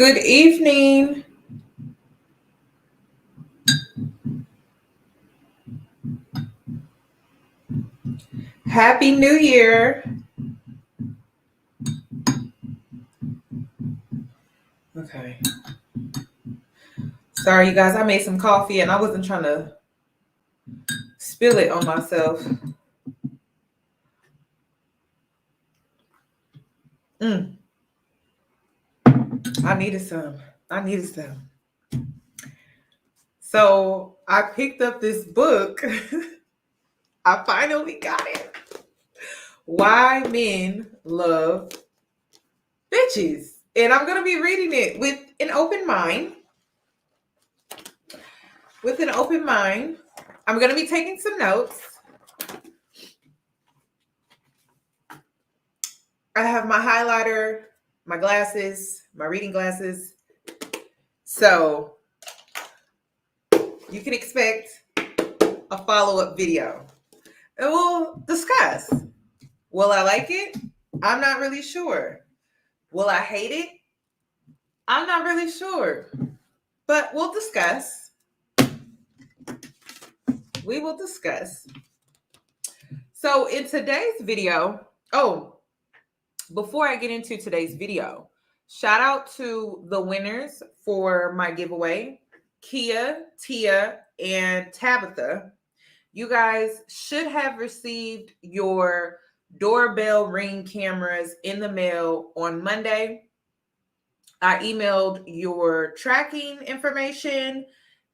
Good evening. Happy New Year. Okay. Sorry, you guys. I made some coffee and I wasn't trying to spill it on myself. I needed some. So I picked up this book. I finally got it. Why Men Love Bitches. And I'm going to be reading it with an open mind. I'm going to be taking some notes. I have my highlighter, my glasses, my reading glasses. So you can expect a follow-up video. And we'll discuss. Will I like it? I'm not really sure. Will I hate it? I'm not really sure. But we'll discuss. We will discuss. So in today's video, before I get into today's video, shout out to the winners for my giveaway, Kia, Tia, and Tabitha. You guys should have received your doorbell ring cameras in the mail on Monday. I emailed your tracking information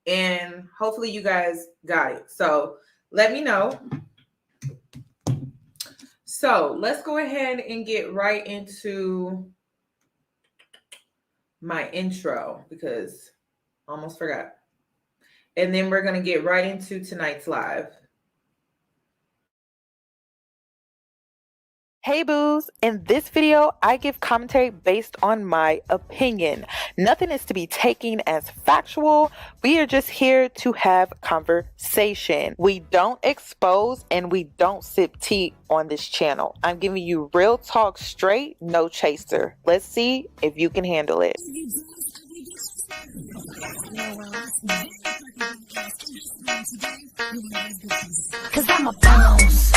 and hopefully you guys got it. So let me know. So let's go ahead and get right into my intro because I almost forgot. And then we're going to get right into tonight's live. Hey boos, in this video, I give commentary based on my opinion. Nothing is to be taken as factual. We are just here to have conversation. We don't expose and we don't sip tea on this channel. I'm giving you real talk straight, no chaser. Let's see if you can handle it. Cause I'm a boss.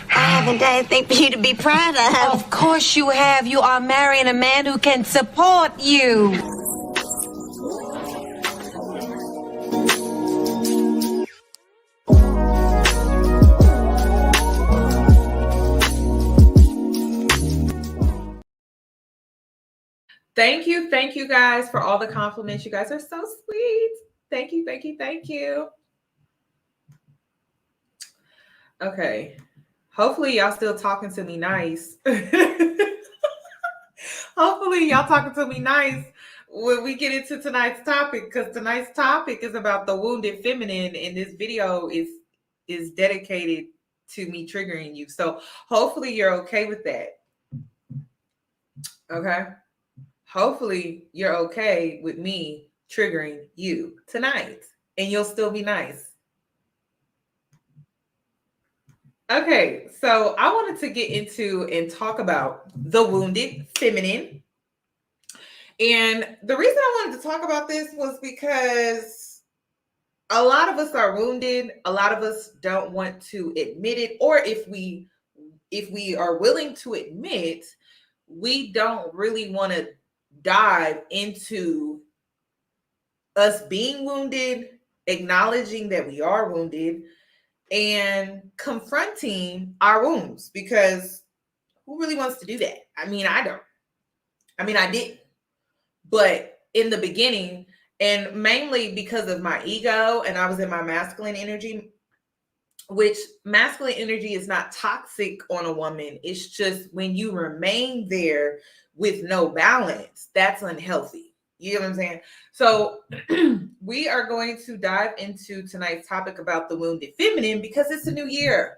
I haven't done anything for you to be proud of. Of course you have. You are marrying a man who can support you. Thank you guys for all the compliments. You guys are so sweet. Thank you. Okay. Hopefully y'all still talking to me nice. Hopefully y'all talking to me nice when we get into tonight's topic, because tonight's topic is about the wounded feminine, and this video is dedicated to me triggering you. So hopefully you're okay with that. Okay? Hopefully you're okay with me triggering you tonight, and you'll still be nice. Okay, so I wanted to get into and talk about the wounded feminine. And the reason I wanted to talk about this was because a lot of us are wounded. A lot of us don't want to admit it. Or if we are willing to admit, we don't really want to dive into us being wounded, acknowledging that we are wounded, and confronting our wounds, because who really wants to do that? I mean, I don't. I mean, I didn't. But in the beginning, and mainly because of my ego, and I was in my masculine energy, which masculine energy is not toxic on a woman. It's just when you remain there with no balance, that's unhealthy. You know what I'm saying? So we are going to dive into tonight's topic about the wounded feminine because it's a new year.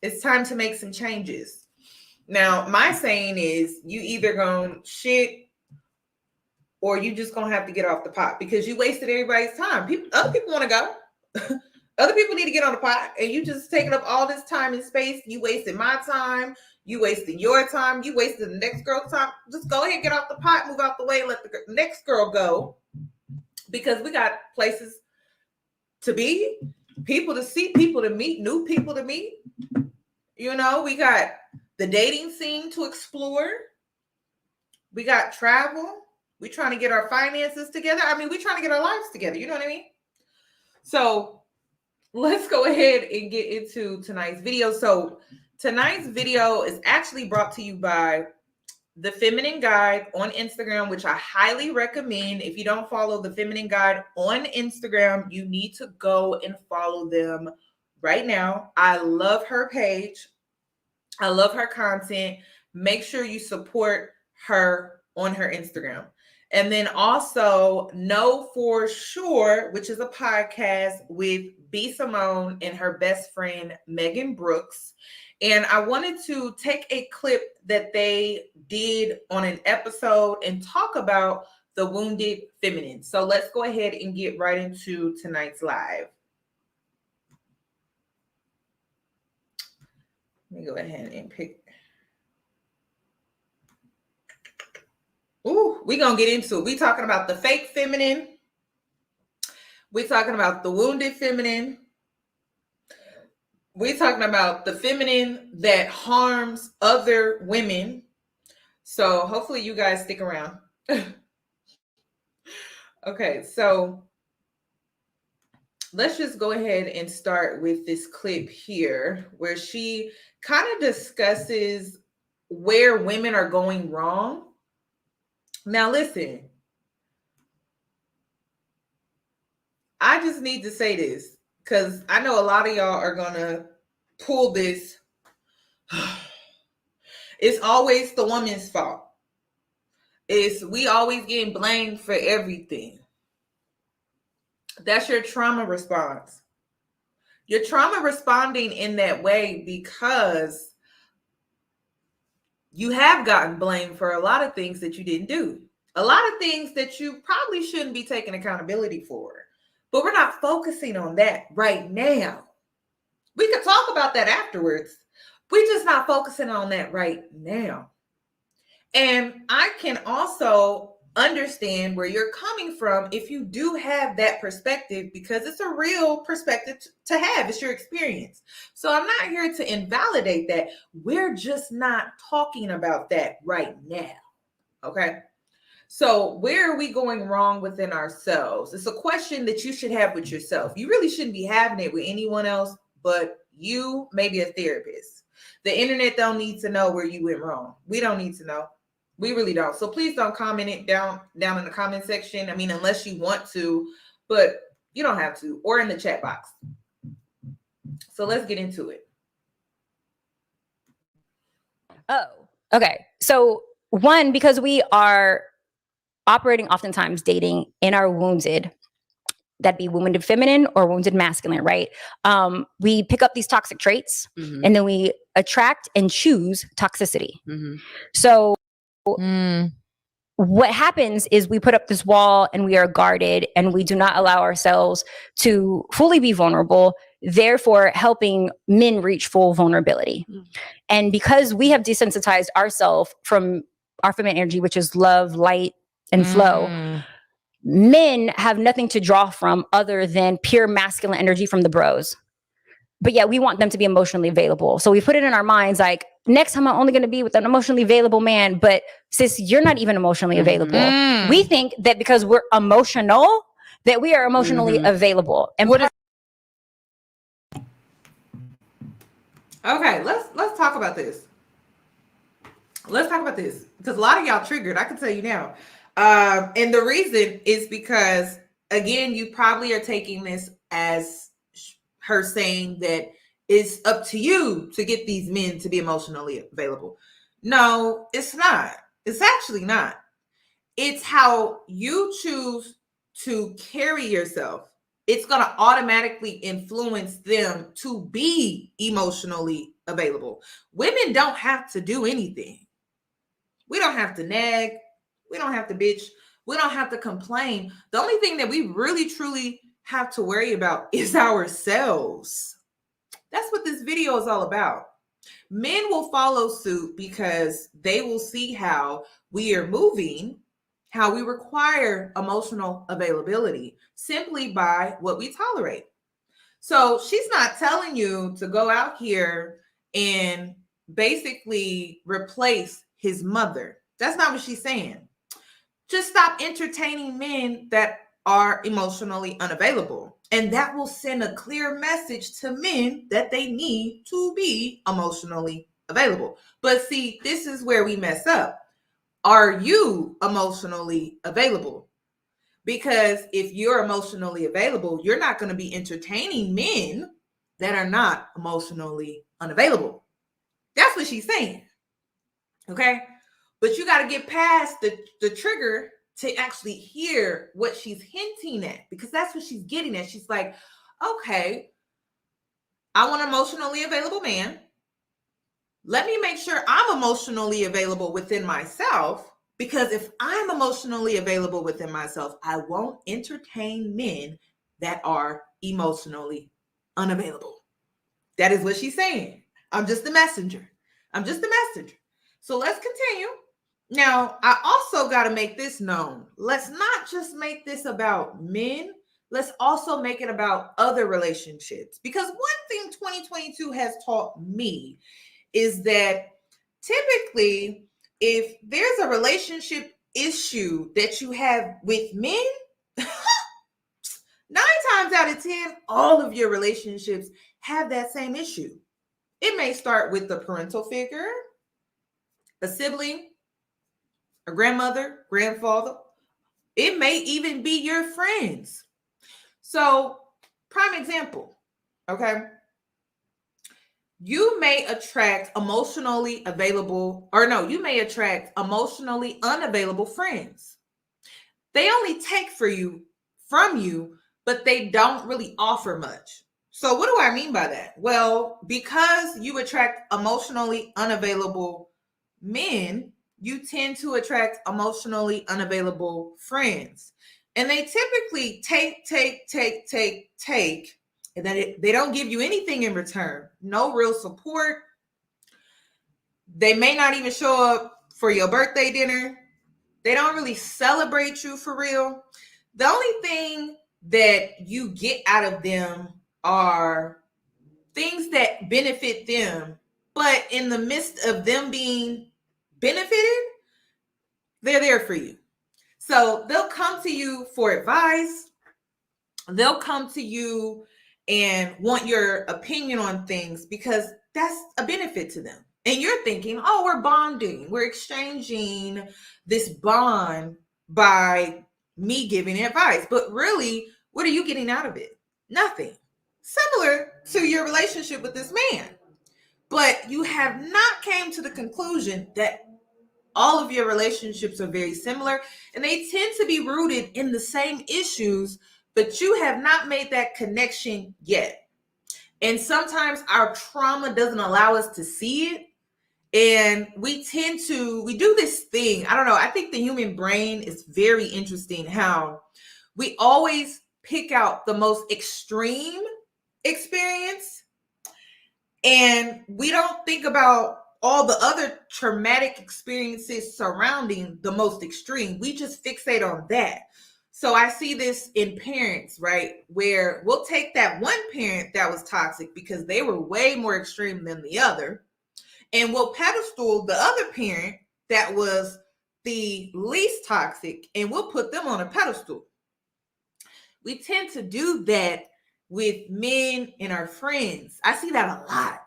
It's time to make some changes. Now, my saying is you either gonna shit or you just gonna have to get off the pot because you wasted everybody's time. Other people want to go. Other people need to get on the pot, and you just taking up all this time and space. You wasted my time. You wasted your time. You wasted the next girl's time. Just go ahead, get off the pot, move out the way, let the next girl go. Because we got places to be, people to see, people to meet, new people to meet. You know, we got the dating scene to explore. We got travel. We trying to get our finances together. I mean, we trying to get our lives together. You know what I mean? So let's go ahead and get into tonight's video. So tonight's video is actually brought to you by The Feminine Guide on Instagram, which I highly recommend. If you don't follow The Feminine Guide on Instagram, you need to go and follow them right now. I love her page. I love her content. Make sure you support her on her Instagram. And then also Know For Sure, which is a podcast with B. Simone and her best friend, Megan Brooks. And I wanted to take a clip that they did on an episode and talk about the wounded feminine. So let's go ahead and get right into tonight's live. Let me go ahead and pick. Ooh, we're going to get into it. We're talking about the fake feminine. We're talking about the wounded feminine. We're talking about the feminine that harms other women. So hopefully you guys stick around. Okay, so let's just go ahead and start with this clip here where she kind of discusses where women are going wrong. Now, listen, I just need to say this because I know a lot of y'all are going to pull this. It's always the woman's fault. We always getting blamed for everything. That's your trauma response. You're trauma responding in that way because you have gotten blamed for a lot of things that you didn't do. A lot of things that you probably shouldn't be taking accountability for. But we're not focusing on that right now. We could talk about that afterwards. We're just not focusing on that right now. And I can also understand where you're coming from if you do have that perspective, because it's a real perspective to have. It's your experience. So I'm not here to invalidate that. We're just not talking about that right now. Okay. So where are we going wrong within ourselves? It's a question that you should have with yourself. You really shouldn't be having it with anyone else but you, maybe a therapist. The internet don't need to know where you went wrong. We don't need to know. We really don't. So please don't comment it down in the comment section. I mean, unless you want to, but you don't have to, or in the chat box. So let's get into it. Oh, okay. So one, because we are operating oftentimes dating in our wounded, that'd be wounded feminine or wounded masculine, right? We pick up these toxic traits and then we attract and choose toxicity. So what happens is we put up this wall and we are guarded and we do not allow ourselves to fully be vulnerable, therefore helping men reach full vulnerability. And because we have desensitized ourselves from our feminine energy, which is love, light, and flow, men have nothing to draw from other than pure masculine energy from the bros. But yeah, we want them to be emotionally available. So we put it in our minds like, next time I'm only going to be with an emotionally available man. But sis, you're not even emotionally available. We think that because we're emotional, that we are emotionally available. And what is okay, let's talk about this. Let's talk about this because a lot of y'all triggered. I can tell you now. And the reason is because, again, you probably are taking this as her saying that it's up to you to get these men to be emotionally available. No, it's not. It's actually not. It's how you choose to carry yourself. It's going to automatically influence them to be emotionally available. Women don't have to do anything. We don't have to nag. We don't have to bitch. We don't have to complain. The only thing that we really, truly have to worry about is ourselves. That's what this video is all about. Men will follow suit because they will see how we are moving, how we require emotional availability simply by what we tolerate. So she's not telling you to go out here and basically replace his mother. That's not what she's saying. Just stop entertaining men that are emotionally unavailable. And that will send a clear message to men that they need to be emotionally available. But see, this is where we mess up. Are you emotionally available? Because if you're emotionally available, you're not going to be entertaining men that are not emotionally unavailable. That's what she's saying. Okay? But you got to get past the trigger to actually hear what she's hinting at, because that's what she's getting at. She's like, okay, I want an emotionally available man. Let me make sure I'm emotionally available within myself, because if I'm emotionally available within myself, I won't entertain men that are emotionally unavailable. That is what she's saying. I'm just the messenger. I'm just the messenger. So let's continue. Now, I also got to make this known. Let's not just make this about men. Let's also make it about other relationships. Because one thing 2022 has taught me is that typically, if there's a relationship issue that you have with men, 9 times out of 10, all of your relationships have that same issue. It may start with the parental figure, a sibling, a grandmother, grandfather. It may even be your friends. So, prime example, okay? You may attract emotionally available, or no, you may attract emotionally unavailable friends. They only take from you, but they don't really offer much. So what do I mean by that? Well, because you attract emotionally unavailable men, you tend to attract emotionally unavailable friends. And they typically take, and then they don't give you anything in return. No real support. They may not even show up for your birthday dinner. They don't really celebrate you for real. The only thing that you get out of them are things that benefit them. But in the midst of them being benefited, they're there for you. So they'll come to you for advice. They'll come to you and want your opinion on things because that's a benefit to them. And you're thinking, oh, we're bonding. We're exchanging this bond by me giving advice. But really, what are you getting out of it? Nothing. Similar to your relationship with this man. But you have not came to the conclusion that all of your relationships are very similar and they tend to be rooted in the same issues, but you have not made that connection yet. And sometimes our trauma doesn't allow us to see it. And we do this thing. I don't know. I think the human brain is very interesting how we always pick out the most extreme experience. And we don't think about all the other traumatic experiences surrounding the most extreme. We just fixate on that. So I see this in parents, right? Where we'll take that one parent that was toxic because they were way more extreme than the other. And we'll pedestal the other parent that was the least toxic and we'll put them on a pedestal. We tend to do that with men and our friends. I see that a lot.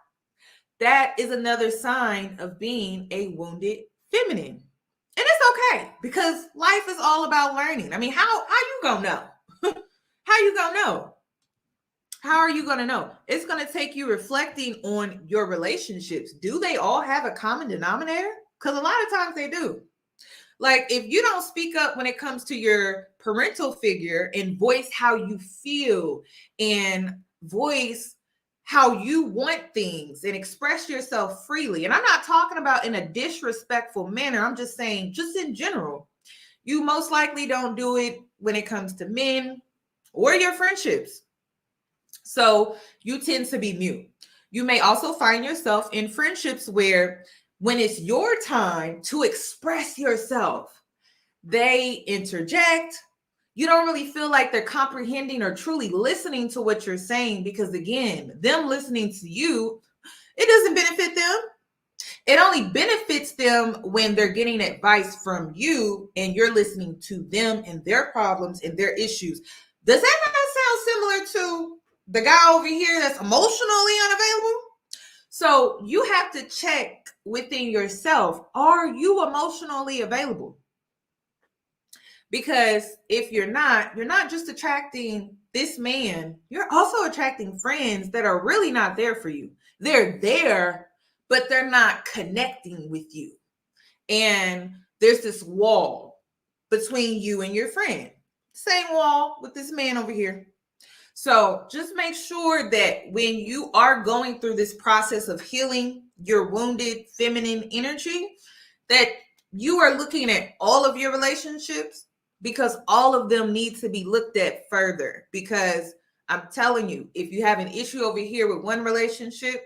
That is another sign of being a wounded feminine. And it's okay because life is all about learning. I mean, how you gonna know? How you gonna know? How are you gonna know? It's gonna take you reflecting on your relationships. Do they all have a common denominator? Because a lot of times they do. Like if you don't speak up when it comes to your parental figure and voice how you feel and voice how you want things and express yourself freely. And I'm not talking about in a disrespectful manner. I'm just saying, just in general, you most likely don't do it when it comes to men, or your friendships. So you tend to be mute. You may also find yourself in friendships where when it's your time to express yourself, they interject. You don't really feel like they're comprehending or truly listening to what you're saying because, again, them listening to you, it doesn't benefit them. It only benefits them when they're getting advice from you and you're listening to them and their problems and their issues. Does that not sound similar to the guy over here that's emotionally unavailable? So you have to check within yourself, are you emotionally available? Because if you're not just attracting this man, you're also attracting friends that are really not there for you. They're there, but they're not connecting with you. And there's this wall between you and your friend. Same wall with this man over here. So just make sure that when you are going through this process of healing your wounded feminine energy, that you are looking at all of your relationships, because all of them need to be looked at further. Because I'm telling you, if you have an issue over here with one relationship,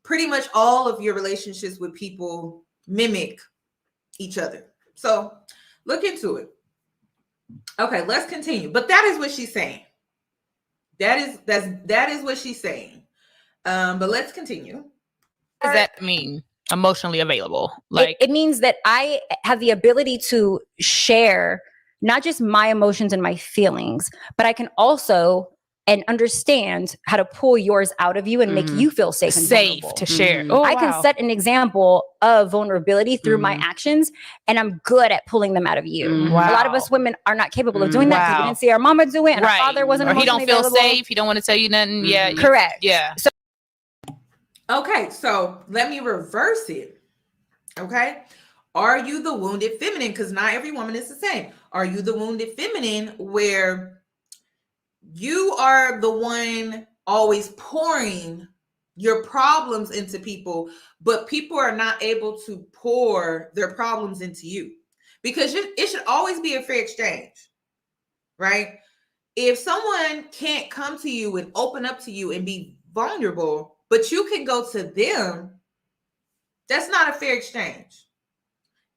pretty much all of your relationships with people mimic each other. So look into it. Okay, let's continue. But that is what she's saying. That is what she's saying. But let's continue. What does that mean? Emotionally available? Like it means that I have the ability to share not just my emotions and my feelings, but I can also and understand how to pull yours out of you and make you feel safe and vulnerable. to share. Oh, I can set an example of vulnerability through my actions, and I'm good at pulling them out of you. A lot of us women are not capable of doing that because we didn't see our mama do it, and our father wasn't. Or he don't feel available. safe. He don't want to tell you nothing. Yeah, correct. Yeah. So, okay, so let me reverse it. Okay, are you the wounded feminine? Because not every woman is the same. Are you the wounded feminine where you are the one always pouring your problems into people, but people are not able to pour their problems into you? Because it should always be a fair exchange, right? If someone can't come to you and open up to you and be vulnerable, but you can go to them, that's not a fair exchange.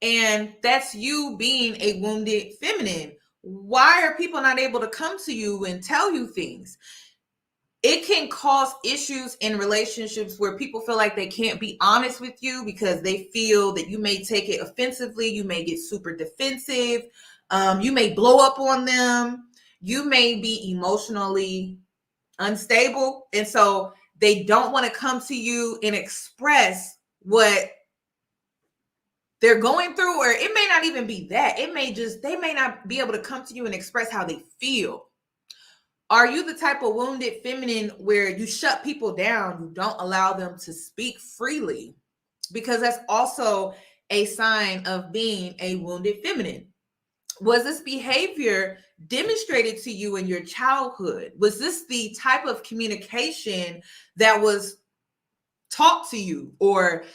And that's you being a wounded feminine. Why are people not able to come to you and tell you things? It can cause issues in relationships where people feel like they can't be honest with you because they feel that you may take it offensively. You may get super defensive. You may blow up on them. You may be emotionally unstable. And so they don't want to come to you and express what they're going through, or it may not even be that. They may not be able to come to you and express how they feel. Are you the type of wounded feminine where you shut people down? You don't allow them to speak freely? Because that's also a sign of being a wounded feminine. Was this behavior demonstrated to you in your childhood? Was this the type of communication that was taught to you or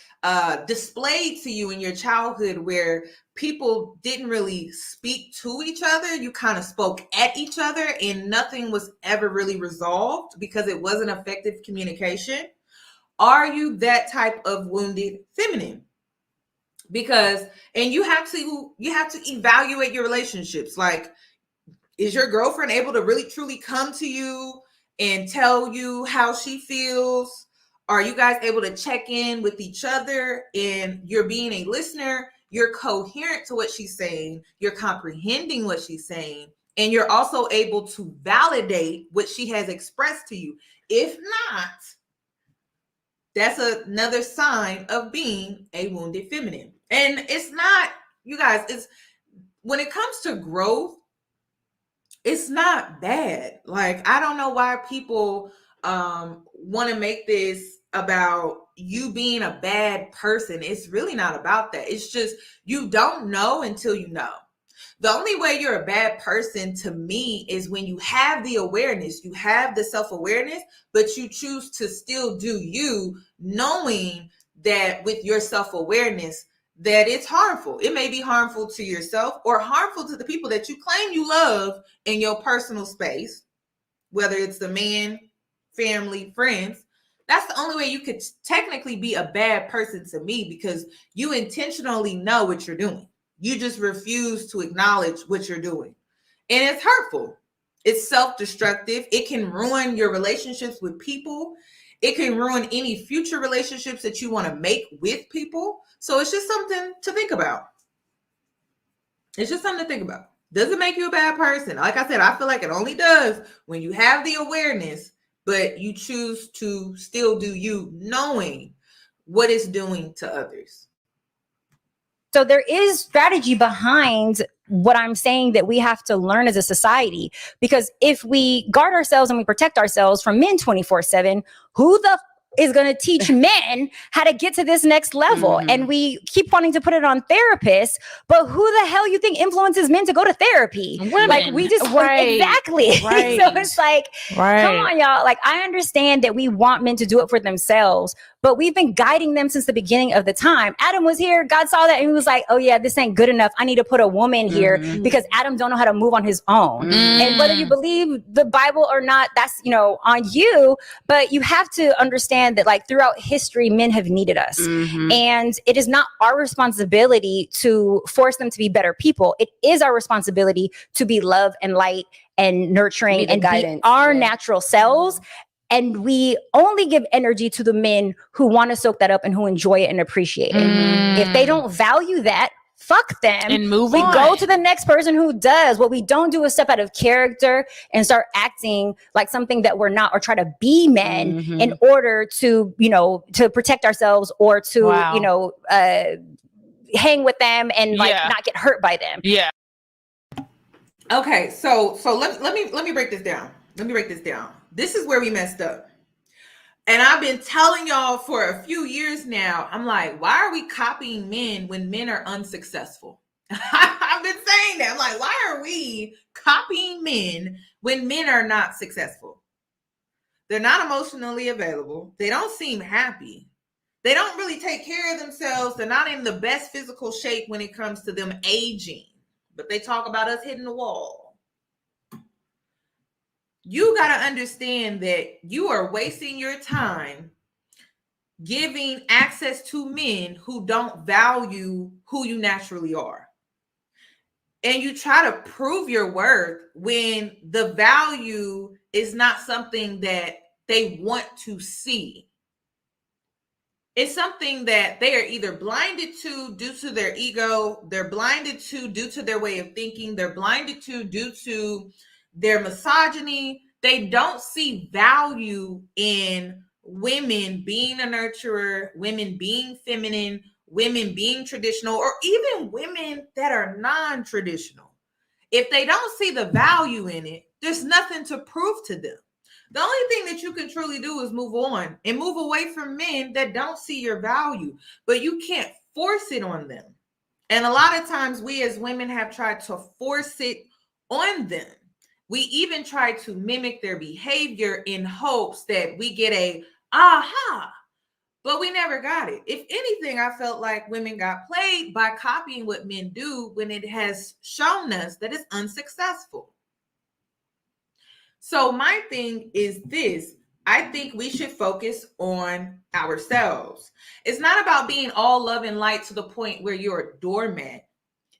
displayed to you in your childhood, where people didn't really speak to each other? You kind of spoke at each other and nothing was ever really resolved because it wasn't effective communication. Are you that type of wounded feminine? Because, and you have to evaluate your relationships. Like, is your girlfriend able to really truly come to you and tell you how she feels? Are you guys able to check in with each other and you're being a listener? You're coherent to what she's saying. You're comprehending what she's saying. And you're also able to validate what she has expressed to you. If not, that's another sign of being a wounded feminine. And it's not, you guys, it's when it comes to growth, it's not bad. Like, I don't know why people want to make this about you being a bad person. It's really not about that. It's just, you don't know until you know. The only way you're a bad person to me is when you have the awareness, you have the self-awareness, but you choose to still do you, knowing that with your self-awareness, that it's harmful. It may be harmful to yourself or harmful to the people that you claim you love in your personal space, whether it's the man, family, friends. That's the only way you could technically be a bad person to me, because you intentionally know what you're doing. You just refuse to acknowledge what you're doing. And it's hurtful. It's self-destructive. It can ruin your relationships with people. It can ruin any future relationships that you want to make with people. So it's just something to think about. It's just something to think about. Doesn't make you a bad person. Like I said, I feel like it only does when you have the awareness, but you choose to still do you, knowing what it's doing to others. So there is strategy behind what I'm saying that we have to learn as a society, because if we guard ourselves and we protect ourselves from men 24/7, who the is going to teach men how to get to this next level? And we keep wanting to put it on therapists, but who the hell you think influences men to go to therapy? Women. Like we just Right. exactly. Right. So it's like, come on, y'all. Like I understand that we want men to do it for themselves, but we've been guiding them since the beginning of the time. Adam was here. God saw that and he was like, oh yeah, this ain't good enough. I need to put a woman here because Adam don't know how to move on his own. And whether you believe the Bible or not, that's, on you, but you have to understand that like throughout history, men have needed us. And it is not our responsibility to force them to be better people. It is our responsibility to be love and light and nurturing and be our natural selves. And we only give energy to the men who want to soak that up and who enjoy it and appreciate it. If they don't value that, fuck them And move we on. go to the next person who does. What we don't do is step out of character and start acting like something that we're not, or try to be men in order to, to protect ourselves or to, hang with them and like not get hurt by them. Yeah. Okay, so let me break this down. This is where we messed up. And I've been telling y'all for a few years now, I'm like, why are we copying men when men are unsuccessful? I've been saying that. I'm like, why are we copying men when men are not successful? They're not emotionally available. They don't seem happy. They don't really take care of themselves. They're not in the best physical shape when it comes to them aging. But they talk about us hitting the wall. You got to understand that you are wasting your time giving access to men who don't value who you naturally are. And you try to prove your worth when the value is not something that they want to see. It's something that they are either blinded to due to their ego, they're blinded to due to their way of thinking, they're blinded to due to their misogyny. They don't see value in women being a nurturer, women being feminine, women being traditional, or even women that are non-traditional. If they don't see the value in it, there's nothing to prove to them. The only thing that you can truly do is move on and move away from men that don't see your value, but you can't force it on them. And a lot of times we as women have tried to force it on them. We even try to mimic their behavior in hopes that we get a aha, but we never got it. If anything, I felt like women got played by copying what men do when it has shown us that it's unsuccessful. So my thing is this. I think we should focus on ourselves. It's not about being all love and light to the point where you're a doormat.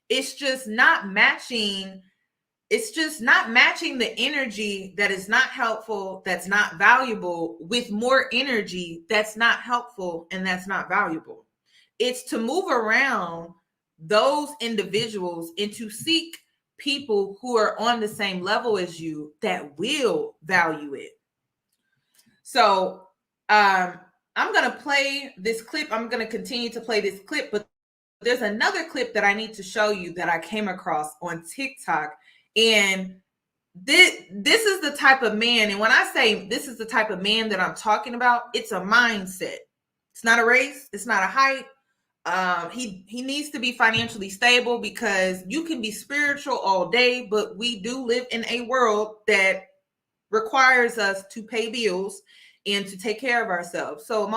It's just not matching. It's just not matching the energy that is not helpful, that's not valuable, with more energy that's not helpful and that's not valuable. It's to move around those individuals and to seek people who are on the same level as you that will value it. So I'm going to play this clip. I'm going to continue to play this clip, but there's another clip that I need to show you that I came across on TikTok. And this is the type of man. And when I say this is the type of man that I'm talking about, it's a mindset. It's not a race. It's not a height. He needs to be financially stable, because you can be spiritual all day, but we do live in a world that requires us to pay bills and to take care of ourselves. So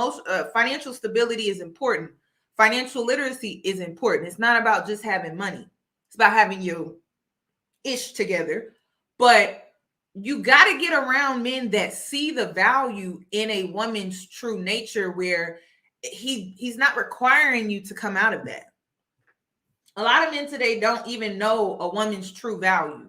financial stability is important. financial literacy is important. It's not about just having money. It's about having your ish together. But you got to get around men that see the value in a woman's true nature, where he's not requiring you to come out of that. A lot of men today don't even know a woman's true value.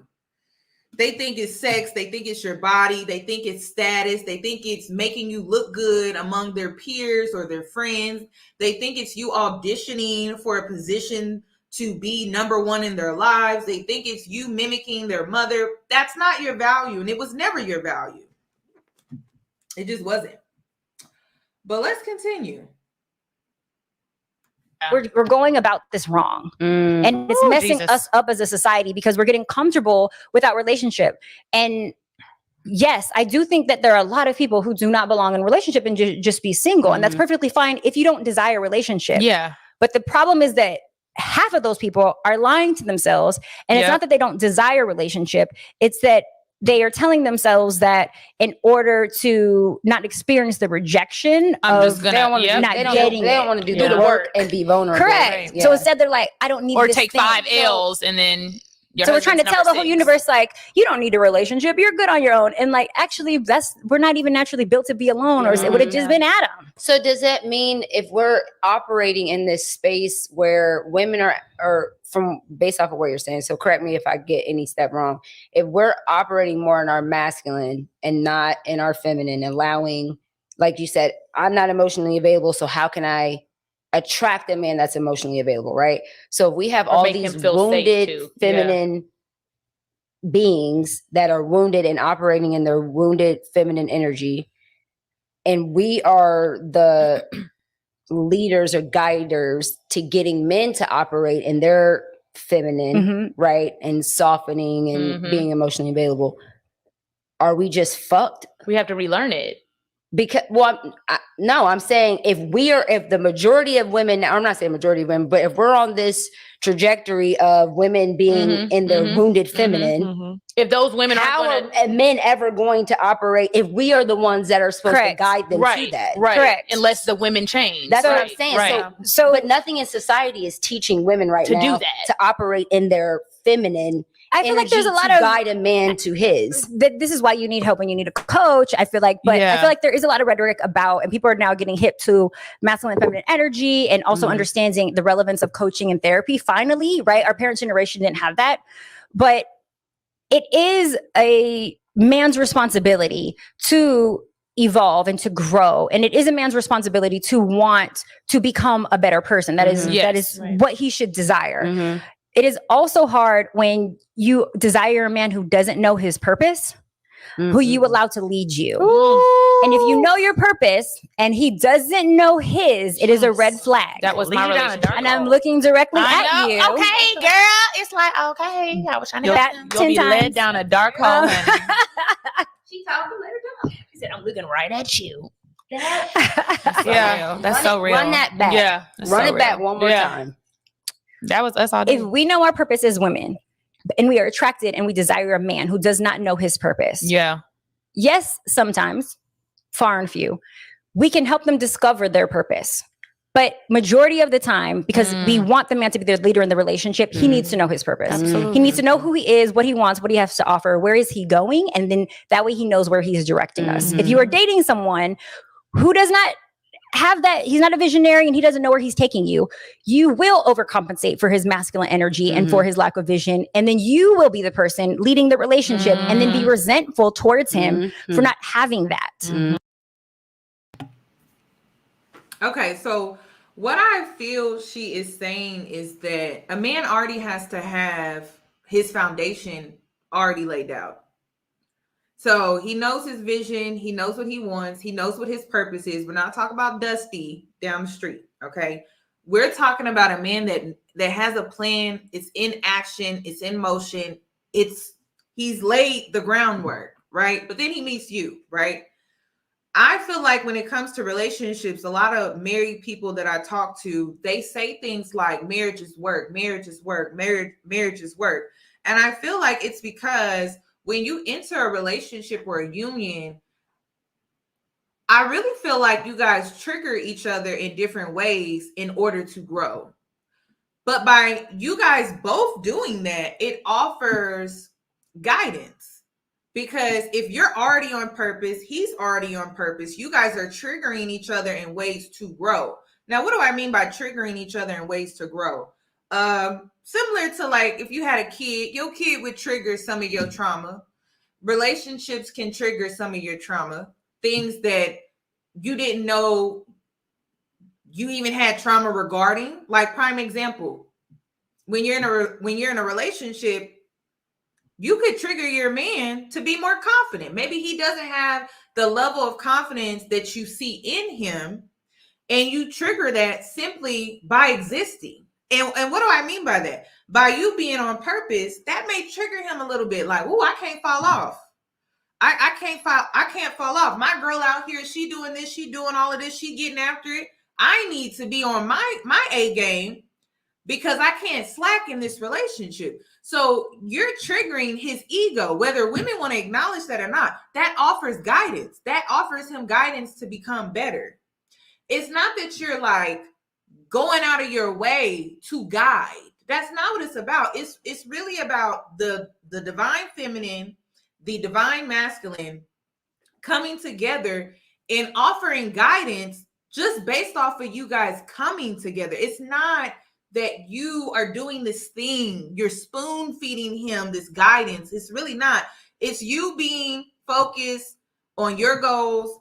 They think it's sex. They think it's your body. They think it's status. They think it's making you look good among their peers or their friends. They think it's you auditioning for a position to be number one in their lives. They think it's you mimicking their mother. That's not your value, and it was never your value. It just wasn't. But let's continue. We're going about this wrong. And it's messing us up as a society because we're getting comfortable without relationship. And yes, I do think that there are a lot of people who do not belong in a relationship and just be single. And that's perfectly fine if you don't desire a relationship. Yeah. But the problem is that half of those people are lying to themselves. And it's not that they don't desire a relationship. It's that they are telling themselves that in order to not experience the rejection they don't want to do the work and be vulnerable. Correct. Right. So instead they're like, I don't need Or this take thing. 5 L's and then So we're trying to tell the whole universe, like, you don't need a relationship. You're good on your own. And like, actually, we're not even naturally built to be alone, or it would have just been Adam. So does that mean if we're operating in this space where women are from based off of what you're saying, so correct me if I get any step wrong, if we're operating more in our masculine and not in our feminine, allowing, like you said, I'm not emotionally available, so how can I attract a man that's emotionally available, right? So if we have all these wounded feminine beings that are wounded and operating in their wounded feminine energy, and we are the leaders or guiders to getting men to operate in their feminine, right? And softening and being emotionally available, are we just fucked? We have to relearn it. Because, no, I'm saying if the majority of women, I'm not saying majority of women, but if we're on this trajectory of women being in their wounded feminine, if those women are men ever going to operate if we are the ones that are supposed to guide them to that? Right. Correct. Unless the women change. That's what I'm saying. Right. But nothing in society is teaching women now to do that, to operate in their feminine. I feel like there's a lot of guide a man to his. This is why you need help and you need a coach. I feel like, but I feel like there is a lot of rhetoric about, and people are now getting hip to masculine and feminine energy, and also understanding the relevance of coaching and therapy. Finally, right? Our parents' generation didn't have that, but it is a man's responsibility to evolve and to grow, and it is a man's responsibility to want to become a better person. That is what he should desire. It is also hard when you desire a man who doesn't know his purpose, who you allow to lead you. And if you know your purpose and he doesn't know his, it is a red flag. That was my relationship. And I'm looking directly at you. Okay, girl. It's like, okay. I was trying to that you'll be 10 times. led down a dark hole. She told me, let her go. She said, I'm looking right at you. That's That's so real. Run that back. Yeah. Run it back one more time. That was us all If day. we know our purpose as women and we are attracted and we desire a man who does not know his purpose. Yeah. Yes, sometimes, far and few, we can help them discover their purpose. But majority of the time, because we want the man to be their leader in the relationship, he needs to know his purpose. Absolutely. He needs to know who he is, what he wants, what he has to offer, where is he going? And then that way he knows where he's directing us. If you are dating someone who does not have that, he's not a visionary and he doesn't know where he's taking you, you will overcompensate for his masculine energy and for his lack of vision. And then you will be the person leading the relationship and then be resentful towards him for not having that. Okay, so what I feel she is saying is that a man already has to have his foundation already laid out. So he knows his vision. He knows what he wants. He knows what his purpose is. We're not talking about Dusty down the street, okay? We're talking about a man that has a plan. It's in action. It's in motion. He's laid the groundwork, right? But then he meets you, right? I feel like when it comes to relationships, a lot of married people that I talk to, they say things like marriage is work, marriage is work, marriage is work. And I feel like it's because when you enter a relationship or a union, I really feel like you guys trigger each other in different ways in order to grow. But by you guys both doing that, it offers guidance. Because if you're already on purpose, he's already on purpose, you guys are triggering each other in ways to grow. Now, what do I mean by triggering each other in ways to grow? Similar to like if you had a kid, your kid would trigger some of your trauma. Relationships can trigger some of your trauma. Things that you didn't know you even had trauma regarding. Like prime example, when you're in a relationship, you could trigger your man to be more confident. Maybe he doesn't have the level of confidence that you see in him, and you trigger that simply by existing. And what do I mean by that? By you being on purpose, that may trigger him a little bit. Like, oh, I can't fall off. I can't fall off. My girl out here, she doing this, she doing all of this, she getting after it. I need to be on my A game because I can't slack in this relationship. So you're triggering his ego, whether women want to acknowledge that or not. That offers guidance. That offers him guidance to become better. It's not that you're like going out of your way to guide. That's not what it's about. It's really about the divine feminine, the divine masculine coming together and offering guidance just based off of you guys coming together. It's not that you are doing this thing, you're spoon feeding him this guidance. It's really not. It's you being focused on your goals.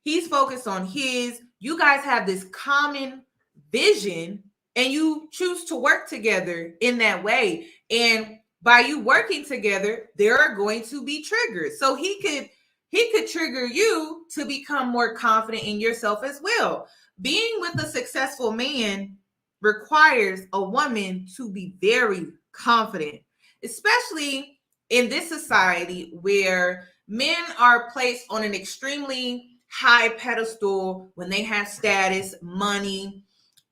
He's focused on his. You guys have this common vision and you choose to work together in that way. And by you working together, there are going to be triggers. So he could trigger you to become more confident in yourself as well. Being with a successful man requires a woman to be very confident, especially in this society where men are placed on an extremely high pedestal when they have status, money,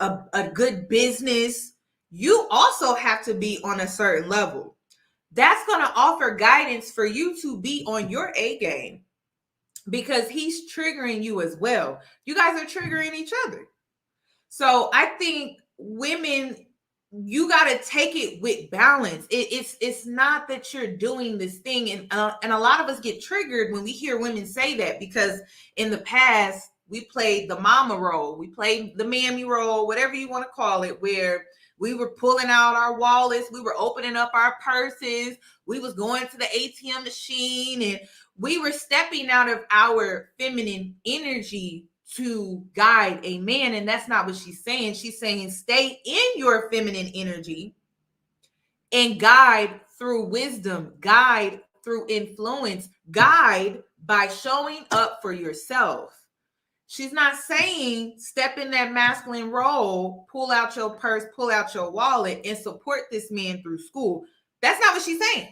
a good business. You also have to be on a certain level. That's going to offer guidance for you to be on your A game because he's triggering you as well. You guys are triggering each other. So I think women, you got to take it with balance. It's not that you're doing this thing. And a lot of us get triggered when we hear women say that, because in the past, we played the mama role. We played the mammy role, whatever you want to call it, where we were pulling out our wallets. We were opening up our purses. We was going to the ATM machine, and we were stepping out of our feminine energy to guide a man. And that's not what she's saying. She's saying stay in your feminine energy and guide through wisdom, guide through influence, guide by showing up for yourself. She's not saying step in that masculine role, pull out your purse, pull out your wallet, and support this man through school. That's not what she's saying.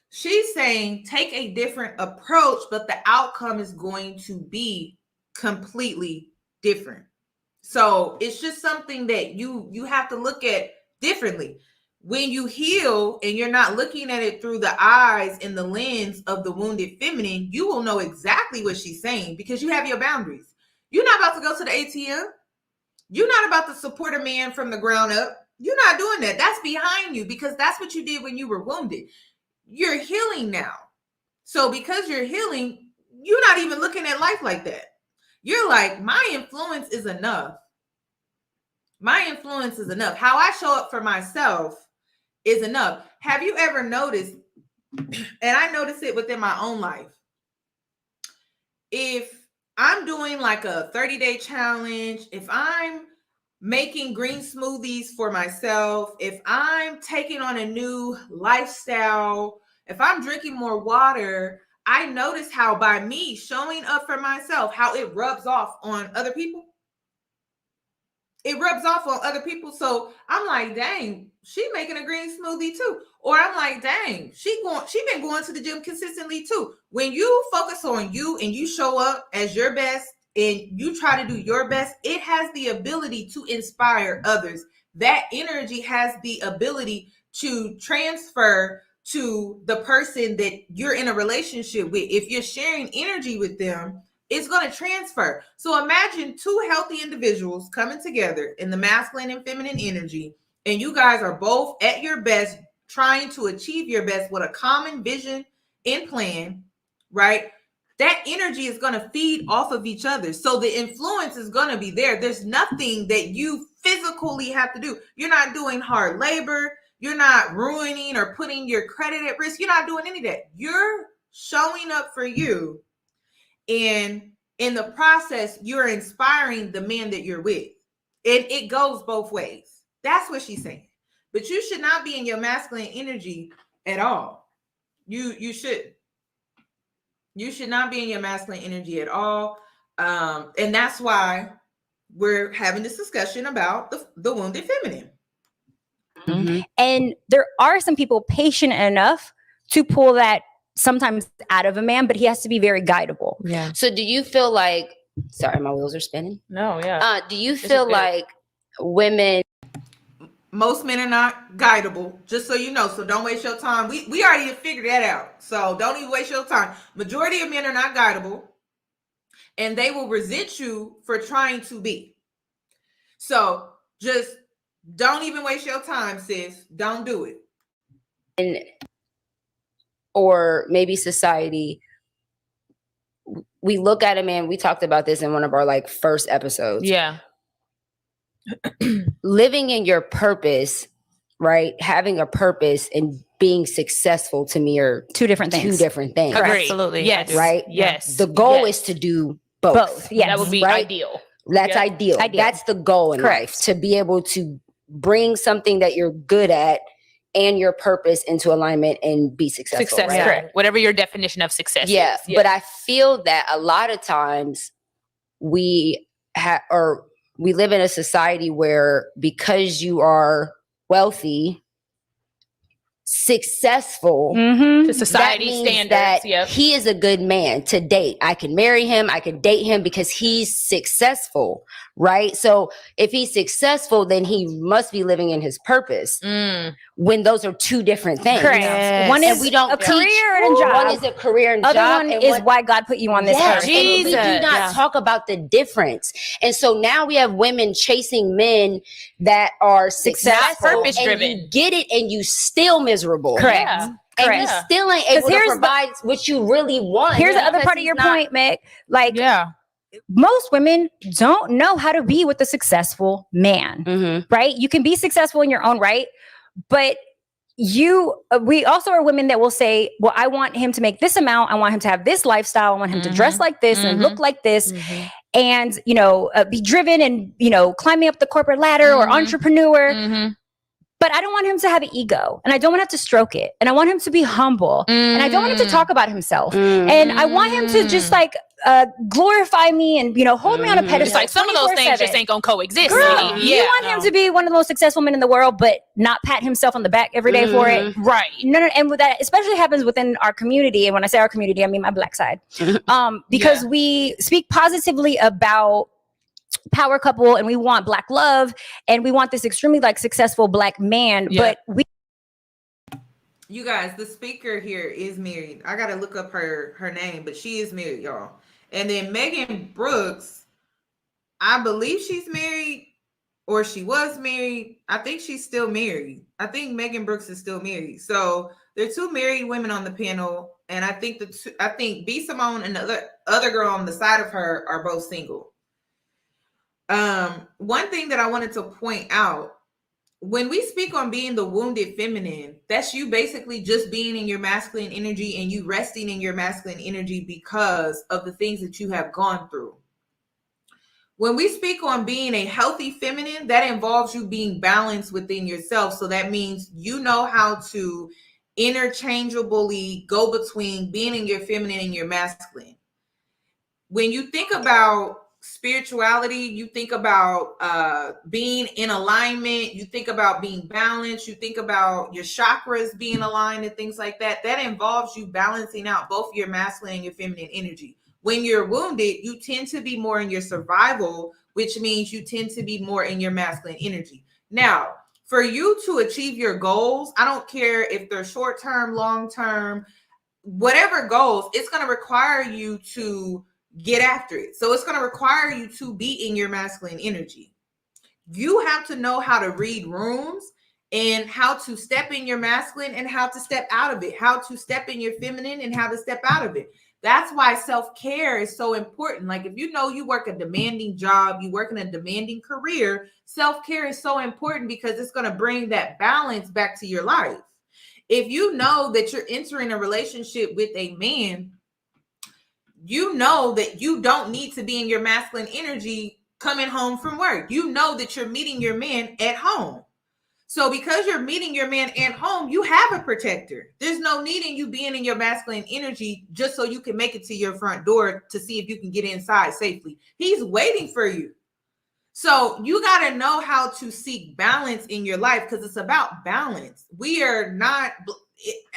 She's saying take a different approach, but the outcome is going to be completely different. So it's just something that you have to look at differently. When you heal and you're not looking at it through the eyes and the lens of the wounded feminine, you will know exactly what she's saying because you have your boundaries. You're not about to go to the ATM. You're not about to support a man from the ground up. You're not doing that. That's behind you because that's what you did when you were wounded. You're healing now. So because you're healing, you're not even looking at life like that. You're like, my influence is enough. My influence is enough. How I show up for myself is enough. Have you ever noticed, and I notice it within my own life, if I'm doing like a 30-day challenge, if I'm making green smoothies for myself, if I'm taking on a new lifestyle, if I'm drinking more water, I notice how by me showing up for myself, how it rubs off on other people. It rubs off on other people. So I'm like, dang, she making a green smoothie too. Or I'm like, dang, she been going to the gym consistently too. When you focus on you and you show up as your best and you try to do your best, it has the ability to inspire others. That energy has the ability to transfer to the person that you're in a relationship with. If you're sharing energy with them, it's going to transfer. So imagine two healthy individuals coming together in the masculine and feminine energy, and you guys are both at your best, trying to achieve your best with a common vision and plan, right? That energy is going to feed off of each other. So the influence is going to be there. There's nothing that you physically have to do. You're not doing hard labor. You're not ruining or putting your credit at risk. You're not doing any of that. You're showing up for you. And in the process, you're inspiring the man that you're with. And it goes both ways. That's what she's saying. But you should not be in your masculine energy at all. You should. You should not be in your masculine energy at all. And that's why we're having this discussion about the wounded feminine. Mm-hmm. And there are some people patient enough to pull that sometimes out of a man, but he has to be very guidable. Yeah. So do you feel like, sorry, my wheels are spinning. No, yeah. Do you feel like women, most men are not guidable, just so you know. So don't waste your time. We already figured that out. So don't even waste your time. Majority of men are not guidable, and they will resent you for trying to be. So just don't even waste your time, sis. Don't do it. or maybe society, we look at a man, we talked about this in one of our like first episodes. Yeah. Living in your purpose, right? Having a purpose and being successful to me are Two different things. two different things. Agreed. Absolutely. Yes. Right? Yes. The goal Yes. is to do both. Both. Yes. That would be Right? ideal. That's Yeah. ideal. Ideal. That's the goal in Correct. life, to be able to bring something that you're good at and your purpose into alignment and be successful. Success. right? Correct. Whatever your definition of success Yeah, is. but I feel that a lot of times we live in a society where because you are wealthy, successful, Mm-hmm. to society that means standards. that Yep. he is a good man to date. I can marry him. I can date him because he's successful, right? So if he's successful, then he must be living in his purpose. When those are two different things. Correct. Yes. One And is we don't a teach- career and a job. One is a career and Other job. one and is why God put you on this Yes, earth. and we do Jesus. not Yeah. talk about the difference. And so now we have women chasing men that are successful, purpose and driven. you get it, and you still miserable. Correct. Yeah. And Correct. you still ain't able to here's the- provide what you really want. Here's the other because part of he's your not- point, Meg. Like Yeah. most women don't know how to be with a successful man, Mhm. right? You can be successful in your own right, but we also are women that will say, well, I want him to make this amount. I want him to have this lifestyle. I want him to dress like this and look like this. And, be driven and, climbing up the corporate ladder or entrepreneur. Mm-hmm. But I don't want him to have an ego, and I don't want to have to stroke it, and I want him to be humble, and I don't want him to talk about himself, and I want him to just like glorify me and hold me on a pedestal. It's like some of those things 24/7. just ain't gonna coexist. Girl, sweetie. you want him to be one of the most successful men in the world, but not pat himself on the back every day for it. Right. No, and with that, especially happens within our community. And when I say our community, I mean my Black side, because we speak positively about power couple, and we want Black love, and we want this extremely like successful Black man, but we. You guys, the speaker here is married. I gotta look up her name, but she is married, y'all. And then Megan Brooks, I believe she's married, or she was married. I think she's still married. I think Megan Brooks is still married. So there are two married women on the panel, and I think B Simone and the other girl on the side of her are both single. One thing that I wanted to point out, when we speak on being the wounded feminine, that's you basically just being in your masculine energy and you resting in your masculine energy because of the things that you have gone through. When we speak on being a healthy feminine, that involves you being balanced within yourself. So that means you know how to interchangeably go between being in your feminine and your masculine. When you think about spirituality, you think about being in alignment, you think about being balanced, you think about your chakras being aligned and things like that. That involves you balancing out both your masculine and your feminine energy. When you're wounded, you tend to be more in your survival, which means you tend to be more in your masculine energy. Now, for you to achieve your goals, I don't care if they're short-term, long-term, whatever goals, it's going to require you to get after it. So it's going to require you to be in your masculine energy. You have to know how to read rooms and how to step in your masculine and how to step out of it, how to step in your feminine and how to step out of it. That's why self-care is so important. Like if you know you work a demanding job, you work in a demanding career, self-care is so important because it's going to bring that balance back to your life. If you know that you're entering a relationship with a man, you know that you don't need to be in your masculine energy coming home from work. You know that you're meeting your man at home. So because you're meeting your man at home, you have a protector. There's no need in you being in your masculine energy just so you can make it to your front door to see if you can get inside safely. He's waiting for you. So you got to know how to seek balance in your life because it's about balance. We are not,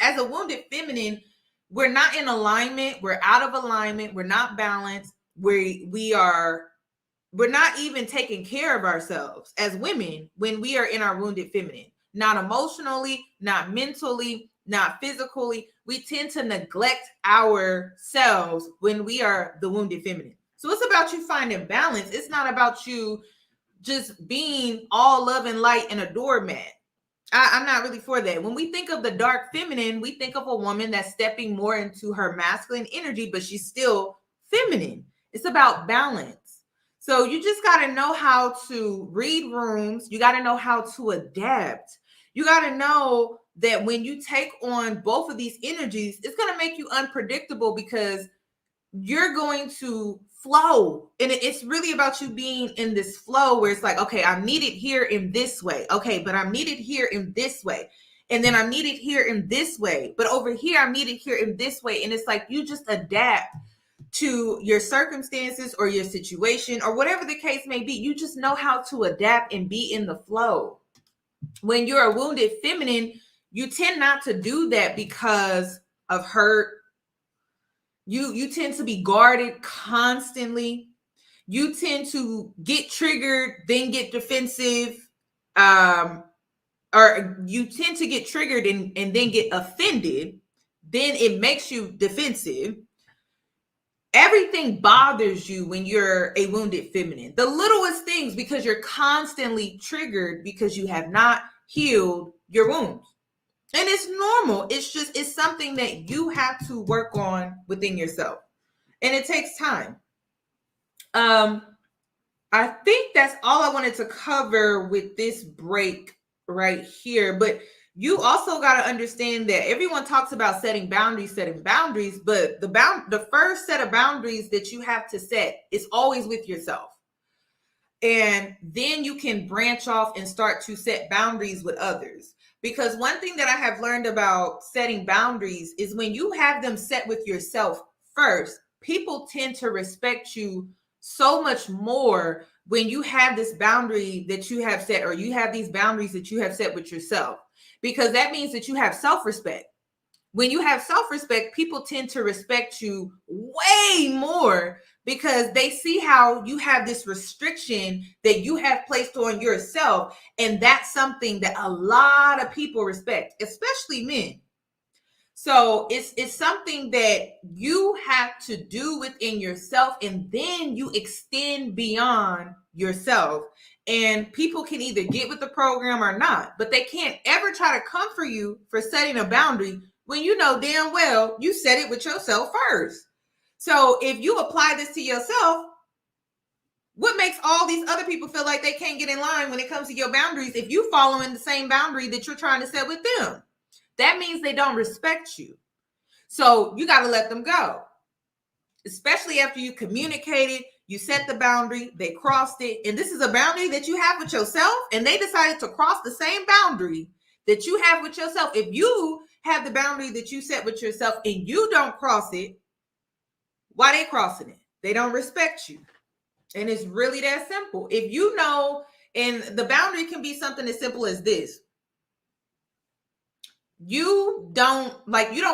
as a wounded feminine, we're not in alignment. We're out of alignment. We're not balanced. We're not even taking care of ourselves as women when we are in our wounded feminine. Not emotionally, not mentally, not physically. We tend to neglect ourselves when we are the wounded feminine. So it's about you finding balance. It's not about you just being all love and light and a doormat. I'm not really for that. When we think of the dark feminine, we think of a woman that's stepping more into her masculine energy, but she's still feminine. It's about balance. So you just got to know how to read rooms. You got to know how to adapt. You got to know that when you take on both of these energies, it's going to make you unpredictable because you're going to flow. And it's really about you being in this flow where it's like, okay, I'm needed here in this way. Okay, but I'm needed here in this way. And then I'm needed here in this way. But over here, I'm needed here in this way. And it's like you just adapt to your circumstances or your situation or whatever the case may be. You just know how to adapt and be in the flow. When you're a wounded feminine, you tend not to do that because of hurt. You tend to be guarded constantly. You tend to get triggered, then get defensive. Or you tend to get triggered and then get offended. Then it makes you defensive. Everything bothers you when you're a wounded feminine. The littlest things, because you're constantly triggered because you have not healed your wounds. And it's normal. It's something that you have to work on within yourself. And it takes time. I think that's all I wanted to cover with this break right here. But you also got to understand that everyone talks about setting boundaries, but the first set of boundaries that you have to set is always with yourself. And then you can branch off and start to set boundaries with others. Because one thing that I have learned about setting boundaries is when you have them set with yourself first, people tend to respect you so much more when you have this boundary that you have set, or you have these boundaries that you have set with yourself. Because that means that you have self-respect. When you have self-respect, people tend to respect you way more because they see how you have this restriction that you have placed on yourself. And that's something that a lot of people respect, especially men. So it's something that you have to do within yourself, and then you extend beyond yourself. And people can either get with the program or not, but they can't ever try to come for you for setting a boundary when you know damn well you set it with yourself first. So if you apply this to yourself, what makes all these other people feel like they can't get in line when it comes to your boundaries if you following the same boundary that you're trying to set with them? That means they don't respect you. So you got to let them go, especially after you communicated. You set the boundary, they crossed it, and this is a boundary that you have with yourself, and they decided to cross the same boundary that you have with yourself. If you have the boundary that you set with yourself and you don't cross it, why they crossing it? They don't respect you. And it's really that simple. If you know, and the boundary can be something as simple as this. You don't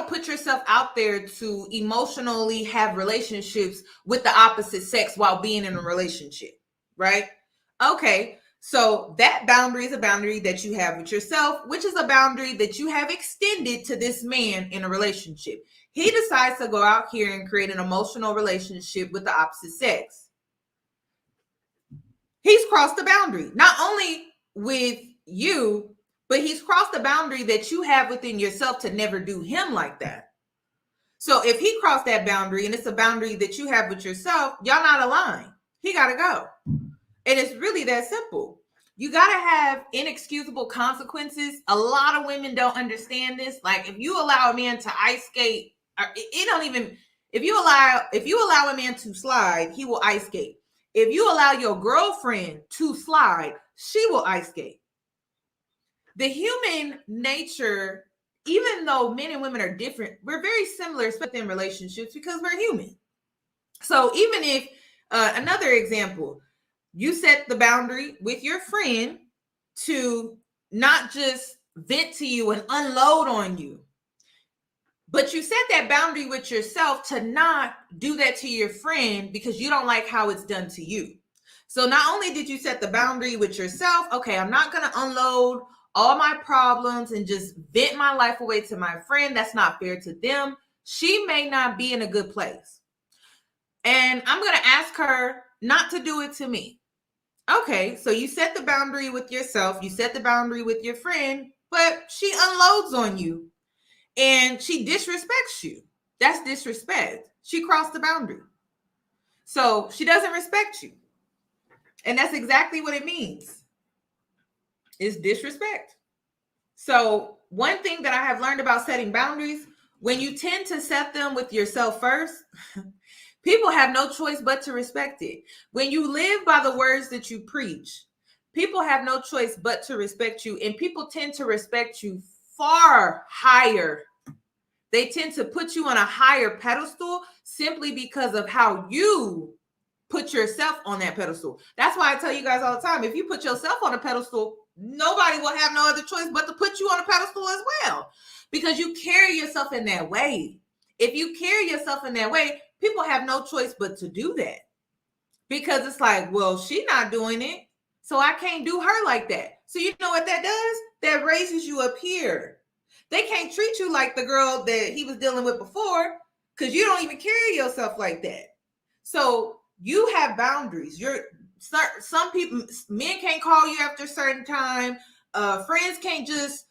put yourself out there to emotionally have relationships with the opposite sex while being in a relationship, right? Okay, so that boundary is a boundary that you have with yourself, which is a boundary that you have extended to this man in a relationship. He decides to go out here and create an emotional relationship with the opposite sex. He's crossed the boundary, not only with you, but he's crossed the boundary that you have within yourself to never do him like that. So if he crossed that boundary and it's a boundary that you have with yourself, y'all not aligned. He got to go. And it's really that simple. You got to have inexcusable consequences. A lot of women don't understand this. Like if you allow a man to ice skate, it don't even, if you allow a man to slide, he will ice skate. If you allow your girlfriend to slide, she will ice skate. The human nature, even though men and women are different, we're very similar within relationships because we're human. So even if, another example, you set the boundary with your friend to not just vent to you and unload on you, but you set that boundary with yourself to not do that to your friend because you don't like how it's done to you. So not only did you set the boundary with yourself, okay, I'm not going to unload all my problems and just vent my life away to my friend. That's not fair to them. She may not be in a good place. And I'm going to ask her not to do it to me. Okay, so you set the boundary with yourself, you set the boundary with your friend, but she unloads on you and she disrespects you. That's disrespect. She crossed the boundary. So she doesn't respect you. And that's exactly what it means. It's disrespect. So one thing that I have learned about setting boundaries, when you tend to set them with yourself first, people have no choice but to respect it. When you live by the words that you preach, people have no choice but to respect you. And people tend to respect you far higher. They tend to put you on a higher pedestal simply because of how you put yourself on that pedestal. That's why I tell you guys all the time, if you put yourself on a pedestal, nobody will have no other choice but to put you on a pedestal as well. Because you carry yourself in that way. If you carry yourself in that way, people have no choice but to do that. Because it's like, well, she's not doing it, so I can't do her like that. So you know what that does? That raises you up here. They can't treat you like the girl that he was dealing with before because you don't even carry yourself like that. So you have boundaries. Some people, men can't call you after a certain time. Friends can't just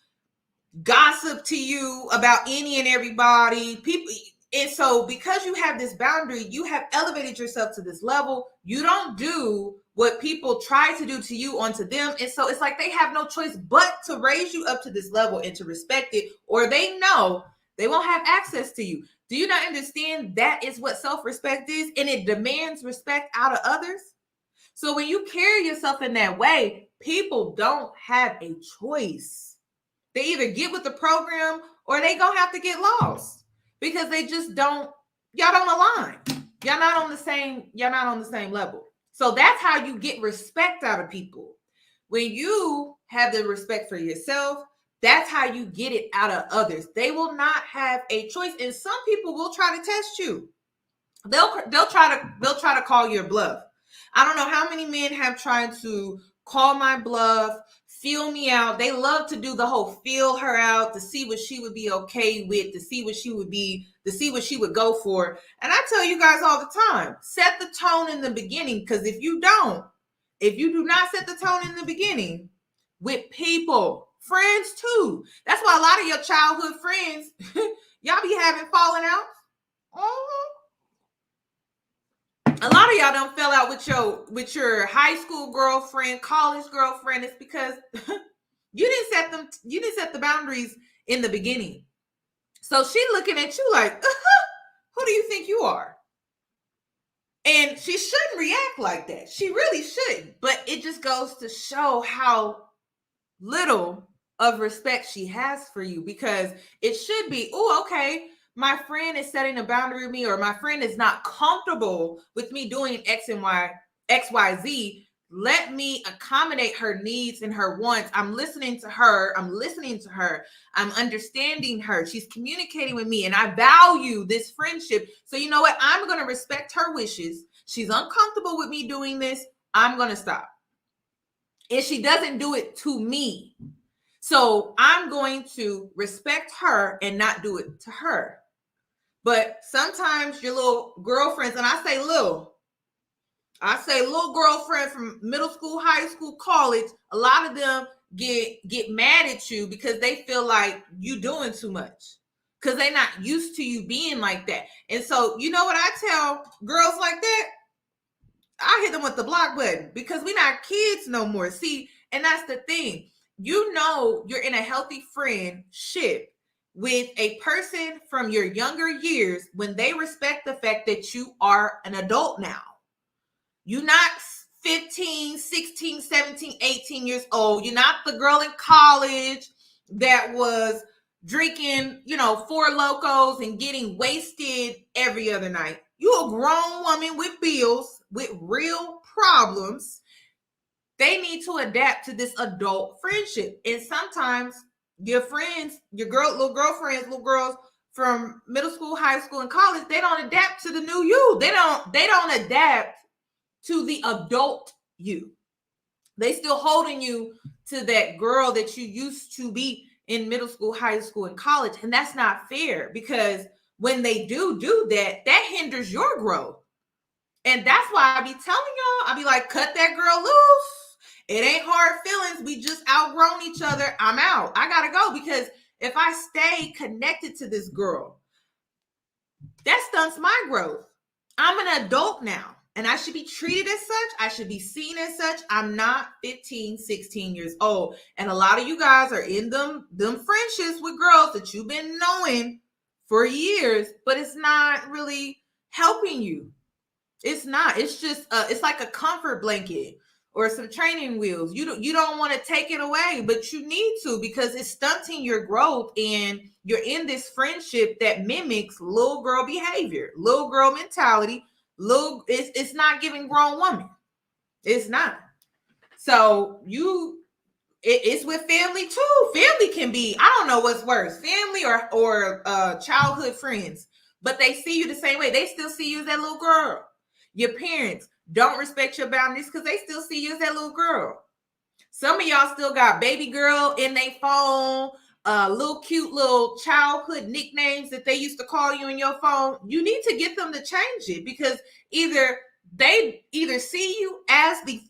gossip to you about any and everybody. People, and so because you have this boundary, you have elevated yourself to this level. You don't do what people try to do to you onto them. And so it's like they have no choice but to raise you up to this level and to respect it, or they know they won't have access to you. Do you not understand that is what self-respect is? And it demands respect out of others. So when you carry yourself in that way, people don't have a choice. They either get with the program or they gonna have to get lost because they just don't, y'all don't align. Y'all not on the same level. So that's how you get respect out of people. When you have the respect for yourself, that's how you get it out of others. They will not have a choice. And some people will try to test you. They'll try to call your bluff. I don't know how many men have tried to call my bluff, feel me out. They love to do the whole feel her out to see what she would be okay with, to see what she would go for. And I tell you guys all the time, set the tone in the beginning, because if you do not set the tone in the beginning with people, friends too. That's why a lot of your childhood friends, y'all be having falling out. A lot of y'all don't fell out with your high school girlfriend, college girlfriend. It's because you didn't set the boundaries in the beginning. So she looking at you like, who do you think you are? And she shouldn't react like that. She really shouldn't. But it just goes to show how little of respect she has for you, because it should be, oh, okay, my friend is setting a boundary with me, or my friend is not comfortable with me doing X, Y, Z. Let me accommodate her needs and her wants. I'm listening to her. I'm understanding her. She's communicating with me, and I value this friendship. So you know what? I'm going to respect her wishes. She's uncomfortable with me doing this. I'm going to stop. And she doesn't do it to me. So I'm going to respect her and not do it to her. But sometimes your little girlfriends, and I say little girlfriend from middle school, high school, college, a lot of them get mad at you because they feel like you doing too much. Because they're not used to you being like that. And so, you know what I tell girls like that? I hit them with the block button because we're not kids no more. See, and that's the thing. You know you're in a healthy friendship with a person from your younger years when they respect the fact that you are an adult now. You're not 15, 16, 17, 18 years old. You're not the girl in college that was drinking, 4 Locos and getting wasted every other night. You're a grown woman with bills, with real problems. They need to adapt to this adult friendship. And sometimes your friends, little girls from middle school, high school, and college, they don't adapt to the new you. They don't adapt to the adult you. They still holding you to that girl that you used to be in middle school, high school, and college. And that's not fair because when they do that, that hinders your growth. And that's why I be telling y'all, I be like, cut that girl loose. It ain't hard feelings. We just outgrown each other. I'm out. I gotta go because if I stay connected to this girl, that stunts my growth. I'm an adult now. And I should be treated as such. I should be seen as such. I'm not 15, 16 years old. And a lot of you guys are in them friendships with girls that you've been knowing for years, but it's not really helping you. It's not. It's just, it's like a comfort blanket or some training wheels. You don't want to take it away, but you need to because it's stunting your growth and you're in this friendship that mimics little girl behavior, little girl mentality. It's not giving grown woman. It's not. So it's with family too. Family can be, I don't know what's worse, family or childhood friends, but they see you the same way. They still see you as that little girl. Your parents don't respect your boundaries because they still see you as that little girl. Some of y'all still got baby girl in their phone, little cute little childhood nicknames that they used to call you in your phone. You need to get them to change it because they see you as the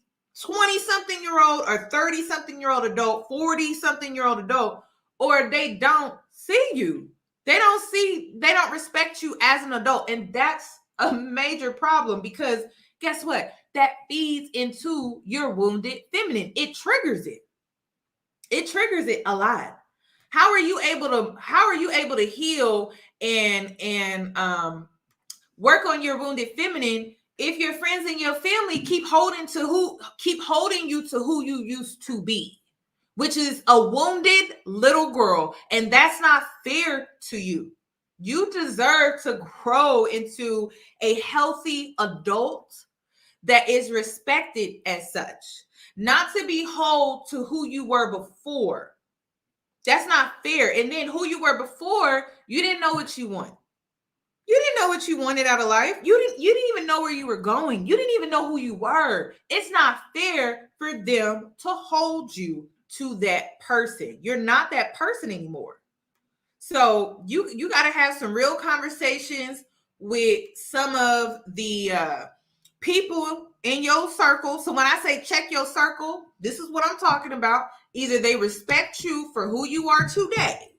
20-something-year-old or 30-something-year-old adult, 40-something-year-old adult, or they don't see you. They don't respect you as an adult. And that's a major problem because guess what? That feeds into your wounded feminine. It triggers it. It triggers it a lot. How are you able to heal and work on your wounded feminine if your friends and your family keep holding you to who you used to be, which is a wounded little girl, and that's not fair to you. You deserve to grow into a healthy adult that is respected as such, not to be held to who you were before. That's not fair. And then who you were before, you didn't know what you want. You didn't know what you wanted out of life. You didn't even know where you were going. You didn't even know who you were. It's not fair for them to hold you to that person. You're not that person anymore. So you got to have some real conversations with some of the people in your circle. So when I say check your circle, this is what I'm talking about. Either they respect you for who you are today,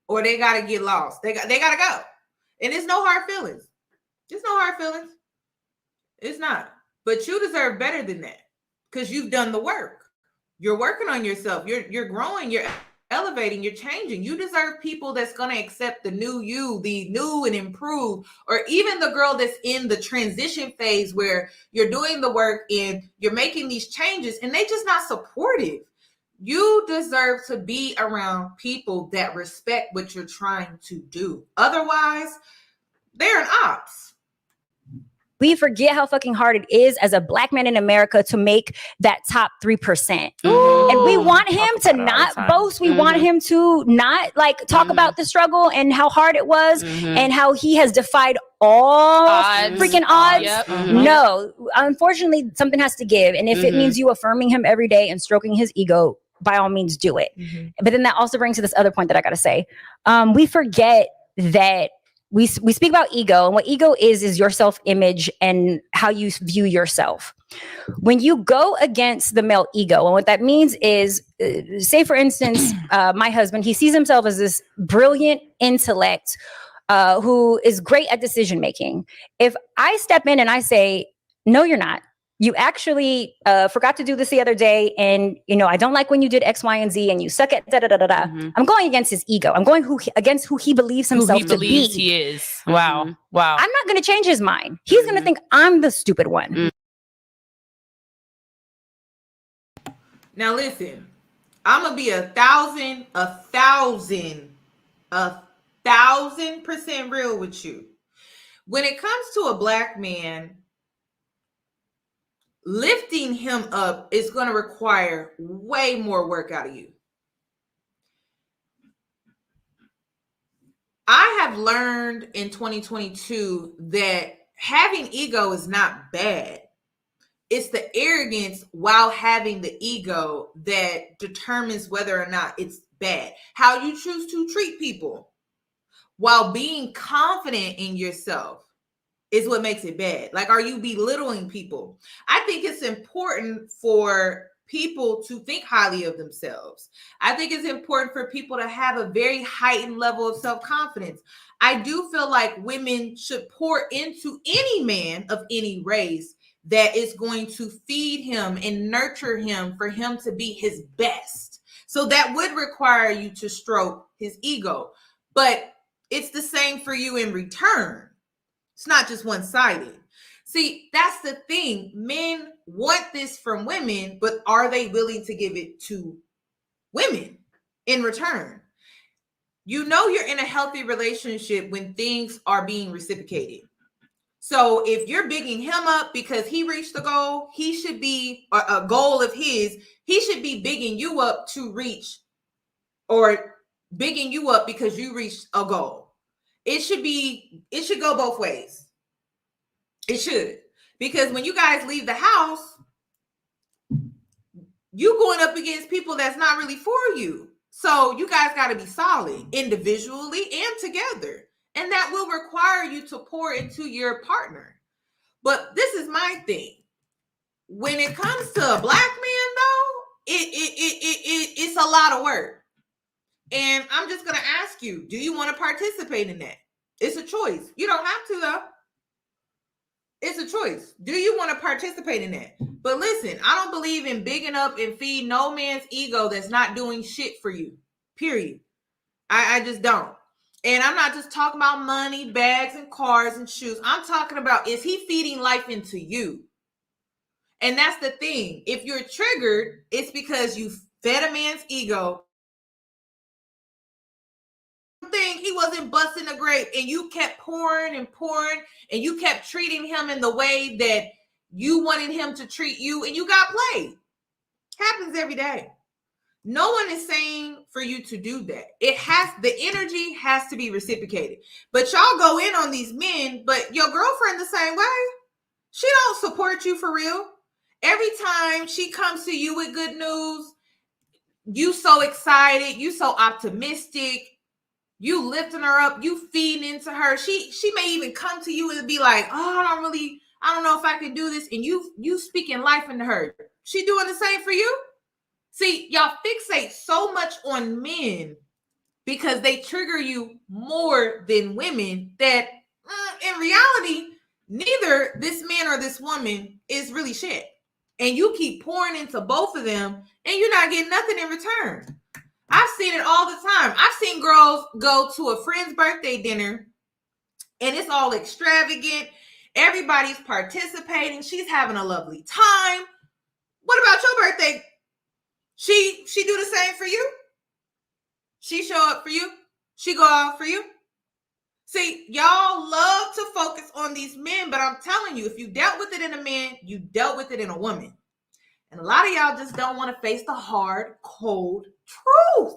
or they got to get lost. They got to go. And it's no hard feelings. It's no hard feelings. It's not. But you deserve better than that because you've done the work. You're working on yourself. You're growing. You're elevating. You're changing. You deserve people that's going to accept the new you, the new and improved, or even the girl that's in the transition phase where you're doing the work and you're making these changes and they just not supportive. You deserve to be around people that respect what you're trying to do. Otherwise, they're an ops. We forget how fucking hard it is as a Black man in America to make that top 3%. Mm-hmm. And we want him to not boast. We want him to not talk about the struggle and how hard it was and how he has defied all freaking odds. Yep. No, unfortunately, something has to give. And if it means you affirming him every day and stroking his ego, by all means do it. But then that also brings to this other point that I got to say. We forget that we speak about ego, and what ego is your self-image and how you view yourself. When you go against the male ego, and what that means is, say for instance, my husband, he sees himself as this brilliant intellect who is great at decision making. If I step in and I say, no, you're not. You actually forgot to do this the other day, and I don't like when you did X, Y, and Z, and you suck at da da da da da. I'm going against his ego. I'm going against who he believes himself to be. He is. Wow. Wow. I'm not going to change his mind. He's going to think I'm the stupid one. Now listen, I'm gonna be 1,000% real with you. When it comes to a Black man, lifting him up is going to require way more work out of you. I have learned in 2022 that having ego is not bad. It's the arrogance while having the ego that determines whether or not it's bad. How you choose to treat people while being confident in yourself is what makes it bad. Like, are you belittling people? I think it's important for people to think highly of themselves. I think it's important for people to have a very heightened level of self-confidence. I do feel like women should pour into any man of any race that is going to feed him and nurture him for him to be his best. So that would require you to stroke his ego. But it's the same for you in return. It's not just one-sided. See, that's the thing. Men want this from women, but are they willing to give it to women in return? You're in a healthy relationship when things are being reciprocated. So if you're bigging him up because he reached the goal, he should be a goal of his. He should be bigging you up to reach, or bigging you up because you reached a goal. It should go both ways. It should. Because when you guys leave the house, you going up against people that's not really for you. So you guys got to be solid individually and together. And that will require you to pour into your partner. But this is my thing. When it comes to a Black man, though, it's a lot of work. And I'm just going to ask you, do you want to participate in that? It's a choice. You don't have to, though. It's a choice. Do you want to participate in that? But listen, I don't believe in bigging up and feed no man's ego that's not doing shit for you. Period. I just don't. And I'm not just talking about money, bags, and cars and shoes. I'm talking about, is he feeding life into you? And that's the thing. If you're triggered, it's because you fed a man's ego. He wasn't busting a grape, and you kept pouring and pouring, and you kept treating him in the way that you wanted him to treat you, and you got played. Happens every day. No one is saying for you to do that. The energy has to be reciprocated. But y'all go in on these men, but your girlfriend the same way. She don't support you for real. Every time she comes to you with good news, you so excited, you so optimistic, you lifting her up, you feeding into her. She may even come to you and be like, oh, I don't know if I can do this. And you speaking life into her. She doing the same for you? See, y'all fixate so much on men because they trigger you more than women that in reality, neither this man or this woman is really shit. And you keep pouring into both of them and you're not getting nothing in return. I've seen it all the time. I've seen girls go to a friend's birthday dinner and it's all extravagant. Everybody's participating. She's having a lovely time. What about your birthday? She do the same for you? She show up for you? She go out for you? See, y'all love to focus on these men, but I'm telling you, if you dealt with it in a man, you dealt with it in a woman. And a lot of y'all just don't want to face the hard, cold truth.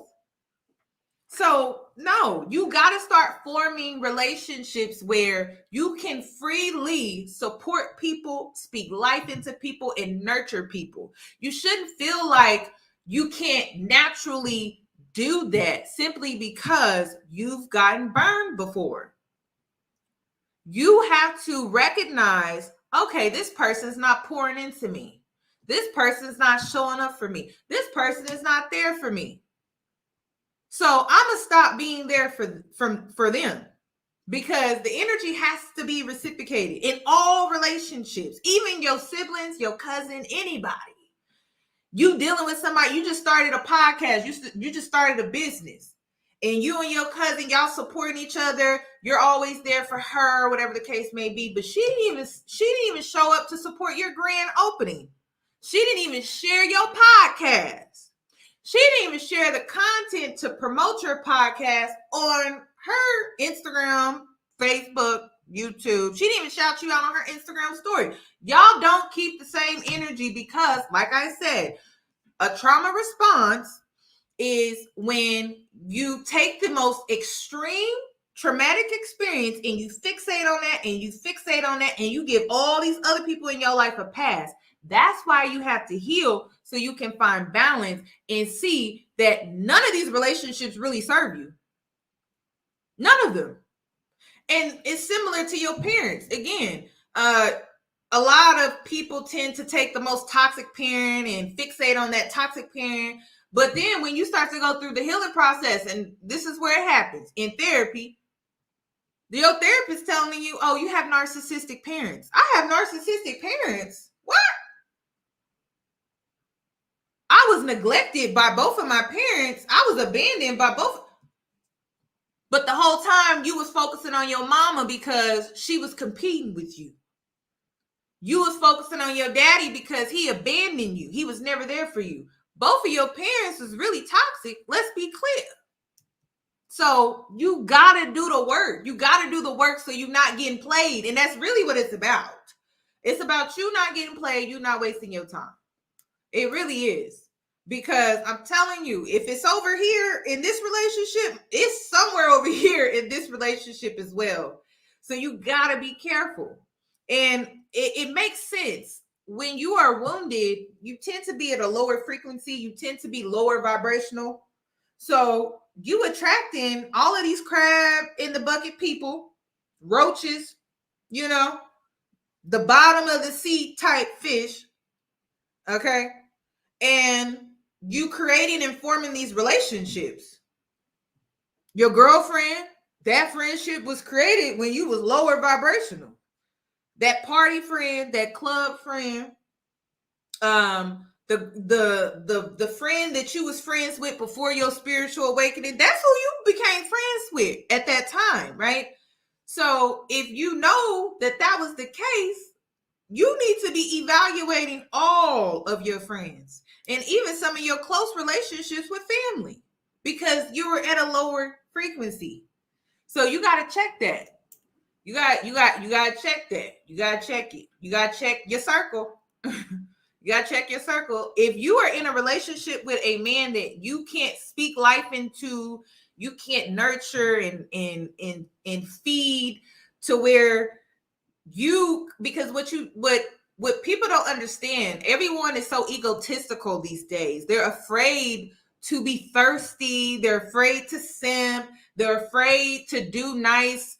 So, no, you got to start forming relationships where you can freely support people, speak life into people, and nurture people. You shouldn't feel like you can't naturally do that simply because you've gotten burned before. You have to recognize, okay, this person's not pouring into me. This person's not showing up for me. This person is not there for me. So I'm gonna stop being there for them, because the energy has to be reciprocated in all relationships, even your siblings, your cousin, anybody. You dealing with somebody, you just started a podcast, you just started a business, and you and your cousin, y'all supporting each other. You're always there for her, whatever the case may be. But she didn't even show up to support your grand opening. She didn't even share your podcast. She didn't even share the content to promote your podcast on her Instagram, Facebook, YouTube. She didn't even shout you out on her Instagram story. Y'all don't keep the same energy, because, like I said, a trauma response is when you take the most extreme traumatic experience and you fixate on that and you fixate on that and you give all these other people in your life a pass. That's why you have to heal, so you can find balance and see that none of these relationships really serve you. None of them. And it's similar to your parents. Again, a lot of people tend to take the most toxic parent and fixate on that toxic parent. But then when you start to go through the healing process, and this is where it happens in therapy, your therapist telling you, oh, you have narcissistic parents. I have narcissistic parents? What? I was neglected by both of my parents. I was abandoned by both. But the whole time you was focusing on your mama because she was competing with you. You was focusing on your daddy because he abandoned you. He was never there for you. Both of your parents was really toxic. Let's be clear. So you got to do the work. You got to do the work so you're not getting played. And that's really what it's about. It's about you not getting played. You not wasting your time. It really is. Because I'm telling you, if it's over here in this relationship, it's somewhere over here in this relationship as well. So you got to be careful. And it makes sense. When you are wounded, you tend to be at a lower frequency. You tend to be lower vibrational. So you attracting all of these crab in the bucket people, roaches, the bottom of the sea type fish. Okay. And you creating and forming these relationships. Your girlfriend, that friendship was created when you was lower vibrational. That party friend, that club friend, the friend that you was friends with before your spiritual awakening, that's who you became friends with at that time, right? So if you know that was the case, you need to be evaluating all of your friends and even some of your close relationships with family, because you were at a lower frequency. So you got to check that. You got to check that. You got to check it. You got to check your circle. You got to check your circle. If you are in a relationship with a man that you can't speak life into, you can't nurture and feed to where because what people don't understand, everyone is so egotistical these days. They're afraid to be thirsty. They're afraid to simp. They're afraid to do nice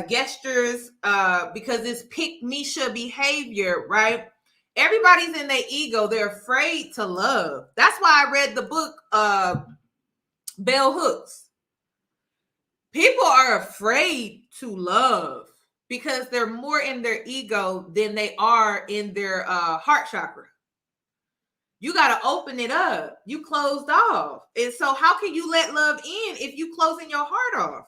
gestures because it's pick-me-sha behavior, right? Everybody's in their ego. They're afraid to love. That's why I read the book Bell Hooks. People are afraid to love because they're more in their ego than they are in their heart chakra. You got to open it up. You closed off. And so how can you let love in if you closing your heart off?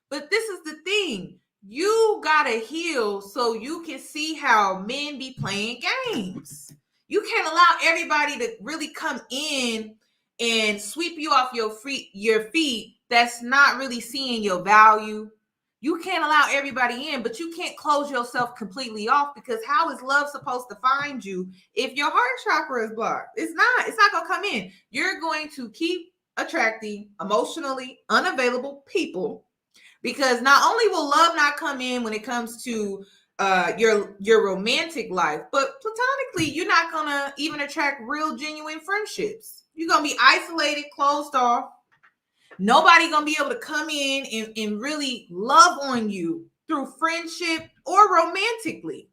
But this is the thing. You got to heal so you can see how men be playing games. You can't allow everybody to really come in and sweep you off your feet that's not really seeing your value. You can't allow everybody in, but you can't close yourself completely off, because how is love supposed to find you if your heart chakra is blocked? It's not going to come in. You're going to keep attracting emotionally unavailable people, because not only will love not come in when it comes to your romantic life, but platonically, you're not going to even attract real, genuine friendships. You're going to be isolated, closed off. Nobody going to be able to come in and really love on you through friendship or romantically.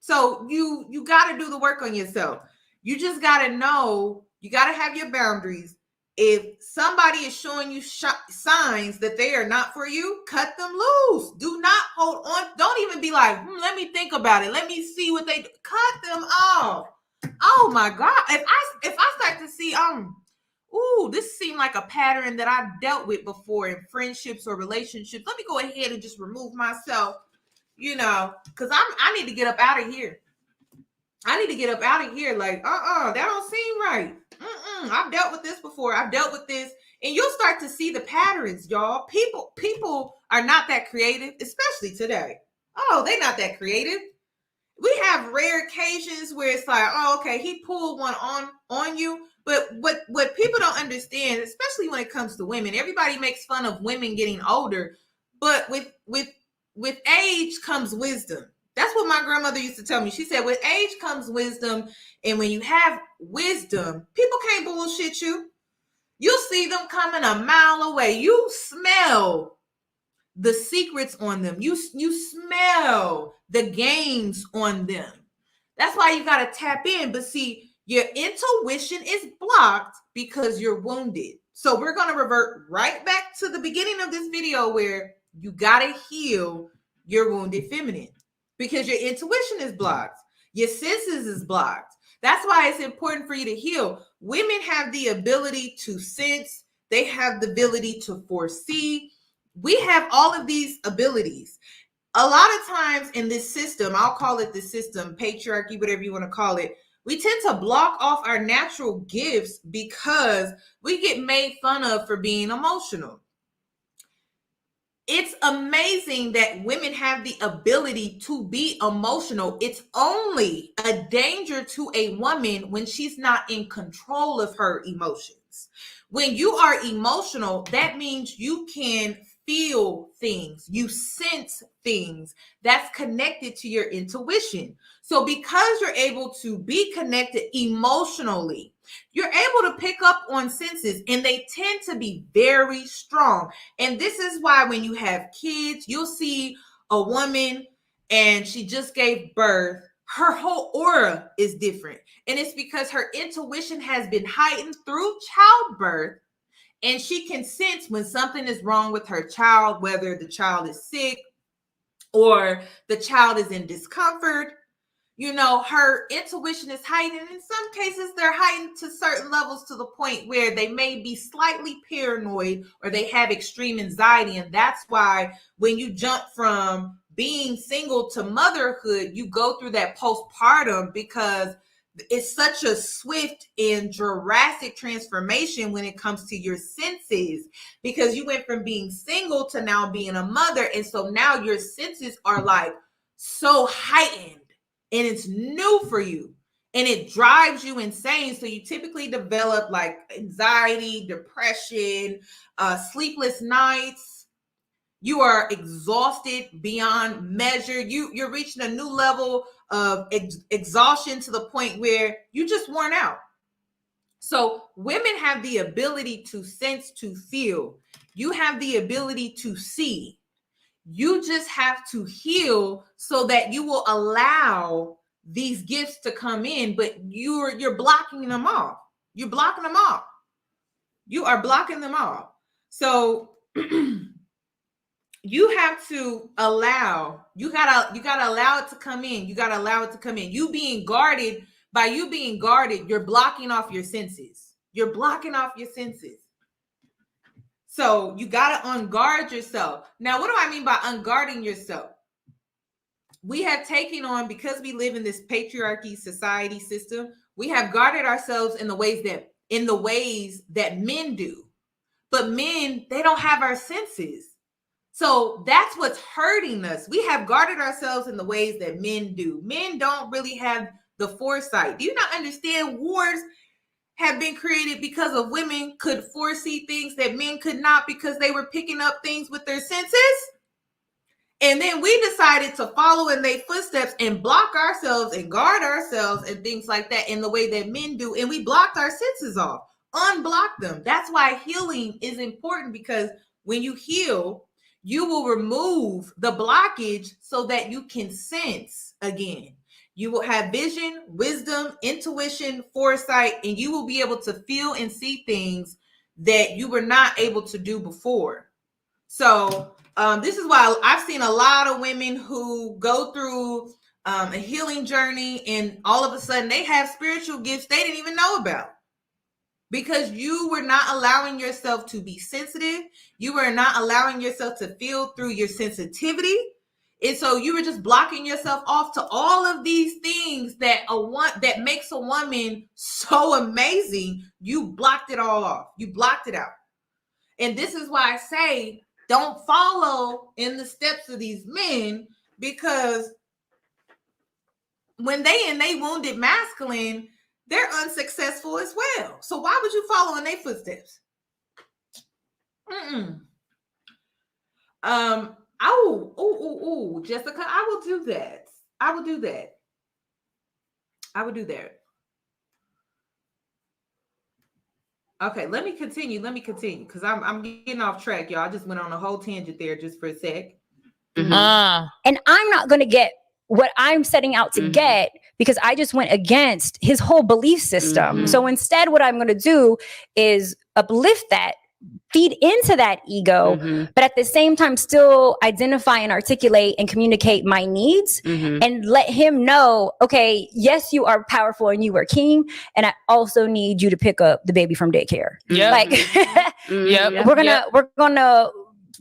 So you got to do the work on yourself. You just got to know, you got to have your boundaries. If somebody is showing you signs that they are not for you, cut them loose. Do not hold on. Don't even be like, let me think about it. Let me see what they do. Cut them off. Oh my God. If I start to see, this seemed like a pattern that I've dealt with before in friendships or relationships, let me go ahead and just remove myself, because I need to get up out of here. I need to get up out of here. Like, that don't seem right. I've dealt with this before. I've dealt with this. And you'll start to see the patterns, y'all. People are not that creative, especially today. Oh, they're not that creative. We have rare occasions where it's like, oh, okay, he pulled one on you. But what people don't understand, especially when it comes to women, everybody makes fun of women getting older. But with age comes wisdom. That's what my grandmother used to tell me. She said, with age comes wisdom. And when you have wisdom, people can't bullshit you. You'll see them coming a mile away. You smell the secrets on them. You smell the games on them. That's why you got to tap in. But see, your intuition is blocked because you're wounded. So we're going to revert right back to the beginning of this video where you got to heal your wounded feminine. Because your intuition is blocked. Your senses is blocked. That's why it's important for you to heal. Women have the ability to sense. They have the ability to foresee. We have all of these abilities. A lot of times in this system, I'll call it the system, patriarchy, whatever you want to call it, we tend to block off our natural gifts because we get made fun of for being emotional. It's amazing that women have the ability to be emotional. It's only a danger to a woman when she's not in control of her emotions. When you are emotional, that means you can feel things, you sense things that's connected to your intuition. So because you're able to be connected emotionally, you're able to pick up on senses, and they tend to be very strong. And this is why when you have kids, you'll see a woman and she just gave birth, her whole aura is different. And it's because her intuition has been heightened through childbirth. And she can sense when something is wrong with her child, whether the child is sick or the child is in discomfort. Her intuition is heightened. In some cases, they're heightened to certain levels to the point where they may be slightly paranoid or they have extreme anxiety. And that's why when you jump from being single to motherhood, you go through that postpartum because it's such a swift and drastic transformation when it comes to your senses, because you went from being single to now being a mother. And so now your senses are like so heightened and it's new for you and it drives you insane. So you typically develop like anxiety, depression, sleepless nights. You are exhausted beyond measure. You're reaching a new level of exhaustion to the point where you just worn out. So women have the ability to sense, to feel. You have the ability to see. You just have to heal so that you will allow these gifts to come in, but you're blocking them off. You're blocking them off. You are blocking them off. So you have to allow, you gotta allow it to come in. You gotta allow it to come in. By you being guarded, you're blocking off your senses. You're blocking off your senses. So you gotta unguard yourself. Now, what do I mean by unguarding yourself? We have taken on, because we live in this patriarchy society system, we have guarded ourselves in the ways that men do. But men, they don't have our senses. So that's what's hurting us. We have guarded ourselves in the ways that men do. Men don't really have the foresight. Do you not understand? Wars have been created because of women could foresee things that men could not, because they were picking up things with their senses. And then we decided to follow in their footsteps and block ourselves and guard ourselves and things like that in the way that men do. And we blocked our senses off, unblock them. That's why healing is important, because when you heal, you will remove the blockage so that you can sense again. You will have vision, wisdom, intuition, foresight, and you will be able to feel and see things that you were not able to do before. So this is why I've seen a lot of women who go through a healing journey, and all of a sudden they have spiritual gifts they didn't even know about. Because you were not allowing yourself to be sensitive. You were not allowing yourself to feel through your sensitivity. And so you were just blocking yourself off to all of these things that makes a woman so amazing. You blocked it all off. You blocked it out. And this is why I say don't follow in the steps of these men, because when they wounded masculine, they're unsuccessful as well. So why would you follow in their footsteps? Jessica, I will do that. I will do that. Okay, let me continue because I'm getting off track, y'all. I just went on a whole tangent there just for a sec. And I'm not going to get what I'm setting out to get because I just went against his whole belief system. So instead, what I'm going to do is uplift that, feed into that ego, but at the same time still identify and articulate and communicate my needs and let him know, okay, yes, you are powerful and you are king, and I also need you to pick up the baby from daycare. Like we're gonna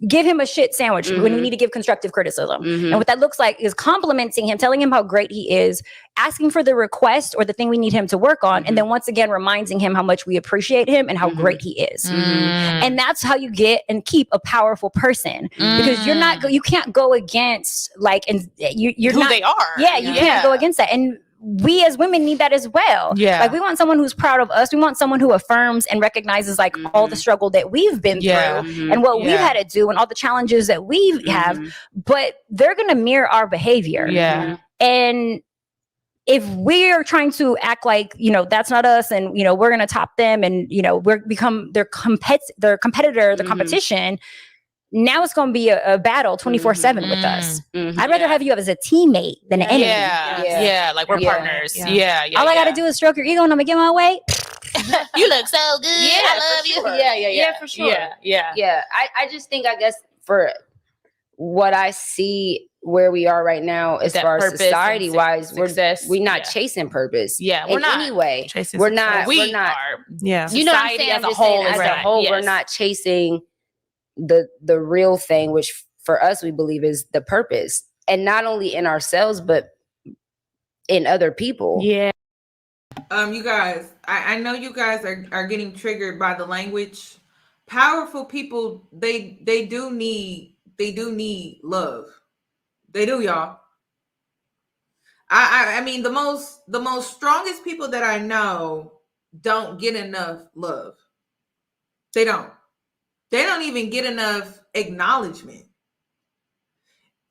give him a shit sandwich when we need to give constructive criticism. And what that looks like is complimenting him, telling him how great he is, asking for the request or the thing we need him to work on, and then once again reminding him how much we appreciate him and how great he is. And that's how you get and keep a powerful person, because you can't go against you're who not, they are. You can't go against that. And we as women need that as well. Like we want someone who's proud of us. We want someone who affirms and recognizes like all the struggle that we've been through and what we've had to do and all the challenges that we have, but they're going to mirror our behavior. And if we're trying to act like, that's not us and, we're going to top them and, we're become their competitor, the competition, now it's going to be a battle 24/7 with us. I'd rather have you as a teammate than an enemy. Like we're partners. All I got to do is stroke your ego and I'm going to get my way. You look so good. I love you. Yeah, for sure. I just think, I guess, for what I see where we are right now, as far as society wise, we're not chasing purpose. We're not. Anyway, we're not. You know what I'm saying? As a whole, we're not chasing the real thing, which for us we believe is the purpose, and not only in ourselves but in other people. You guys, I know you guys are getting triggered by the language. Powerful people, they do need love. They do, y'all. I mean, the most strongest people that I know don't get enough love. They don't even get enough acknowledgement.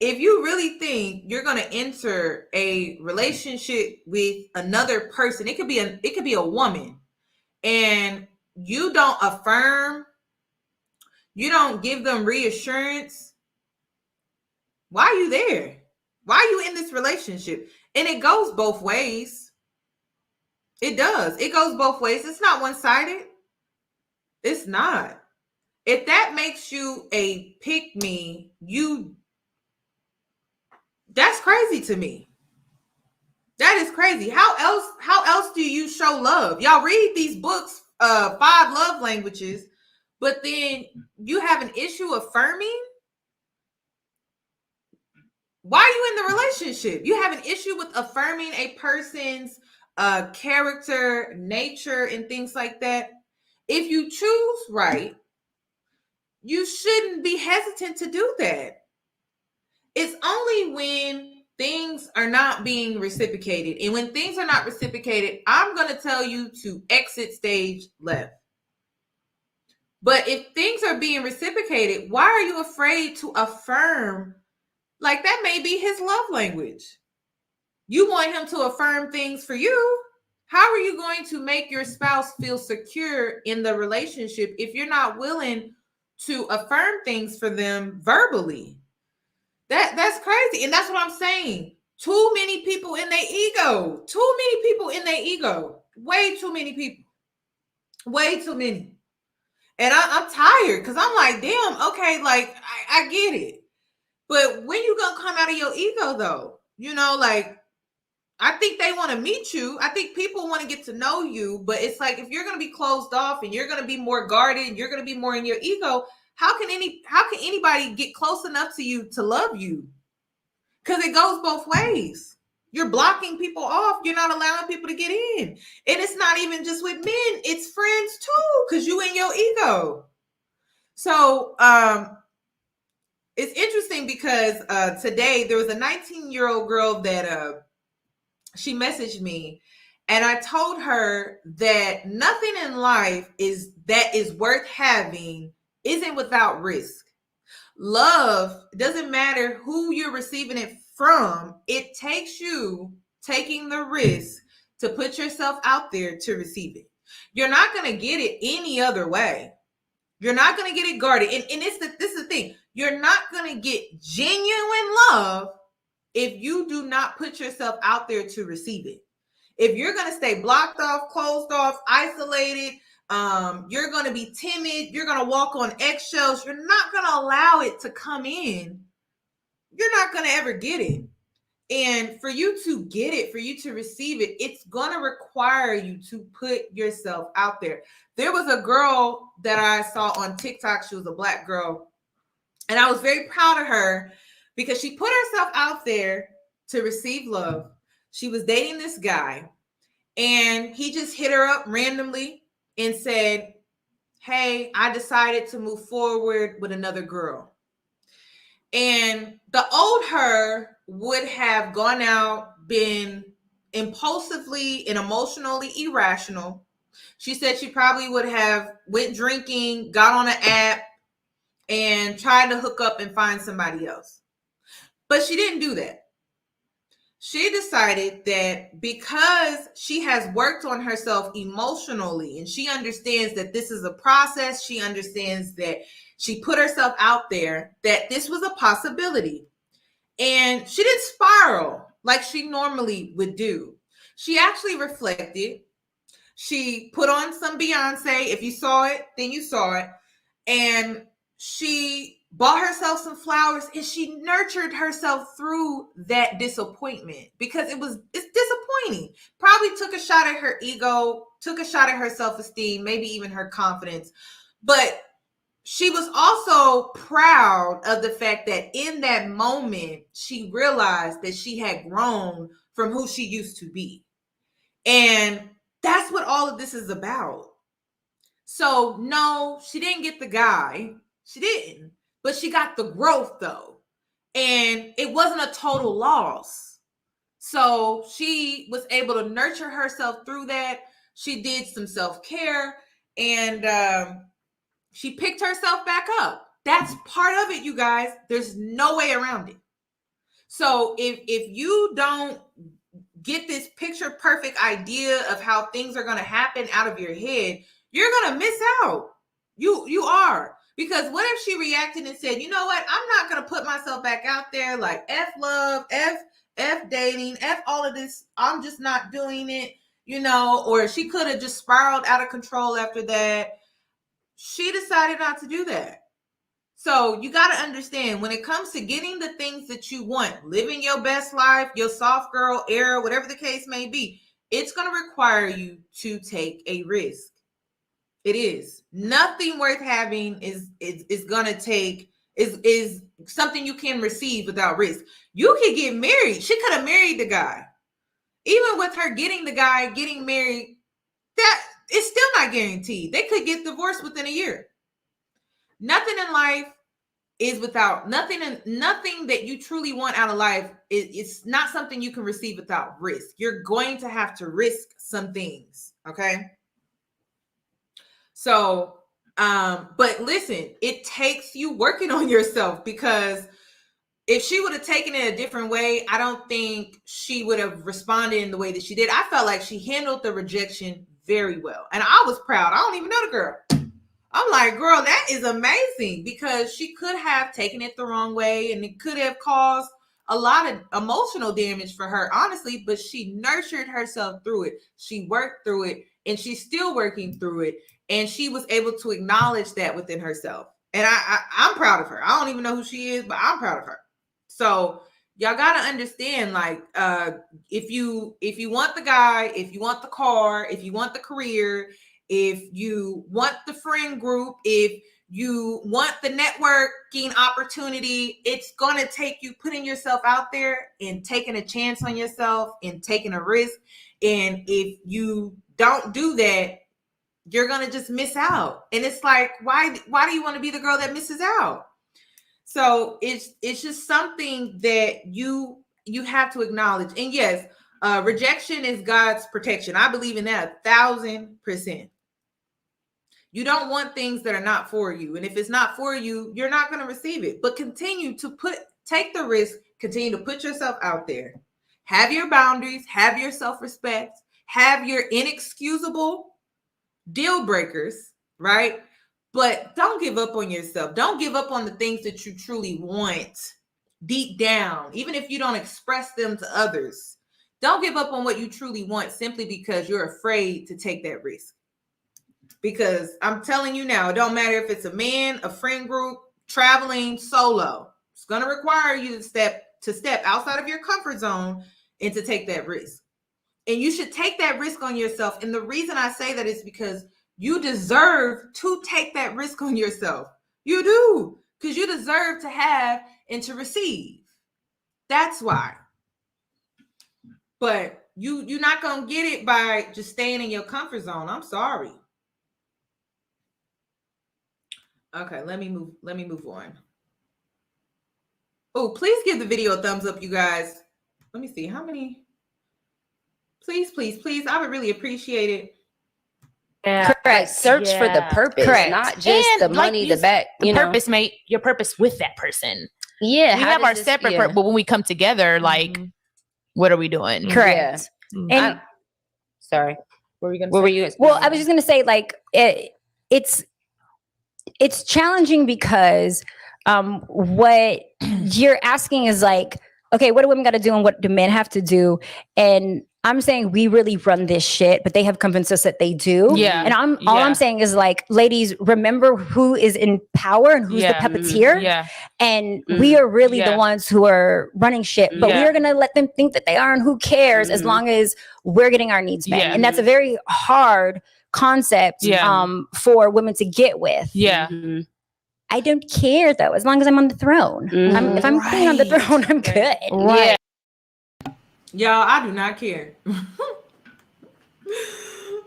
If you really think you're going to enter a relationship with another person, it could be a woman, and you don't affirm, you don't give them reassurance, why are you there? Why are you in this relationship? And it goes both ways. It does. It goes both ways. It's not one-sided. It's not. If that makes you a pick-me, that's crazy to me. That is crazy. How else do you show love? Y'all read these books, 5 love languages, but then you have an issue affirming? Why are you in the relationship? You have an issue with affirming a person's character, nature, and things like that. If you choose right, you shouldn't be hesitant to do that. It's only when things are not being reciprocated. And when things are not reciprocated, I'm going to tell you to exit stage left. But if things are being reciprocated, why are you afraid to affirm? Like, that may be his love language. You want him to affirm things for you. How are you going to make your spouse feel secure in the relationship if you're not willing to affirm things for them verbally. That's crazy. And that's what I'm saying. Too many people in their ego. Too many people in their ego. Way too many people. Way too many. And I'm tired because I'm like, damn, okay, like I get it. But when you gonna come out of your ego though? You know, like I think they want to meet you. I think people want to get to know you, but it's like if you're gonna be closed off and you're gonna be more guarded, you're gonna be more in your ego. How can anybody get close enough to you to love you? Because it goes both ways. You're blocking people off. You're not allowing people to get in. And it's not even just with men. It's friends too, because you in your ego. So it's interesting because today there was a 19-year-old girl that she messaged me. And I told her that nothing in life that is worth having isn't without risk. Love, doesn't matter who you're receiving it from, it takes you taking the risk to put yourself out there to receive it. You're not going to get it any other way. You're not going to get it guarded. And this is the thing. You're not going to get genuine love if you do not put yourself out there to receive it. If you're going to stay blocked off, closed off, isolated, you're going to be timid, you're going to walk on eggshells, you're not going to allow it to come in, you're not going to ever get it. And for you to get it, for you to receive it, it's going to require you to put yourself out there. There was a girl that I saw on TikTok. She was a Black girl. And I was very proud of her because she put herself out there to receive love. She was dating this guy and he just hit her up randomly and said, hey, I decided to move forward with another girl. And the old her would have gone out, been impulsively and emotionally irrational. She said she probably would have went drinking, got on an app, and tried to hook up and find somebody else. But she didn't do that. She decided that because she has worked on herself emotionally and she understands that this is a process, she understands that she put herself out there, that this was a possibility. And she didn't spiral like she normally would do. She actually reflected. She put on some Beyonce. If you saw it, then you saw it. And she bought herself some flowers and she nurtured herself through that disappointment because it's disappointing. Probably took a shot at her ego, took a shot at her self-esteem, maybe even her confidence. But she was also proud of the fact that in that moment, she realized that she had grown from who she used to be. And that's what all of this is about. So no, she didn't get the guy. She didn't. But she got the growth though. And it wasn't a total loss. So she was able to nurture herself through that. She did some self-care and she picked herself back up. That's part of it, you guys. There's no way around it. So if you don't get this picture perfect idea of how things are going to happen out of your head, you're going to miss out. You are. Because what if she reacted and said, you know what? I'm not going to put myself back out there like F love, F dating, F all of this. I'm just not doing it, you know, or she could have just spiraled out of control after that. She decided not to do that. So you got to understand when it comes to getting the things that you want, living your best life, your soft girl era, whatever the case may be, it's going to require you to take a risk. It is. Nothing worth having is going to take is something you can receive without risk. You could get married. She could have married the guy. Even with her getting the guy, getting married, that is still not guaranteed. They could get divorced within a year. Nothing in life is without nothing that you truly want out of life. It's not something you can receive without risk. You're going to have to risk some things. Okay. So, but listen, it takes you working on yourself because if she would have taken it a different way, I don't think she would have responded in the way that she did. I felt like she handled the rejection very well. And I was proud. I don't even know the girl. I I'm like, girl, that is amazing, because she could have taken it the wrong way and it could have caused a lot of emotional damage for her, honestly, but she nurtured herself through it. She worked through it, and she's still working through it. And she was able to acknowledge that within herself. And I'm proud of her. I don't even know who she is, but I'm proud of her. So y'all got to understand, like, if you want the guy, if you want the car, if you want the career, if you want the friend group, if you want the networking opportunity, it's going to take you putting yourself out there and taking a chance on yourself and taking a risk. And if you don't do that, you're going to just miss out. And it's like, why do you want to be the girl that misses out? So it's just something that you have to acknowledge. And yes, rejection is God's protection. I believe in that 1,000%. You don't want things that are not for you. And if it's not for you, you're not going to receive it. But continue to take the risk, continue to put yourself out there. Have your boundaries, have your self-respect, have your inexcusable deal breakers, right? But don't give up on yourself. Don't give up on the things that you truly want deep down, even if you don't express them to others. Don't give up on what you truly want simply because you're afraid to take that risk. Because I'm telling you now, it don't matter if it's a man, a friend group, traveling solo. It's going to require you to step outside of your comfort zone and to take that risk. And you should take that risk on yourself. And the reason I say that is because you deserve to take that risk on yourself. You do. Because you deserve to have and to receive. That's why. But you're not going to get it by just staying in your comfort zone. I'm sorry. Okay, let me move on. Oh, please give the video a thumbs up, you guys. Let me see how many. Please, please, please. I would really appreciate it. Yeah, correct. Search for the purpose, not just and the money, the back. The purpose, mate. Your purpose with that person. Yeah, we have our separate purpose, but when we come together, like, what are we doing? Correct. Yeah. And sorry, what were you gonna? What were you? Well, I was just gonna say, like, it's challenging because what you're asking is like, okay, what do women got to do and what do men have to do? And I'm saying we really run this shit, but they have convinced us that they do. Yeah. And all I'm saying is, like, ladies, remember who is in power and who's the puppeteer. Yeah. And we are really the ones who are running shit, but we are going to let them think that they are, and who cares as long as we're getting our needs met. Yeah. And that's a very hard concept for women to get with. Yeah. I don't care though, as long as I'm on the throne. If I'm queen on the throne, I'm good. Right. Y'all, I do not care. Okay,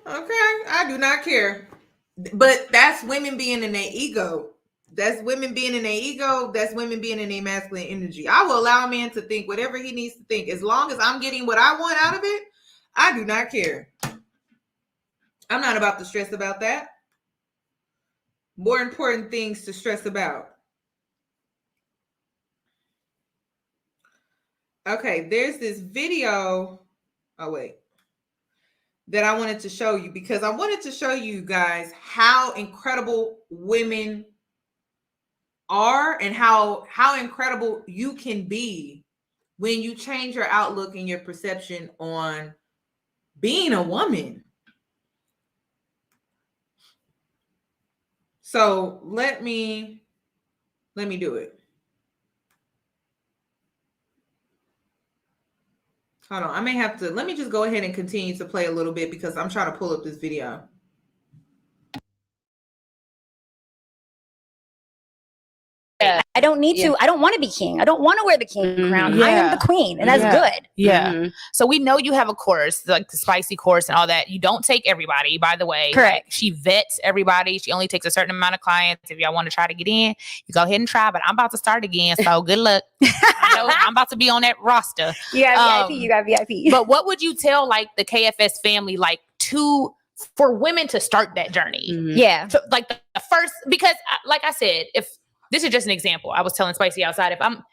I do not care. But that's women being in their ego. That's women being in their ego. That's women being in their masculine energy. I will allow a man to think whatever he needs to think. As long as I'm getting what I want out of it, I do not care. I'm not about to stress about that. More important things to stress about. Okay, there's this video. Oh, wait. That I wanted to show you, because I wanted to show you guys how incredible women are and how incredible you can be when you change your outlook and your perception on being a woman. So let me do it. Hold on. I may have to, let me just go ahead and continue to play a little bit because I'm trying to pull up this video. I don't need to. I don't want to be king. I don't want to wear the king crown. I am the queen, and that's good. Yeah. So we know you have a course, like the spicy course and all that. You don't take everybody, by the way. Correct. Like, she vets everybody. She only takes a certain amount of clients. If y'all want to try to get in, you go ahead and try. But I'm about to start again, so good luck. I know I'm about to be on that roster. You got VIP. You got VIP. But what would you tell, like, the KFS family, like, for women to start that journey? Yeah. So, like, the first, because like I said, if this is just an example, I was telling Spicy outside, if I'm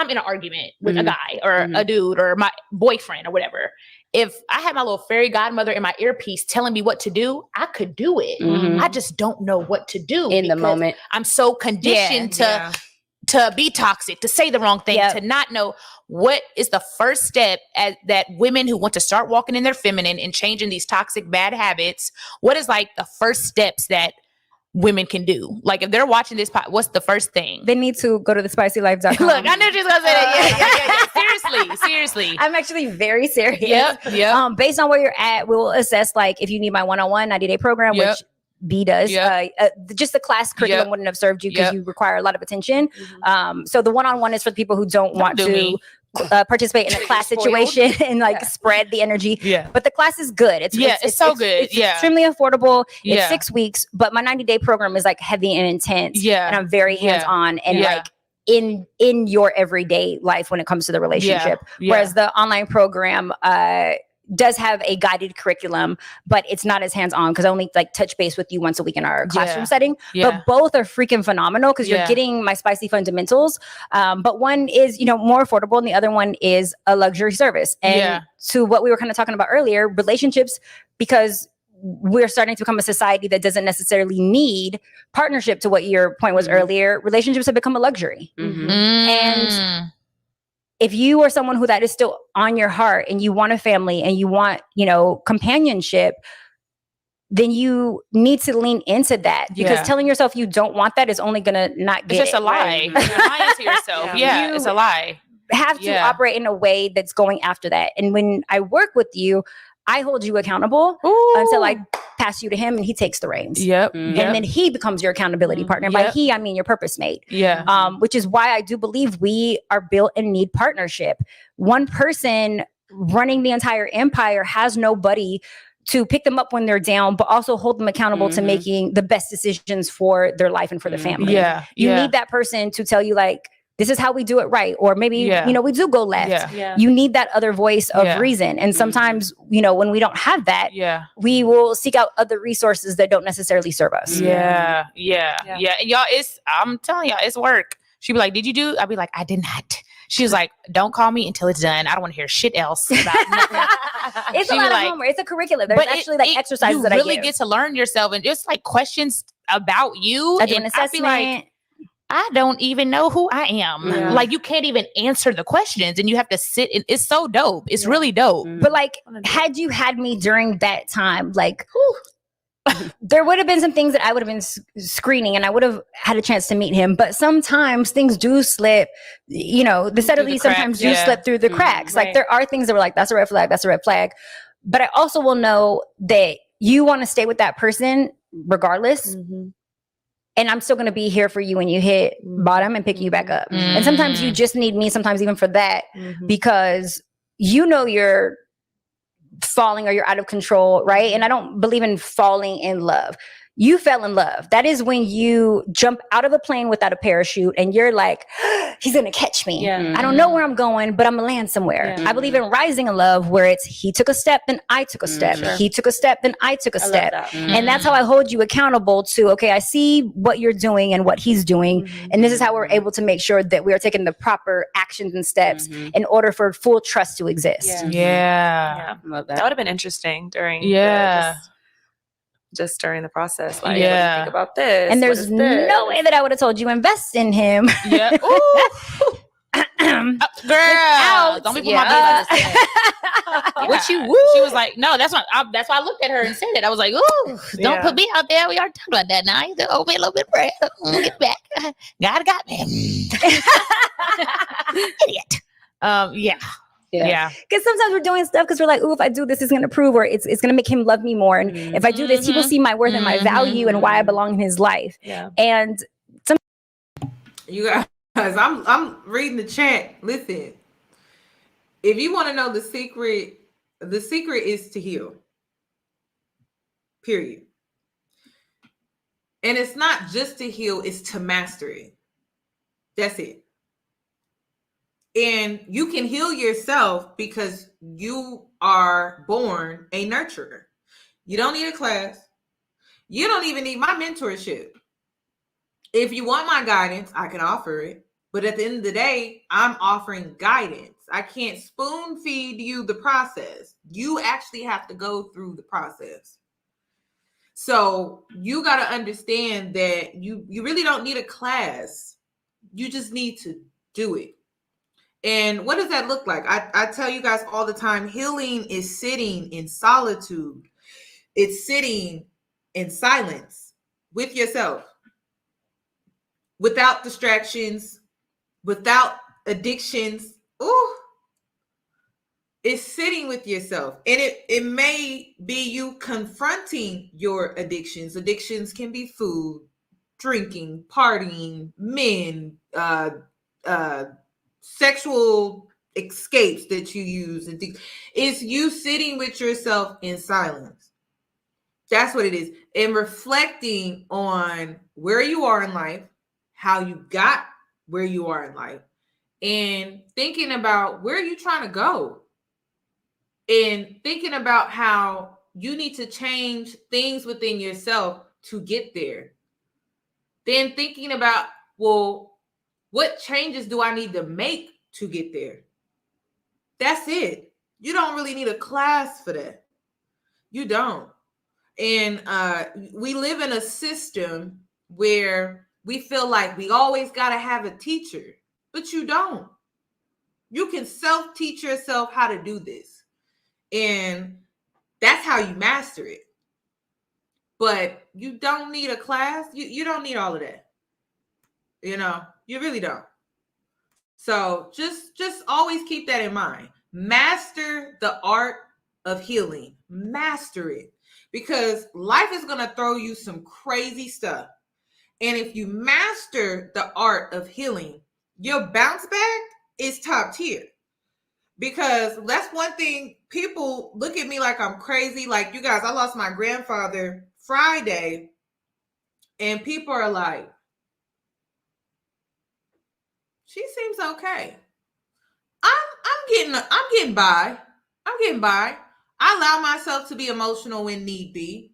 in an argument with a guy or a dude or my boyfriend or whatever, if I had my little fairy godmother in my earpiece telling me what to do, I could do it. Mhm. I just don't know what to do In the because moment. I'm so conditioned to be toxic, to say the wrong thing, Yep. to not know what is the first step that women who want to start walking in their feminine and changing these toxic bad habits. What is like the first steps that women can do? Like if they're watching this, what's the first thing? They need to go to thespicylife.com. Look, I knew she was gonna say that. Yeah. Seriously. I'm actually very serious. Yep. Based on where you're at, we'll assess like if you need my one-on-one 90-day program, Yep. which B does. Yep. Just the class curriculum Yep. wouldn't have served you because Yep. you require a lot of attention. So the one-on-one is for the people who don't want do to me. participate in a class situation and like spread the energy. Yeah. But the class is good. It's so good. It's extremely affordable. Yeah. It's 6 weeks, but my 90-day program is like heavy and intense. Yeah. And I'm very hands-on and Yeah. like in your everyday life when it comes to the relationship. Yeah. Whereas the online program does have a guided curriculum, but it's not as hands-on because I only like touch base with you once a week in our classroom setting. Yeah. But both are freaking phenomenal because you're getting my spicy fundamentals. But one is, more affordable and the other one is a luxury service. And to what we were kind of talking about earlier, relationships, because we're starting to become a society that doesn't necessarily need partnership, to what your point was earlier, relationships have become a luxury. And if you are someone who that is still on your heart and you want a family and you want, companionship, then you need to lean into that, because telling yourself you don't want that is only going to not get it's just a lie. You're lying to yourself. It's a lie. Have to operate in a way that's going after that. And when I work with you, I hold you accountable until I pass you to him and he takes the reins. And then he becomes your accountability partner. And by he, I mean your purpose mate. Which is why I do believe we are built and need partnership. One person running the entire empire has nobody to pick them up when they're down, but also hold them accountable to making the best decisions for their life and for the family. You need that person to tell you like, this is how we do it right. Or maybe, we do go left. You need that other voice of reason. And sometimes, when we don't have that, we will seek out other resources that don't necessarily serve us. And y'all, I'm telling y'all, it's work. She'd be like, did you do? I'd be like, I did not. She was like, don't call me until it's done. I don't want to hear shit else about nothing. It's a lot of homework. It's a curriculum. There's actually exercises that I really get to learn yourself and just like questions about you. I do an assessment. I'd be like, I don't even know who I am. Like you can't even answer the questions and you have to sit and it's so dope. It's really dope. But like, had you had me during that time, like there would have been some things that I would have been screening and I would have had a chance to meet him. But sometimes things do slip, the subtleties sometimes do slip through the cracks. Like there are things that were like, that's a red flag. That's a red flag. But I also will know that you want to stay with that person regardless. And I'm still going to be here for you when you hit bottom and pick you back up. And sometimes you just need me, sometimes even for that, because you're falling or you're out of control, right? And I don't believe in falling in love. You fell in love. That is when you jump out of a plane without a parachute and you're like, he's going to catch me. I don't know where I'm going, but I'm going to land somewhere. I believe in rising in love where it's he took a step, then I took a step. He took a step, then I took a step. And that's how I hold you accountable to, okay, I see what you're doing and what he's doing. And this is how we're able to make sure that we are taking the proper actions and steps in order for full trust to exist. I love that. That would have been interesting during just during the process. Like, what do you think about this? And there's no way that I would have told you invest in him. Girl, don't be putting my business. What you? Woo? She was like, no, that's why I looked at her and said it. I was like, ooh, don't put me out there. We already talked about that. Now you owe me a little bit of bread. Get back. God got me. Idiot. Because sometimes we're doing stuff because we're like, ooh, if I do this, it's going to prove, or it's going to make him love me more. And if I do this, he will see my worth and my value and why I belong in his life. And you guys, I'm reading the chat. Listen, if you want to know the secret is to heal. Period. And it's not just to heal, it's to master it. That's it. And you can heal yourself because you are born a nurturer. You don't need a class. You don't even need my mentorship. If you want my guidance, I can offer it. But at the end of the day, I'm offering guidance. I can't spoon feed you the process. You actually have to go through the process. So you got to understand that you really don't need a class. You just need to do it. And what does that look like? I tell you guys all the time, healing is sitting in solitude. It's sitting in silence with yourself, without distractions, without addictions. Ooh, it's sitting with yourself. And it may be you confronting your addictions. Addictions can be food, drinking, partying, men, sexual escapes that you use, and things. It's you sitting with yourself in silence. That's what it is. And reflecting on where you are in life, how you got where you are in life, and thinking about where you're trying to go, and thinking about how you need to change things within yourself to get there. Then thinking about, well, what changes do I need to make to get there? That's it. You don't really need a class for that. You don't. And we live in a system where we feel like we always got to have a teacher, but you don't. You can self-teach yourself how to do this. And that's how you master it. But you don't need a class. You don't need all of that. You know, you really don't. So just always keep that in mind. Master the art of healing. Master it. Because life is going to throw you some crazy stuff. And if you master the art of healing, your bounce back is top tier. Because that's one thing, people look at me like I'm crazy. Like, you guys, I lost my grandfather Friday, and people are like, she seems okay. I'm getting by. I'm getting by. I allow myself to be emotional when need be,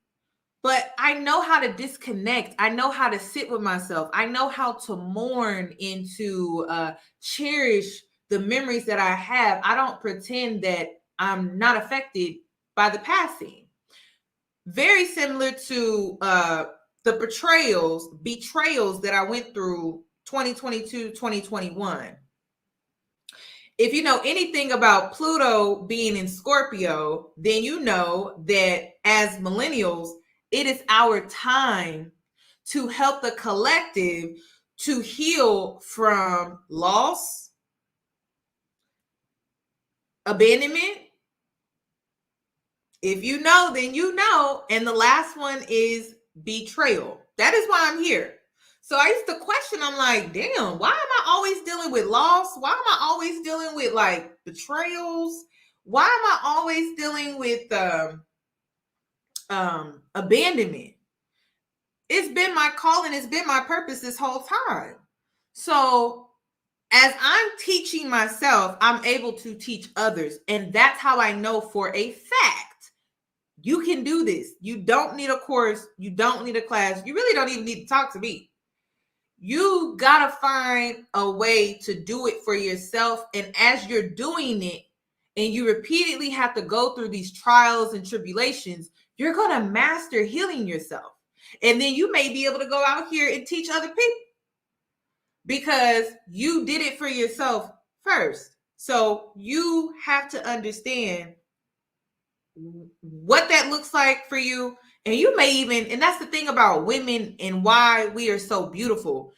but I know how to disconnect. I know how to sit with myself. I know how to mourn and to cherish the memories that I have. I don't pretend that I'm not affected by the passing. Very similar to the betrayals that I went through 2022, 2021. If you know anything about Pluto being in Scorpio, then you know that as millennials, it is our time to help the collective to heal from loss, abandonment. If you know, then you know. And the last one is betrayal. That is why I'm here. So I used to question, I'm like, damn, why am I always dealing with loss? Why am I always dealing with like betrayals? Why am I always dealing with abandonment? It's been my calling, it's been my purpose this whole time. So as I'm teaching myself, I'm able to teach others. And that's how I know for a fact you can do this. You don't need a course. You don't need a class. You really don't even need to talk to me. You got to find a way to do it for yourself. And as you're doing it and you repeatedly have to go through these trials and tribulations, you're going to master healing yourself. And then you may be able to go out here and teach other people because you did it for yourself first. So you have to understand what that looks like for you. And you may even, and that's the thing about women and why we are so beautiful.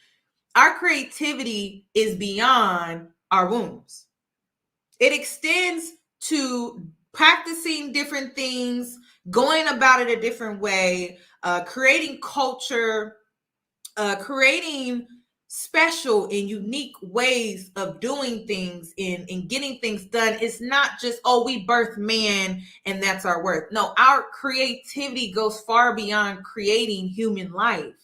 Our creativity is beyond our wombs. It extends to practicing different things, going about it a different way, creating culture, creating special and unique ways of doing things and getting things done. It's not just, oh, we birth man and that's our worth. No, our creativity goes far beyond creating human life.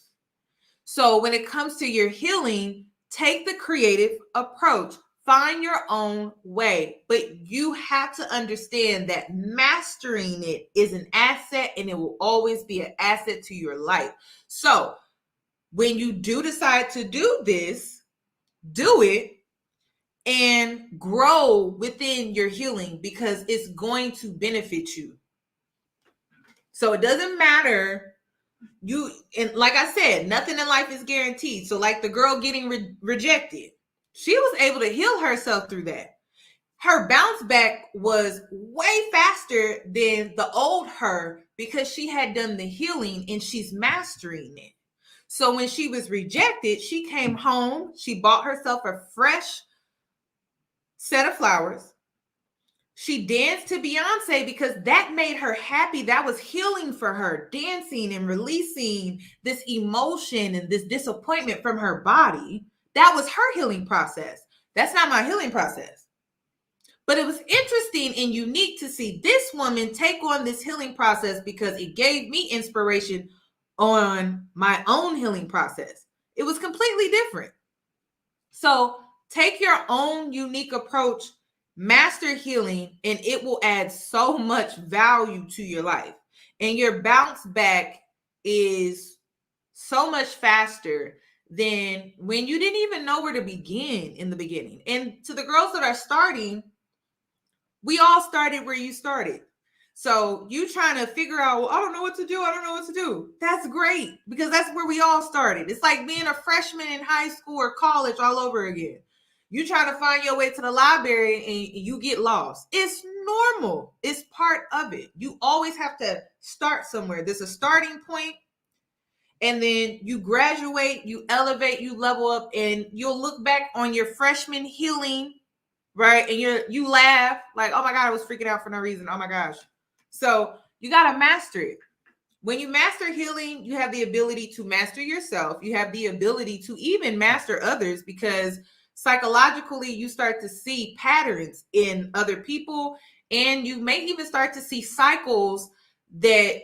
So when it comes to your healing, take the creative approach. Find your own way. But you have to understand that mastering it is an asset and it will always be an asset to your life. So when you do decide to do this, do it and grow within your healing because it's going to benefit you. So it doesn't matter. And like I said, nothing in life is guaranteed. So like the girl getting rejected, she was able to heal herself through that. Her bounce back was way faster than the old her because she had done the healing and she's mastering it. So when she was rejected, she came home, she bought herself a fresh set of flowers. She danced to Beyonce because that made her happy. That was healing for her, dancing and releasing this emotion and this disappointment from her body. That was her healing process. That's not my healing process. But it was interesting and unique to see this woman take on this healing process because it gave me inspiration on my own healing process. It was completely different. So take your own unique approach, master healing, and it will add so much value to your life. And your bounce back is so much faster than when you didn't even know where to begin in the beginning. And to the girls that are starting, we all started where you started. So you trying to figure out, well, I don't know what to do. I don't know what to do. That's great because that's where we all started. It's like being a freshman in high school or college all over again. You try to find your way to the library and you get lost. It's normal. It's part of it. You always have to start somewhere. There's a starting point, and then you graduate, you elevate, you level up, and you'll look back on your freshman healing, right? And you laugh like, oh my God, I was freaking out for no reason. Oh my gosh. So you got to master it. When you master healing, you have the ability to master yourself. You have the ability to even master others because psychologically you start to see patterns in other people, and you may even start to see cycles that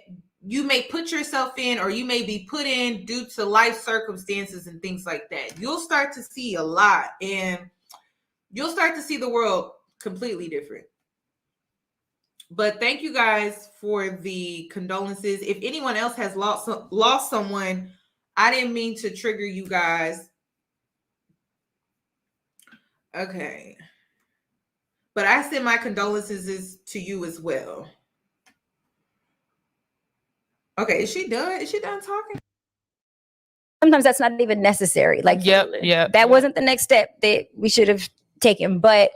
you may put yourself in or you may be put in due to life circumstances and things like that. You'll start to see a lot, and you'll start to see the world completely different. But thank you guys for the condolences. If anyone else has lost someone, I didn't mean to trigger you guys. Okay. But I send my condolences to you as well. Okay, is she done? Is she done talking? Sometimes that's not even necessary. Like, that wasn't the next step that we should have taken. But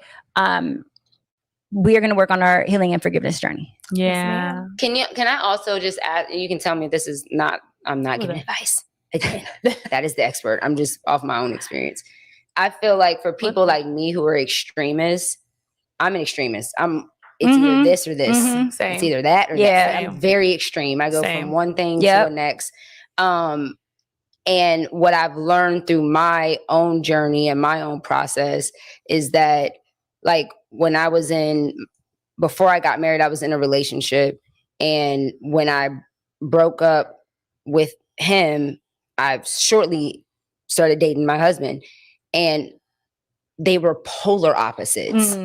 we are going to work on our healing and forgiveness journey. Yeah. Can I also just add, you can tell me this is not, I'm not giving advice. Again, that is the expert. I'm just off my own experience. I feel like for people like me who are extremists, I'm an extremist. It's either this or this. Same. It's either that or that. I'm very extreme. I go from one thing to the next. And what I've learned through my own journey and my own process is that, like, when I was before I got married, I was in a relationship. And when I broke up with him, I shortly started dating my husband. And they were polar opposites.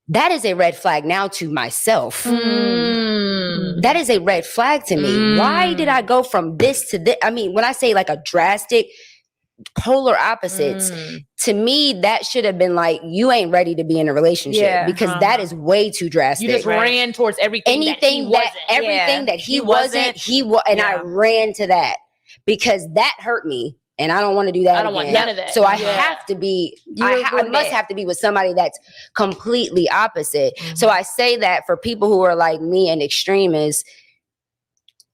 That is a red flag now to myself. That is a red flag to me. Why did I go from this to this? I mean, when I say like a drastic polar opposites, to me, that should have been like, you ain't ready to be in a relationship because that is way too drastic. You just ran towards everything that he wasn't. And I ran to that because that hurt me. And I don't want to do that. I don't want none of that. So I have to be, I must have to be with somebody that's completely opposite. So I say that for people who are like me and extremists,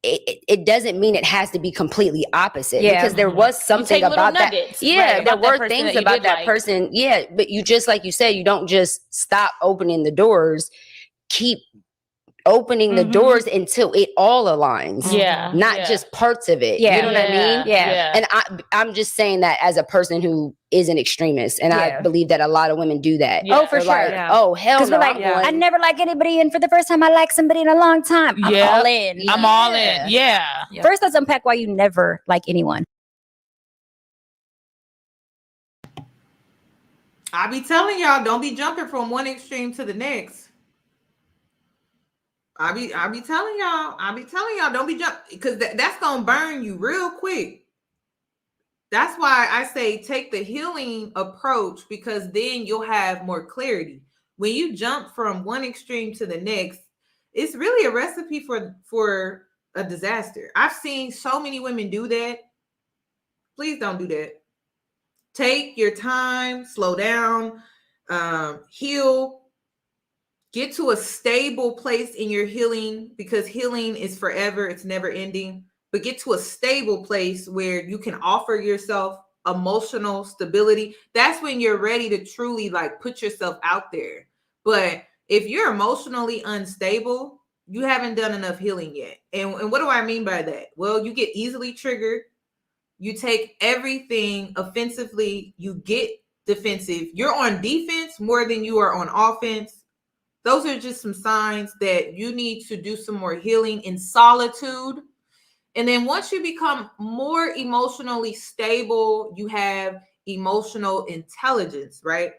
it doesn't mean it has to be completely opposite because there was something about that. There were things about that person. Yeah. But you just, like you said, you don't just stop opening the doors, keep opening the doors until it all aligns. Not just parts of it. You know what I mean? And I'm just saying that as a person who is an extremist. And I believe that a lot of women do that. Oh, for sure. Like, oh, hell no. I never like anybody, and for the first time I like somebody in a long time. I'm all in. I'm all in. First, let's unpack why you never like anyone. I be telling y'all, don't be jumping from one extreme to the next. I be telling y'all, don't be jumping because that's gonna burn you real quick. That's why I say take the healing approach, because then you'll have more clarity. When you jump from one extreme to the next, it's really a recipe for a disaster. I've seen so many women do that. Please don't do that. Take your time, slow down, heal, get to a stable place in your healing, because healing is forever. It's never ending. But get to a stable place where you can offer yourself emotional stability. That's when you're ready to truly like put yourself out there. But if you're emotionally unstable, you haven't done enough healing yet. And what do I mean by that? Well, you get easily triggered. You take everything offensively. You get defensive. You're on defense more than you are on offense. Those are just some signs that you need to do some more healing in solitude. And then once you become more emotionally stable, you have emotional intelligence, right?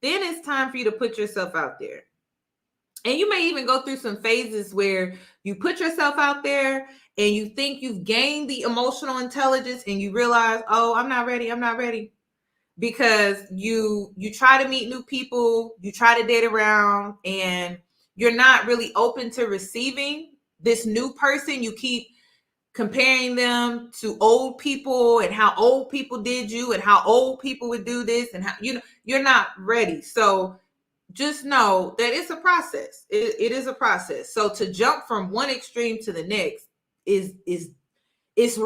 Then it's time for you to put yourself out there. And you may even go through some phases where you put yourself out there and you think you've gained the emotional intelligence and you realize, oh, I'm not ready. Because you try to meet new people, you try to date around, and you're not really open to receiving this new person. You keep comparing them to old people and how old people did you and how old people would do this, and how you're not ready. So just know that it's a process. It is a process. So to jump from one extreme to the next is it's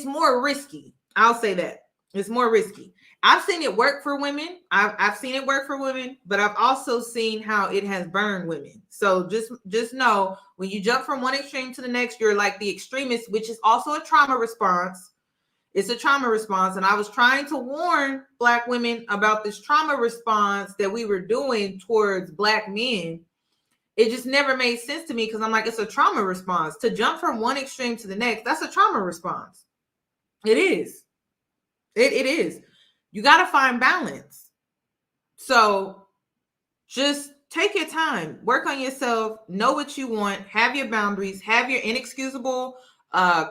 more risky. I'll say that. It's more risky. I've seen it work for women. I've seen it work for women, but I've also seen how it has burned women. So just know, when you jump from one extreme to the next, you're like the extremist, which is also a trauma response. It's a trauma response. And I was trying to warn Black women about this trauma response that we were doing towards Black men. It just never made sense to me, because I'm like, it's a trauma response. To jump from one extreme to the next, that's a trauma response. It is. It is. You got to find balance. So just take your time, work on yourself, know what you want, have your boundaries, have your inexcusable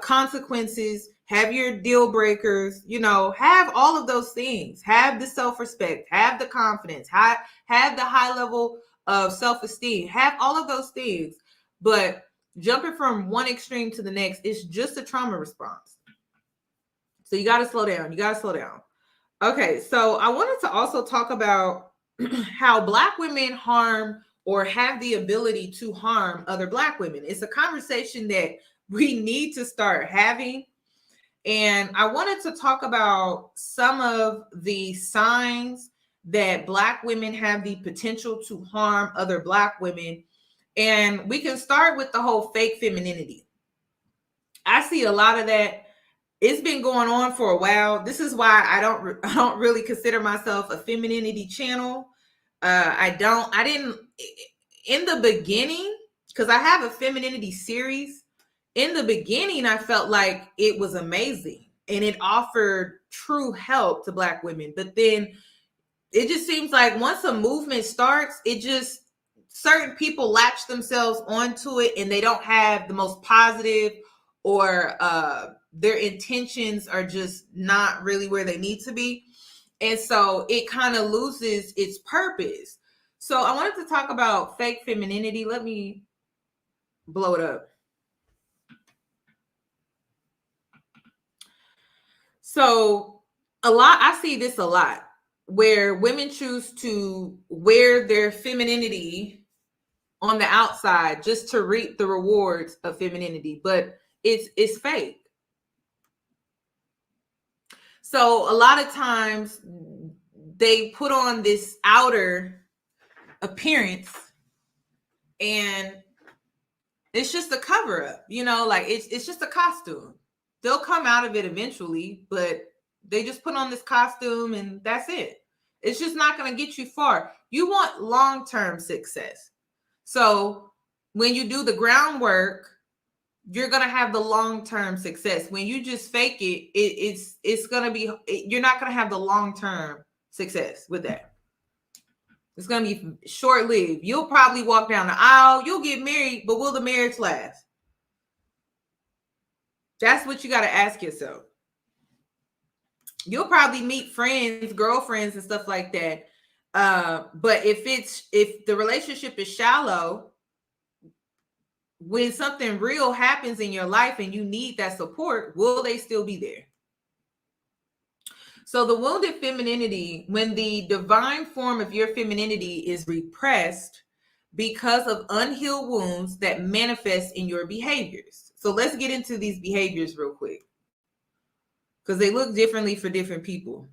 consequences, have your deal breakers, have all of those things. Have the self-respect, have the confidence, have the high level of self-esteem, have all of those things. But jumping from one extreme to the next is just a trauma response. So you got to slow down. Okay, so I wanted to also talk about how Black women harm or have the ability to harm other Black women. It's a conversation that we need to start having. And I wanted to talk about some of the signs that Black women have the potential to harm other Black women. And we can start with the whole fake femininity. I see a lot of that. It's been going on for a while. This is why I don't really consider myself a femininity channel. I didn't in the beginning, because I have a femininity series. In the beginning, I felt like it was amazing and it offered true help to Black women. But then it just seems like once a movement starts, certain people latch themselves onto it, and they don't have the most positive, or their intentions are just not really where they need to be. And so it kind of loses its purpose. So I wanted to talk about fake femininity. Let me blow it up. So I see this a lot, where women choose to wear their femininity on the outside just to reap the rewards of femininity, but it's fake. So a lot of times they put on this outer appearance and it's just a cover up, like it's just a costume. They'll come out of it eventually, but they just put on this costume and that's it. It's just not going to get you far. You want long-term success. So when you do the groundwork, you're going to have the long-term success. When you just fake it, it's going to be, you're not going to have the long-term success with that. It's going to be short-lived. You'll probably walk down the aisle. You'll get married, but will the marriage last? That's what you got to ask yourself. you'll probably meet friends, girlfriends, and stuff like that. But if the relationship is shallow, when something real happens in your life and you need that support, will they still be there? So the wounded femininity, when the divine form of your femininity is repressed because of unhealed wounds that manifest in your behaviors. So let's get into these behaviors real quick, because they look differently for different people.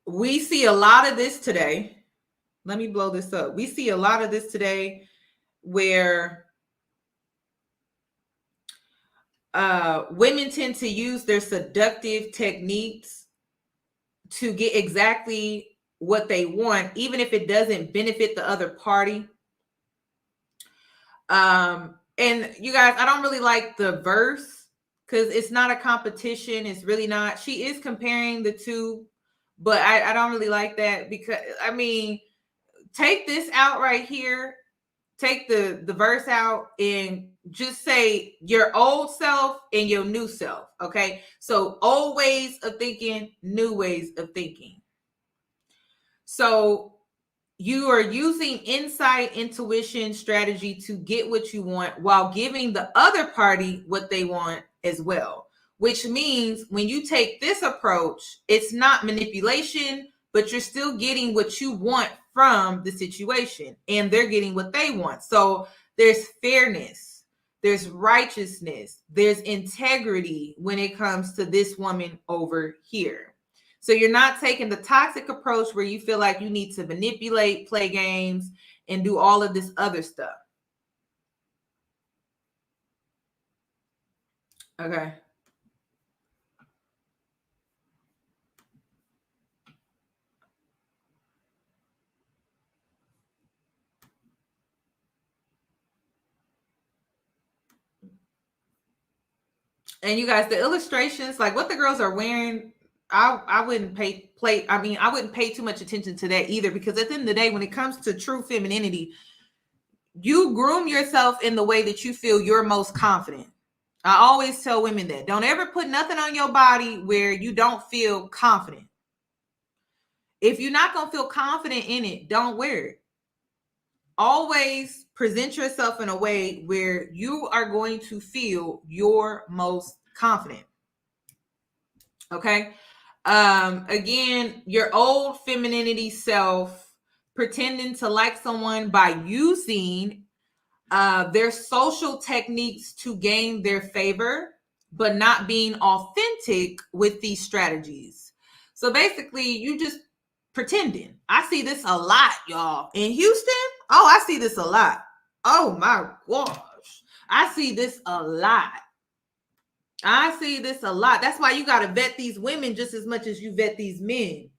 We see a lot of this today. Let me blow this up. We see a lot of this today where women tend to use their seductive techniques to get exactly what they want, even if it doesn't benefit the other party. And you guys, I don't really like the verse because it's not a competition. It's really not. She is comparing the two, but I don't really like that, because I mean, take this out right here, take the verse out, and just say your old self and your new self. Okay, so old ways of thinking, new ways of thinking. So you are using insight, intuition, strategy to get what you want while giving the other party what they want as well. Which means when you take this approach, it's not manipulation, but you're still getting what you want from the situation, and they're getting what they want. So there's fairness, there's righteousness, there's integrity when it comes to this woman over here. So you're not taking the toxic approach where you feel like you need to manipulate, play games, and do all of this other stuff. Okay. And you guys, the illustrations, like what the girls are wearing, I wouldn't I wouldn't pay too much attention to that either, because at the end of the day, when it comes to true femininity, you groom yourself in the way that you feel you're most confident. I always tell women that don't ever put nothing on your body where you don't feel confident. If you're not going to feel confident in it, don't wear it. Always present yourself in a way where you are going to feel your most confident. Okay. Again, your old femininity self pretending to like someone by using their social techniques to gain their favor, but not being authentic with these strategies. So basically, you just pretending. I see this a lot, y'all. In Houston, oh, I see this a lot. Oh my gosh. I see this a lot. I see this a lot. That's why you got to vet these women just as much as you vet these men,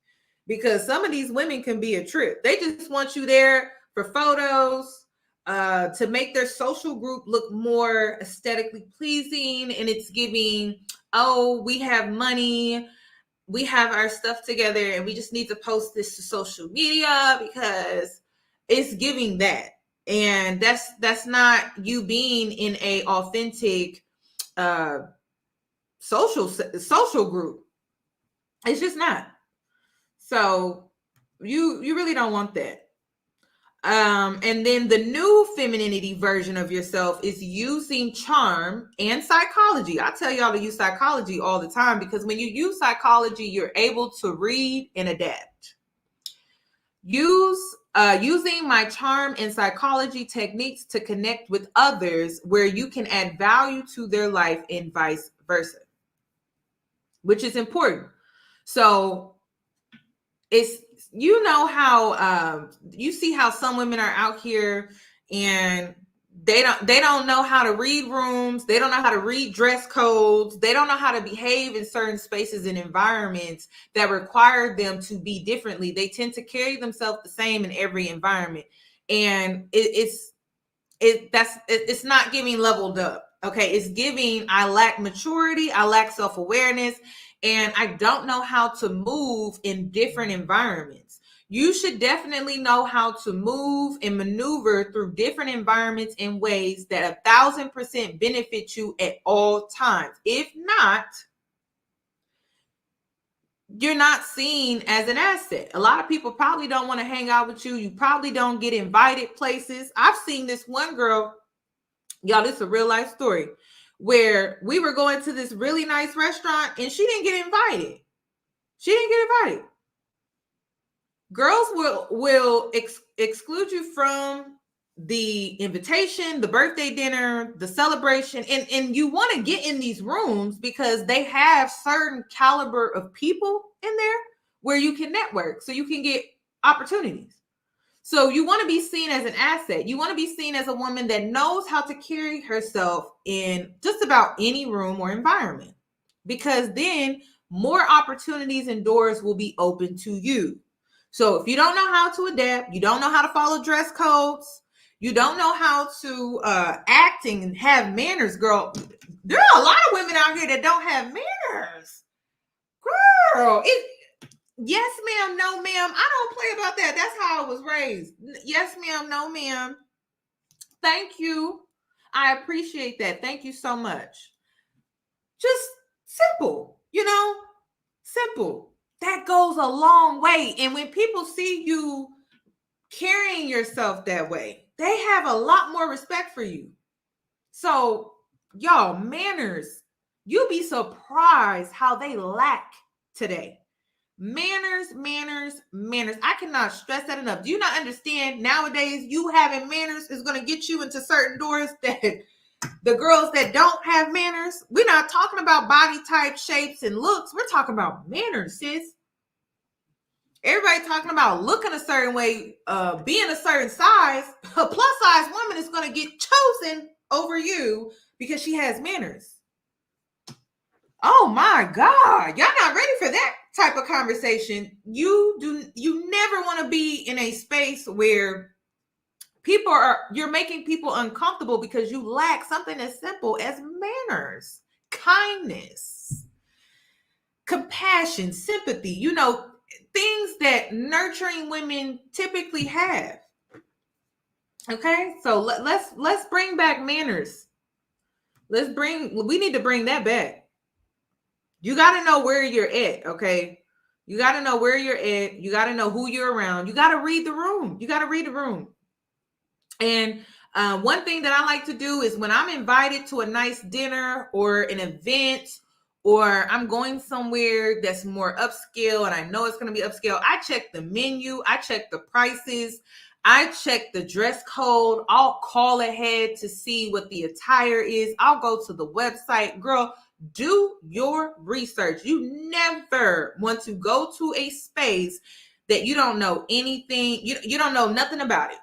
because some of these women can be a trip. They just want you there for photos, to make their social group look more aesthetically pleasing. And it's giving, oh, we have money, we have our stuff together, and we just need to post this to social media because it's giving that. And that's not you being in a authentic social group. It's just not. So you really don't want that. And then the new femininity version of yourself is using charm and psychology. I tell y'all to use psychology all the time, because when you use psychology, you're able to read and adapt. Using my charm and psychology techniques to connect with others where you can add value to their life and vice versa, which is important. So it's, you know how you see how some women are out here and they don't know how to read rooms, they don't know how to read dress codes, they don't know how to behave in certain spaces and environments that require them to be differently. They tend to carry themselves the same in every environment, and it's not giving leveled up. Okay, it's giving, I lack maturity, I lack self-awareness, and I don't know how to move in different environments. You should definitely know how to move and maneuver through different environments in ways that 1,000% benefit you at all times. If not, you're not seen as an asset. A lot of people probably don't want to hang out with you. You probably don't get invited places. I've seen this one girl, y'all, this is a real life story, where we were going to this really nice restaurant and she didn't get invited. She didn't get invited. Girls will exclude you from the invitation, the birthday dinner, the celebration, and you want to get in these rooms because they have certain caliber of people in there where you can network, so you can get opportunities. So you want to be seen as an asset. You want to be seen as a woman that knows how to carry herself in just about any room or environment, because then more opportunities and doors will be open to you. So if you don't know how to adapt, you don't know how to follow dress codes, you don't know how to act and have manners, girl, there are a lot of women out here that don't have manners. Girl, yes, ma'am, no, ma'am. I don't play about that. That's how I was raised. Yes, ma'am, no, ma'am. Thank you. I appreciate that. Thank you so much. Just simple, simple. That goes a long way. And when people see you carrying yourself that way, they have a lot more respect for you. So, y'all, manners, you'll be surprised how they lack today. Manners. I cannot stress that enough. Do you not understand? Nowadays, you having manners is going to get you into certain doors that the girls that don't have manners, we're not talking about body type, shapes, and looks. We're talking about manners, sis. Everybody talking about looking a certain way, being a certain size. A plus size woman is going to get chosen over you because she has manners. Oh my God. Y'all not ready for that type of conversation. You never want to be in a space where you're making people uncomfortable because you lack something as simple as manners, kindness, compassion, sympathy, things that nurturing women typically have. Okay, so let's bring back manners. We need to bring that back. You got to know where you're at, okay? You got to know where you're at. You got to know who you're around. You got to read the room. And one thing that I like to do is when I'm invited to a nice dinner or an event, or I'm going somewhere that's more upscale and I know it's going to be upscale, I check the menu, I check the prices, I check the dress code. I'll call ahead to see what the attire is. I'll go to the website. Girl, do your research. You never want to go to a space that you don't know anything, you don't know nothing about it.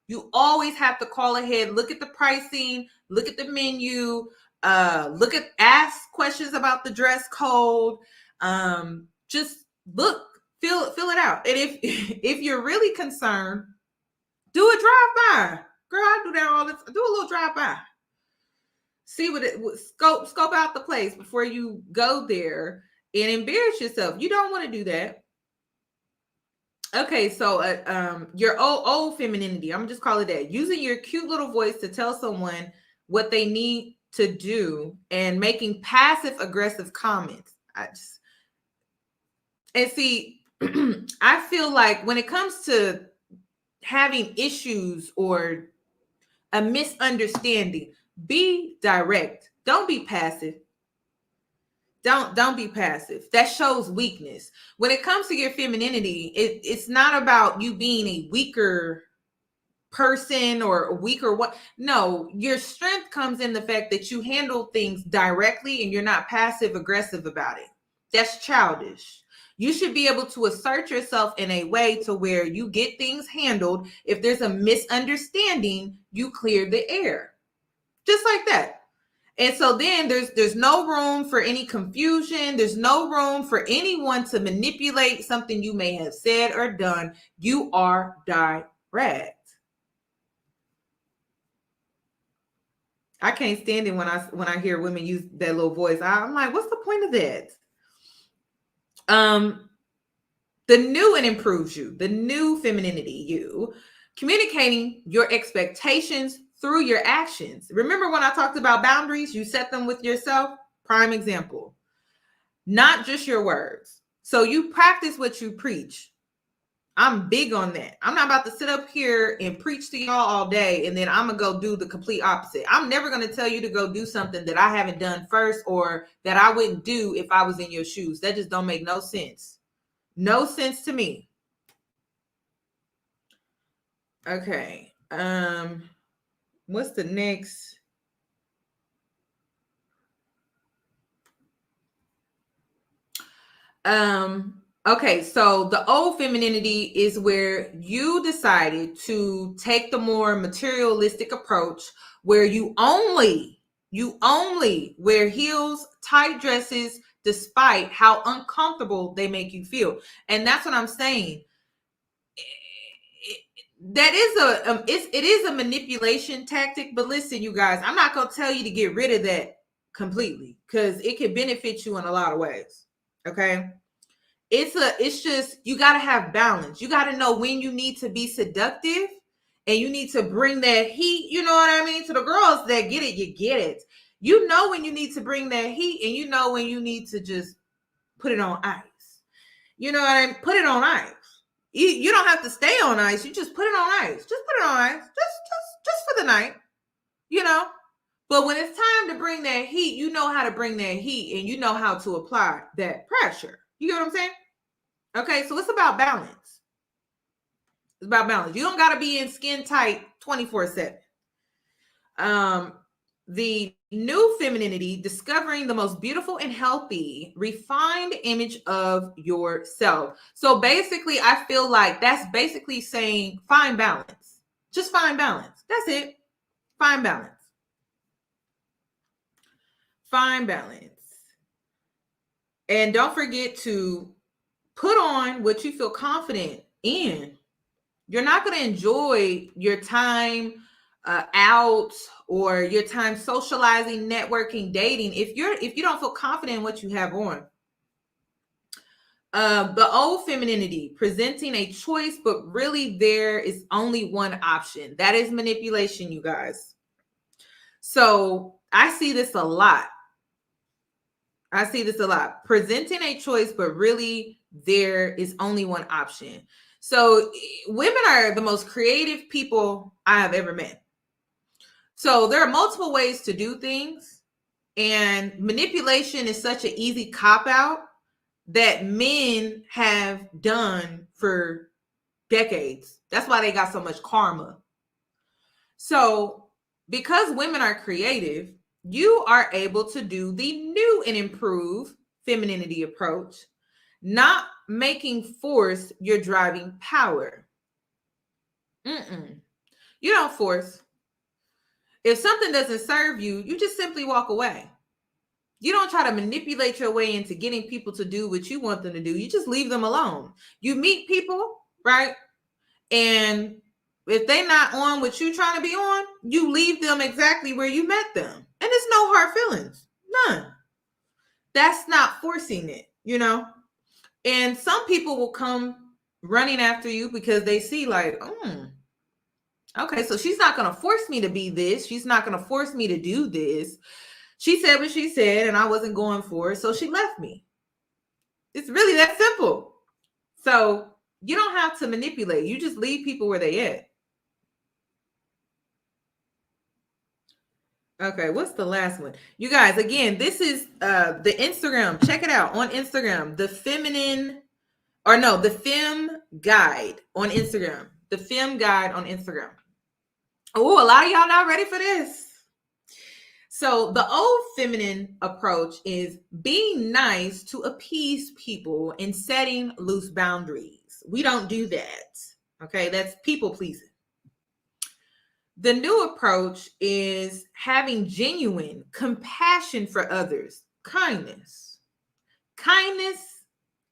You always have to call ahead, look at the pricing, look at the menu, ask questions about the dress code. Just look, fill it out. And if you're really concerned, do a drive-by. Girl, I do that all the time. Do a little drive-by. See scope out the place before you go there and embarrass yourself. You don't want to do that. Okay, so your old femininity, I'm just call it that. Using your cute little voice to tell someone what they need to do and making passive aggressive comments. I feel like when it comes to having issues or a misunderstanding, be direct. Don't be passive. Don't be passive. That shows weakness. When it comes to your femininity, it's not about you being a weaker person or a weaker what. No, your strength comes in the fact that you handle things directly and you're not passive aggressive about it. That's childish. You should be able to assert yourself in a way to where you get things handled. If there's a misunderstanding, you clear the air. Just like that. And so then there's no room for any confusion. There's no room for anyone to manipulate something you may have said or done. You are direct. I can't stand it when I hear women use that little voice. I'm like, what's the point of that? The new and improves you, the new femininity you, communicating your expectations through your actions. Remember when I talked about boundaries, you set them with yourself? Prime example. Not just your words. So you practice what you preach. I'm big on that. I'm not about to sit up here and preach to y'all all day and then I'm going to go do the complete opposite. I'm never going to tell you to go do something that I haven't done first or that I wouldn't do if I was in your shoes. That just don't make no sense. No sense to me. Okay. What's the next? Okay, so the old femininity is where you decided to take the more materialistic approach where you only wear heels, tight dresses, despite how uncomfortable they make you feel. And that's what I'm saying. That is it is a manipulation tactic, but listen, you guys, I'm not going to tell you to get rid of that completely because it can benefit you in a lot of ways. Okay. It's just, you got to have balance. You got to know when you need to be seductive and you need to bring that heat. You know what I mean? To the girls that get it, you get it. You know when you need to bring that heat and you know when you need to just put it on ice. You know what I mean? Put it on ice. You don't have to stay on ice. You just put it on ice. Just put it on ice. Just for the night, you know? But when it's time to bring that heat, you know how to bring that heat and you know how to apply that pressure. You get what I'm saying? Okay, so it's about balance. It's about balance. You don't got to be in skin tight 24/7. The new femininity, discovering the most beautiful and healthy, refined image of yourself. So basically, I feel like that's basically saying find balance. Just find balance. That's it. Find balance. Find balance. And don't forget to put on what you feel confident in. You're not going to enjoy your time out or your time socializing, networking, dating if you don't feel confident in what you have on. The old femininity, presenting a choice, but really there is only one option. That is manipulation, you guys. So I see this a lot. Presenting a choice, but really there is only one option. So women are the most creative people I have ever met. So there are multiple ways to do things, and manipulation is such an easy cop-out that men have done for decades. That's why they got so much karma. So because women are creative, you are able to do the new and improved femininity approach, not making force your driving power. You don't force. If something doesn't serve you, you just simply walk away. You don't try to manipulate your way into getting people to do what you want them to do. You just leave them alone. You meet people, right? And if they're not on what you're trying to be on, you leave them exactly where you met them. And it's no hard feelings. None. That's not forcing it, you know? And some people will come running after you because they see like, okay, so she's not going to force me to be this. She's not going to force me to do this. She said what she said and I wasn't going for it, so she left me. It's really that simple. So you don't have to manipulate. You just leave people where they at. Okay, what's the last one? You guys, again, this is the Instagram. Check it out on Instagram. The Fem Guide on Instagram. The Fem Guide on Instagram. Oh, a lot of y'all not ready for this. So the old feminine approach is being nice to appease people and setting loose boundaries. We don't do that. Okay, that's people pleasing. The new approach is having genuine compassion for others, kindness,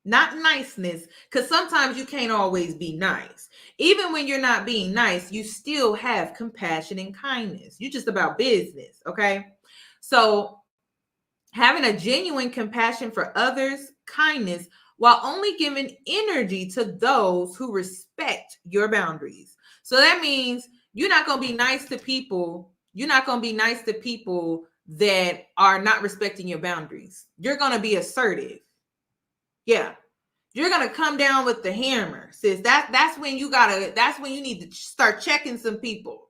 not niceness, because sometimes you can't always be nice. Even when you're not being nice, you still have compassion and kindness. You're just about business, okay? So having a genuine compassion for others, kindness, while only giving energy to those who respect your boundaries. So that means you're not going to be nice to people. You're not going to be nice to people that are not respecting your boundaries. You're going to be assertive. Yeah. You're going to come down with the hammer, sis. That's when you need to start checking some people.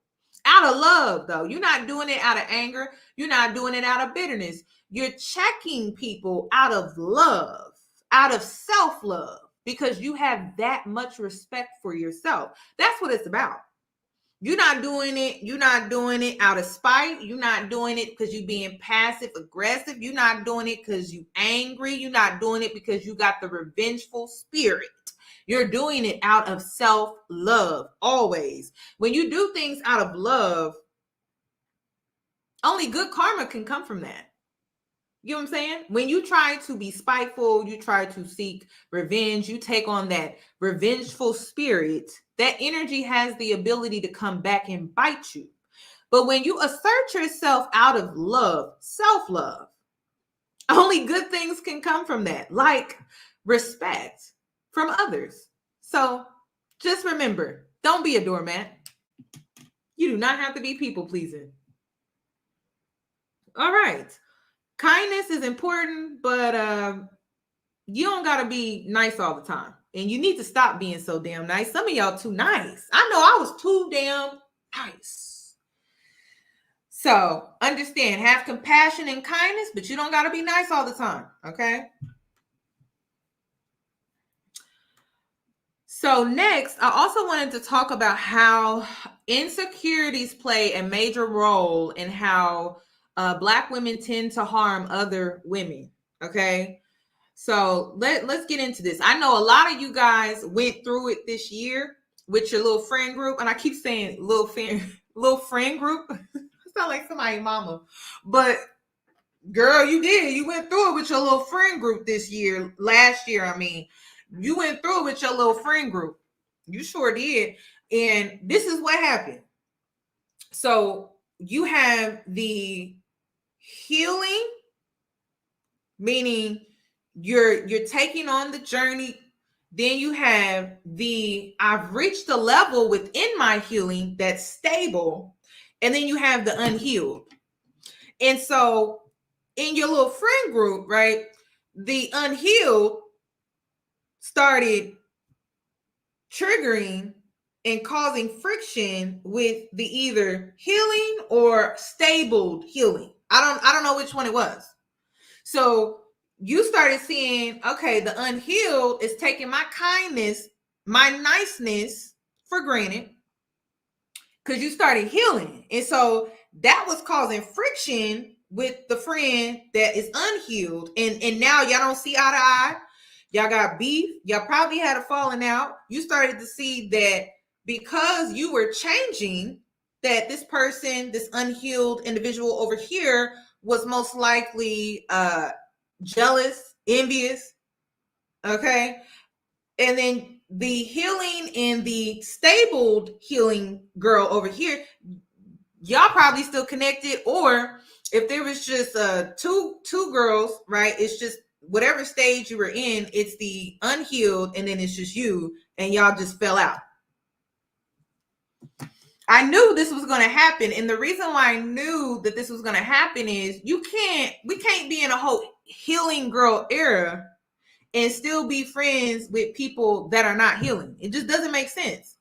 Out of love, though. You're not doing it out of anger. You're not doing it out of bitterness. You're checking people out of love, out of self-love, because you have that much respect for yourself. That's what it's about. You're not doing it out of spite. You're not doing it because you're being passive aggressive. You're not doing it because you're angry. You're not doing it because you got the revengeful spirit. You're doing it out of self-love always. When you do things out of love, only good karma can come from that. You know what I'm saying? When you try to be spiteful, you try to seek revenge, you take on that revengeful spirit, that energy has the ability to come back and bite you. But when you assert yourself out of love, self-love, only good things can come from that, like respect from others. So just remember, don't be a doormat. You do not have to be people-pleasing. All right. Kindness is important, but you don't got to be nice all the time. And you need to stop being so damn nice. Some of y'all too nice. I know I was too damn nice. So understand, have compassion and kindness, but you don't got to be nice all the time. Okay. So next, I also wanted to talk about how insecurities play a major role in how Black women tend to harm other women. Okay. So let's get into this. I know a lot of you guys went through it this year with your little friend group. And I keep saying little friend group. I sound like somebody's mama. But girl, you did. You went through it with your little friend group this year. Last year, I mean. You went through it with your little friend group. You sure did. And this is what happened. So you have the healing, meaning you're taking on the journey. Then you have I've reached a level within my healing that's stable. And then you have the unhealed. And so in your little friend group, right, the unhealed started triggering and causing friction with the either healing or stable healing. I don't know which one it was. So you started seeing, okay, the unhealed is taking my kindness, my niceness for granted, because you started healing. And so that was causing friction with the friend that is unhealed. And now y'all don't see eye to eye. Y'all got beef. Y'all probably had a falling out. You started to see that because you were changing, that this person, this unhealed individual over here, was most likely jealous, envious. Okay. And then the healing and the stable healing girl over here, y'all probably still connected. Or if there was just two girls, right? It's just whatever stage you were in, it's the unhealed, and then it's just you, and y'all just fell out. I knew this was going to happen. And the reason why I knew that this was going to happen is we can't be in a whole healing girl era and still be friends with people that are not healing. It just doesn't make sense.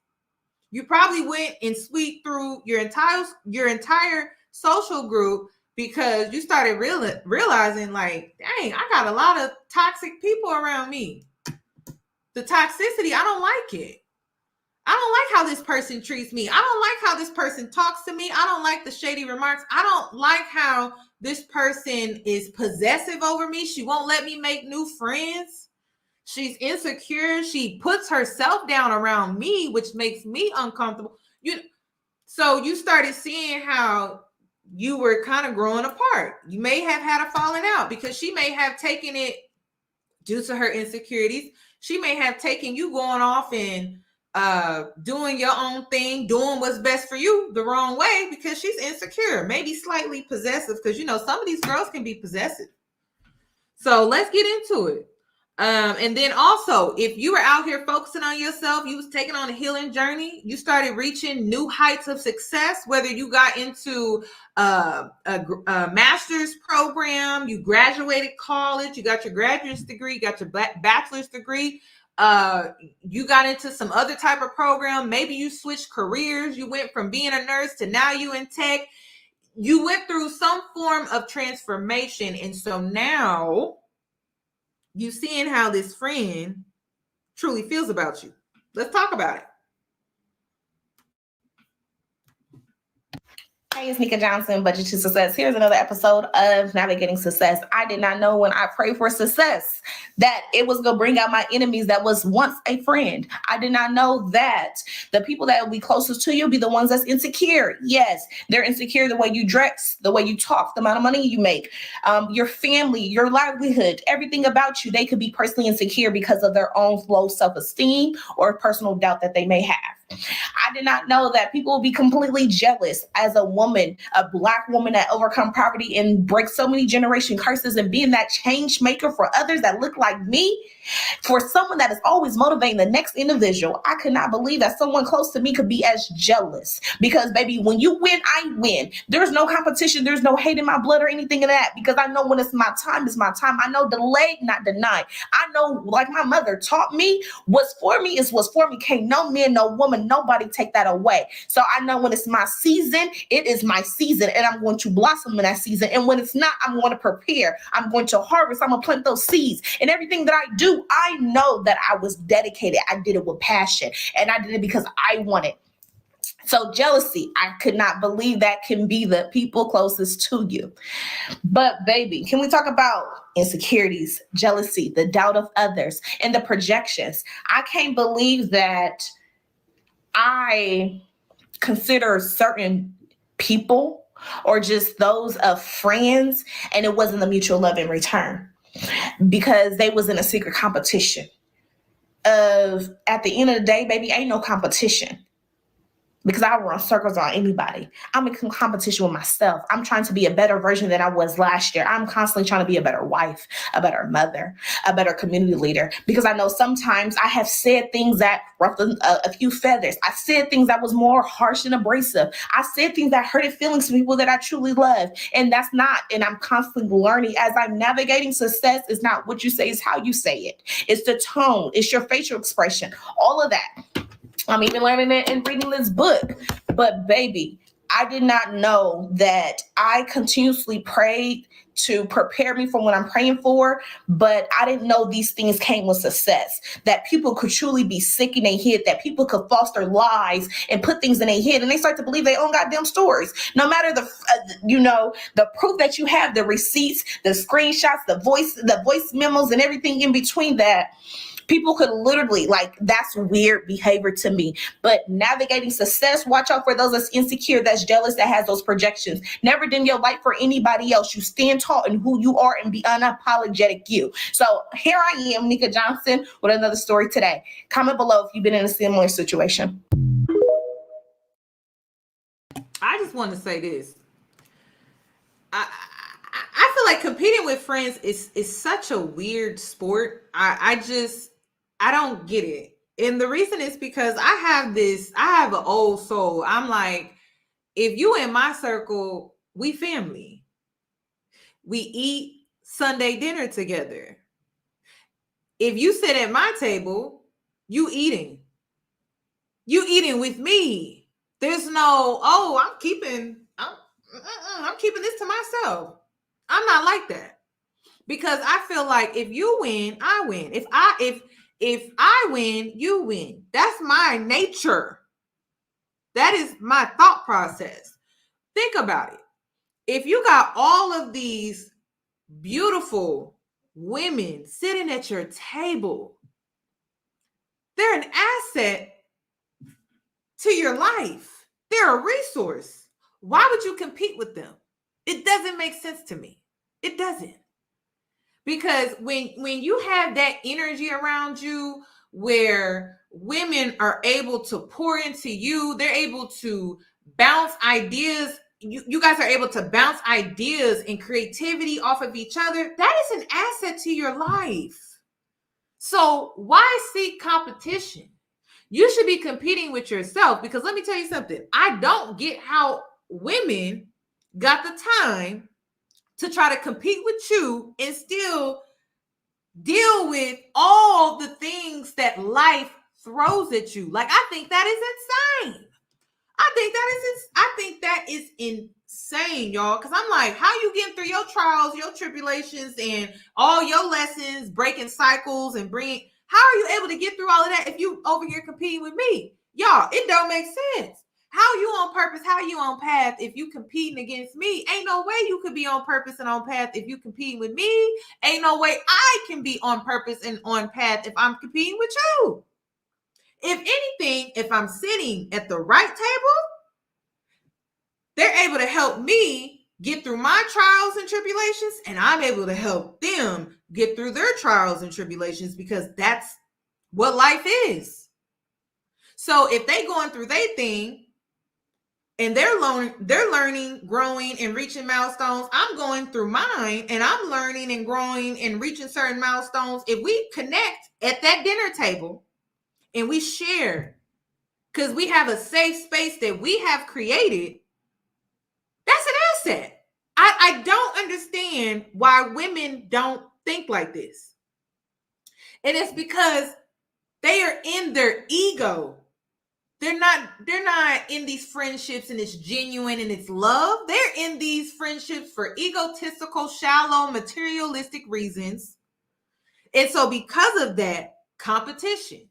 You probably went and swept through your entire social group because you started realizing, like, dang, I got a lot of toxic people around me. The toxicity, I don't like it. I don't like how this person treats me. I don't like how this person talks to me. I don't like the shady remarks. I don't like how this person is possessive over me. She won't let me make new friends. She's insecure. She puts herself down around me, which makes me uncomfortable. So you started seeing how you were kind of growing apart. You may have had a falling out because she may have taken it due to her insecurities. She may have taken you going off and doing your own thing, doing what's best for you the wrong way because she's insecure, maybe slightly possessive, because some of these girls can be possessive. So let's get into it. And then also, if you were out here focusing on yourself, you was taking on a healing journey, you started reaching new heights of success, whether you got into a master's program, you graduated college, you got your graduate's degree, you got your bachelor's degree, you got into some other type of program, maybe you switched careers, you went from being a nurse to now you in tech, you went through some form of transformation. And so now you seeing how this friend truly feels about you. Let's talk about it. Hey, it's Nika Johnson, Budget to Success. Here's another episode of Navigating Success. I did not know when I prayed for success that it was going to bring out my enemies that was once a friend. I did not know that the people that will be closest to you be the ones that's insecure. Yes, they're insecure the way you dress, the way you talk, the amount of money you make, your family, your livelihood, everything about you. They could be personally insecure because of their own low self-esteem or personal doubt that they may have. I did not know that people will be completely jealous as a woman, a Black woman that overcome poverty and break so many generation curses and being that change maker for others that look like me. For someone that is always motivating the next individual, I could not believe that someone close to me could be as jealous. Because, baby, when you win, I win. There's no competition. There's no hate in my blood or anything of that. Because I know when it's my time, it's my time. I know delayed, not denied. I know, like my mother taught me, what's for me is what's for me. Can't no man, no woman, nobody take that away. So I know when it's my season, it is my season. And I'm going to blossom in that season. And when it's not, I'm going to prepare. I'm going to harvest. I'm going to plant those seeds. And everything that I do, I know that I was dedicated. I did it with passion, and I did it because I wanted. So jealousy, I could not believe that can be the people closest to you. But baby, can we talk about insecurities, jealousy, the doubt of others, and the projections? I can't believe that I consider certain people or just those of friends, and it wasn't a mutual love in return, because they was in a secret competition of, at the end of the day, baby, ain't no competition. Because I run circles on anybody. I'm in competition with myself. I'm trying to be a better version than I was last year. I'm constantly trying to be a better wife, a better mother, a better community leader. Because I know sometimes I have said things that ruffled a few feathers. I said things that was more harsh and abrasive. I said things that hurted feelings to people that I truly love. And that's not, and I'm constantly learning as I'm navigating success. It's not what you say, it's how you say it. It's the tone. It's your facial expression. All of that. I'm even learning it and reading this book. But baby, I did not know that I continuously prayed to prepare me for what I'm praying for, but I didn't know these things came with success, that people could truly be sick in their head, that people could foster lies and put things in their head, and they start to believe their own goddamn stories. No matter the proof that you have, the receipts, the screenshots, the voice memos, and everything in between that. People could literally, that's weird behavior to me. But navigating success, watch out for those that's insecure, that's jealous, that has those projections. Never dim your light for anybody else. You stand tall in who you are and be unapologetic you. So here I am, Nika Johnson, with another story today. Comment below if you've been in a similar situation. I just want to say this. I feel like competing with friends is such a weird sport. I don't get it. And the reason is because I have an old soul. I'm like, if you in my circle, we family. We eat Sunday dinner together. If you sit at my table, you eating. You eating with me. There's no, I'm keeping this to myself. I'm not like that. Because I feel like if you win, I win. If I win, you win. That's my nature. That is my thought process. Think about it. If you got all of these beautiful women sitting at your table, they're an asset to your life. They're a resource. Why would you compete with them? It doesn't make sense to me. It doesn't. Because when you have that energy around you where women are able to pour into you, they're able to bounce ideas. You guys are able to bounce ideas and creativity off of each other. That is an asset to your life. So why seek competition? You should be competing with yourself, because let me tell you something. I don't get how women got the time to try to compete with you and still deal with all the things that life throws at you. Like, I think that is insane. I think that is insane, y'all. Because I'm like, how you getting through your trials, your tribulations, and all your lessons, breaking cycles and bringing, how are you able to get through all of that if you over here competing with me? Y'all, it don't make sense. How you on purpose? How you on path if you competing against me? Ain't no way you could be on purpose and on path if you competing with me. Ain't no way I can be on purpose and on path if I'm competing with you. If anything, if I'm sitting at the right table, they're able to help me get through my trials and tribulations, and I'm able to help them get through their trials and tribulations, because that's what life is. So if they going through their thing and they're learning, growing, and reaching milestones, I'm going through mine and I'm learning and growing and reaching certain milestones. If we connect at that dinner table and we share, because we have a safe space that we have created, that's an asset. I don't understand why women don't think like this. And it's because they are in their ego. They're not in these friendships and it's genuine and it's love. They're in these friendships for egotistical, shallow, materialistic reasons. And so because of that, competition.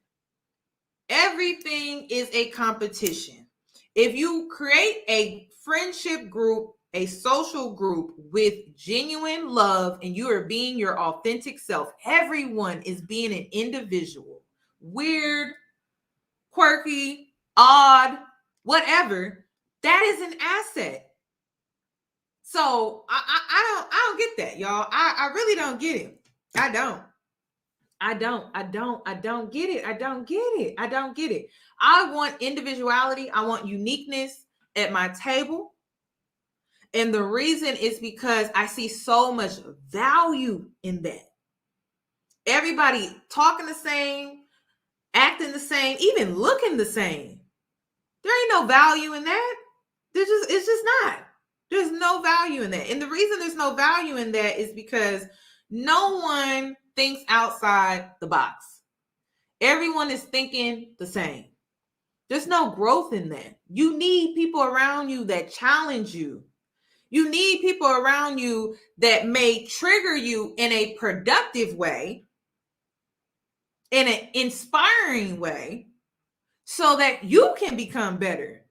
Everything is a competition. If you create a friendship group, a social group with genuine love, and you are being your authentic self, everyone is being an individual. Weird, quirky, odd, whatever. That is an asset. So I don't get that, y'all. I really don't get it. I don't get it. I don't get it. I want individuality. I want uniqueness at my table. And the reason is because I see so much value in that. Everybody talking the same, acting the same, even looking the same. There ain't no value in that. It's just not. There's no value in that. And the reason there's no value in that is because no one thinks outside the box. Everyone is thinking the same. There's no growth in that. You need people around you that challenge you. You need people around you that may trigger you in a productive way, in an inspiring way, so that you can become better.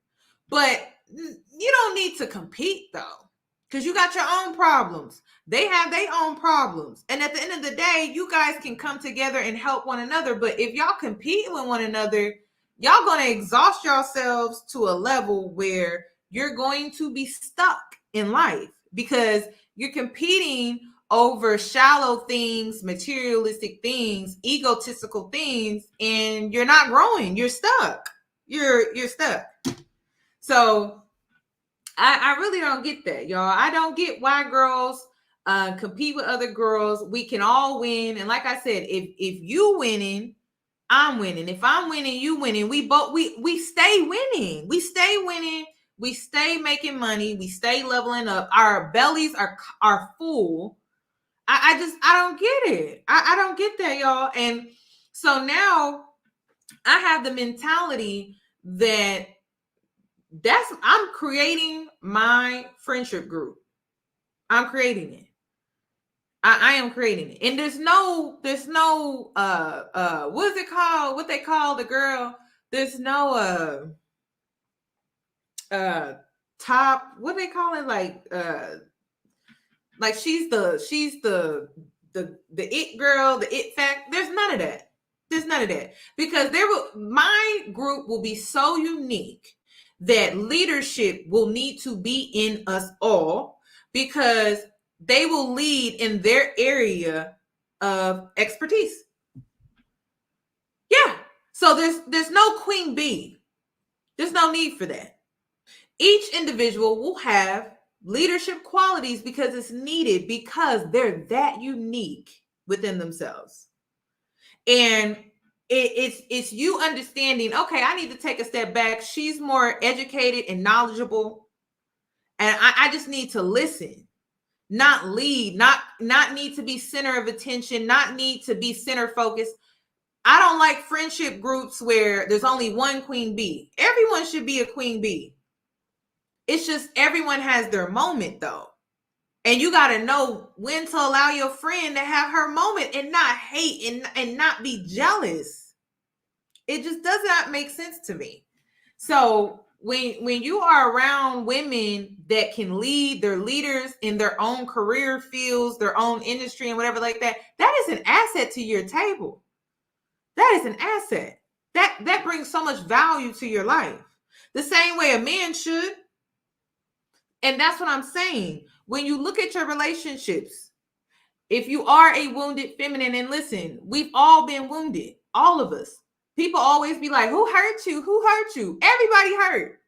But you don't need to compete, though, because you got your own problems. They have their own problems. And at the end of the day, you guys can come together and help one another. But if y'all compete with one another, y'all going to exhaust yourselves to a level where you're going to be stuck in life, because you're competing over shallow things, materialistic things, egotistical things, and you're not growing. You're stuck. You're stuck. So I really don't get that, y'all. I don't get why girls compete with other girls. We can all win. And like I said, if you winning, I'm winning. If I'm winning, you winning. We stay winning. We stay winning. We stay making money. We stay leveling up. Our bellies are full. I don't get it. I don't get that, y'all. And so now I have the mentality that I'm creating my friendship group. I'm creating it. I am creating it. And there's no what is it called? What they call the girl? There's no top, what do they call it? Like she's the it girl, the it fact. There's none of that. There's none of that. Because my group will be so unique that leadership will need to be in us all, because they will lead in their area of expertise. Yeah. So there's no queen bee. There's no need for that. Each individual will have leadership qualities because it's needed, because they're that unique within themselves. And it's you understanding, okay, I need to take a step back. She's more educated and knowledgeable. And I just need to listen, not lead, not need to be center of attention, not need to be center focused. I don't like friendship groups where there's only one queen bee. Everyone should be a queen bee. It's just everyone has their moment though. And you got to know when to allow your friend to have her moment and not hate and not be jealous. It just does not make sense to me. So when you are around women that can lead, they're leaders in their own career fields, their own industry and whatever like that, that is an asset to your table. That is an asset. That brings so much value to your life. The same way a man should. And that's what I'm saying. When you look at your relationships, if you are a wounded feminine, and listen, we've all been wounded, all of us. People always be like, who hurt you? Who hurt you? Everybody hurt.